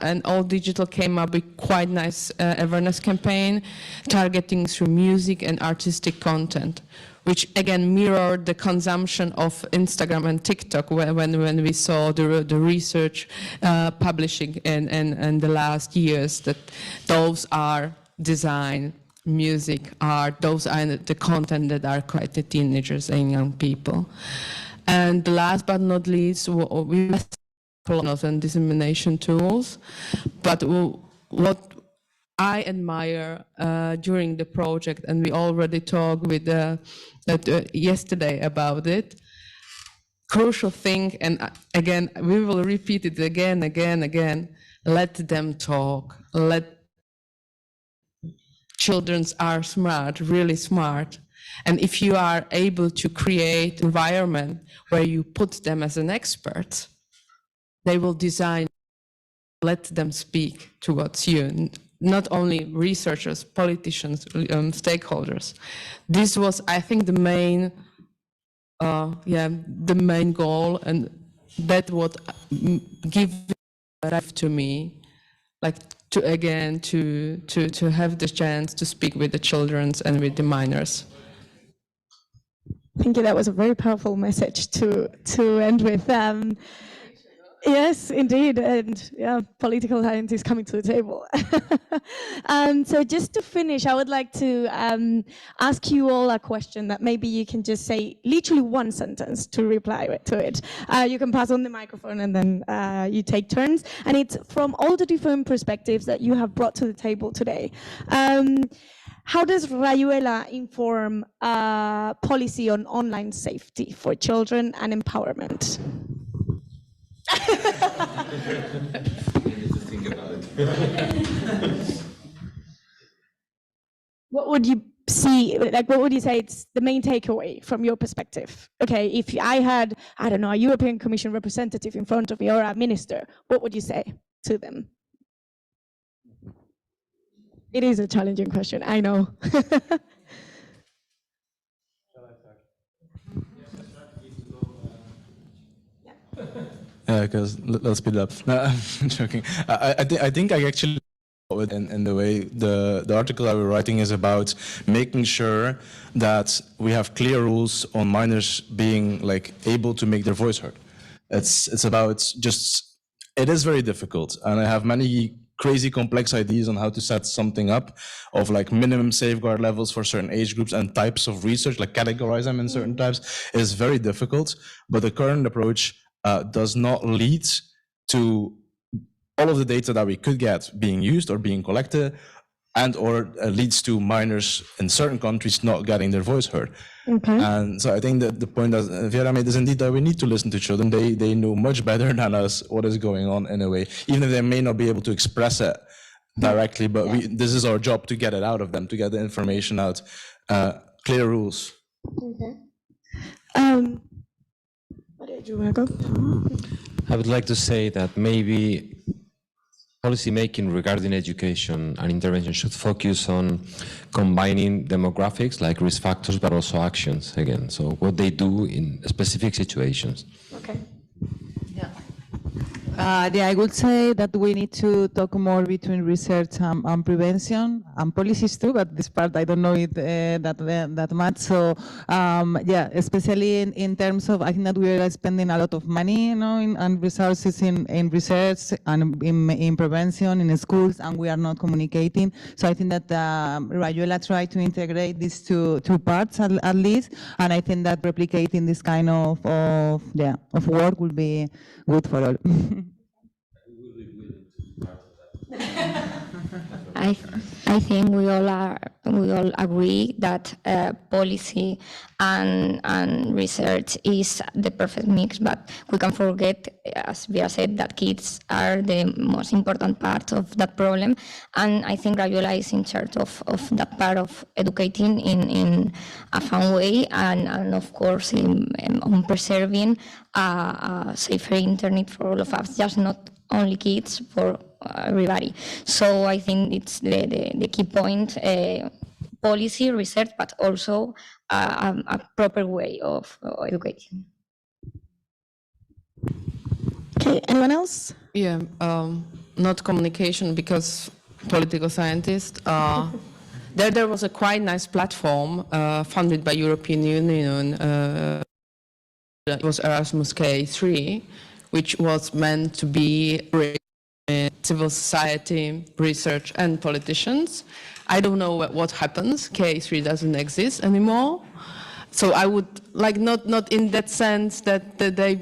and All Digital came up with quite nice awareness campaign targeting through music and artistic content, which again mirrored the consumption of Instagram and TikTok when we saw the research publishing in the last years that those are design, music, art, those are the content that are quite the teenagers and young people. And last but not least, we and dissemination tools. But what I admire during the project, and we already talked with yesterday about it, crucial thing, and again, we will repeat it again, let them talk. Children are smart, really smart. And if you are able to create an environment where you put them as an expert, they will design, let them speak towards you, not only researchers, politicians, stakeholders. This was, I think, the main goal, and that what give life to me, like to have the chance to speak with the children and with the minors. Thank you. That was a very powerful message to end with. Yes, indeed, and yeah, political science is coming to the table. So just to finish, I would like to ask you all a question that maybe you can just say literally one sentence to reply to it. You can pass on the microphone and then you take turns. And it's from all the different perspectives that you have brought to the table today. How does Rayuela inform policy on online safety for children and empowerment? What would you see, like what would you say it's the main takeaway from your perspective? Okay, if I had, I don't know, a European Commission representative in front of me or a minister, what would you say to them? It is a challenging question, I know. Because let's speed it up. No, I'm joking. I think I actually in the way the article I was writing is about making sure that we have clear rules on minors being like able to make their voice heard. It's about just, it is very difficult, and I have many crazy complex ideas on how to set something up of like minimum safeguard levels for certain age groups and types of research, like categorize them in certain types. It is very difficult, but the current approach does not lead to all of the data that we could get being used or being collected, and or leads to minors in certain countries not getting their voice heard. Okay. And so I think that the point that Vera made is indeed that we need to listen to children. They know much better than us what is going on in a way, even if they may not be able to express it directly, but this is our job to get it out of them, to get the information out. Clear rules. Okay. What did you want to go? I would like to say that maybe policy making regarding education and intervention should focus on combining demographics like risk factors, but also actions again. So what they do in specific situations. Okay. I would say that we need to talk more between research and prevention and policies too, but this part I don't know it that much. So especially in terms of, I think that we are spending a lot of money, and resources in research and in prevention in schools, and we are not communicating. So I think that Rayuela tried to integrate these two parts at least, and I think that replicating this kind of work will be good for all. I think we all are we all agree that policy and research is the perfect mix, but we can forget, as Vera said, that kids are the most important part of that problem. And I think Rayuela is in charge of that part of educating in a fun way, and of course on preserving a safer internet for all of us, just not only kids, for everybody. So I think it's the key point, policy, research, but also a proper way of educating. Okay, anyone else? Yeah, not communication, because political scientist. There was a quite nice platform funded by European Union. It was Erasmus K3, which was meant to be civil society, research, and politicians. I don't know what happens. K3 doesn't exist anymore. So I would like not in that sense that they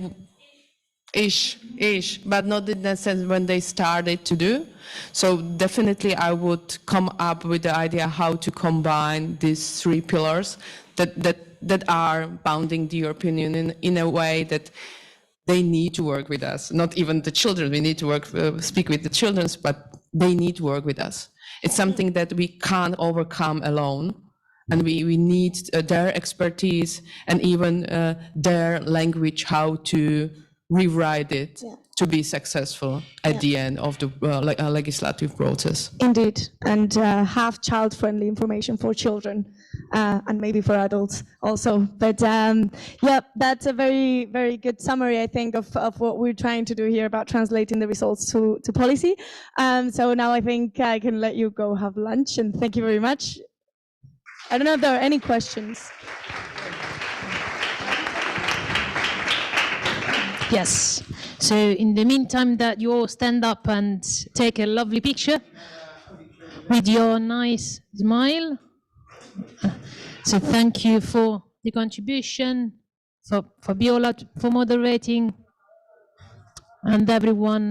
but not in that sense when they started to do. So definitely I would come up with the idea how to combine these three pillars that are bounding the European Union in a way that they need to work with us. Not even the children, we need to speak with the children, but they need to work with us. It's something that we can't overcome alone. And we need their expertise and even their language, how to rewrite it to be successful at the end of the legislative process. Indeed, and have child-friendly information for children and maybe for adults also. But yeah, that's a very, very good summary, I think, of what we're trying to do here about translating the results to policy. So now I think I can let you go have lunch, and thank you very much. I don't know if there are any questions. Yes. So in the meantime that you all stand up and take a lovely picture with your nice smile. So thank you for the contribution, for Fabiola for moderating, and everyone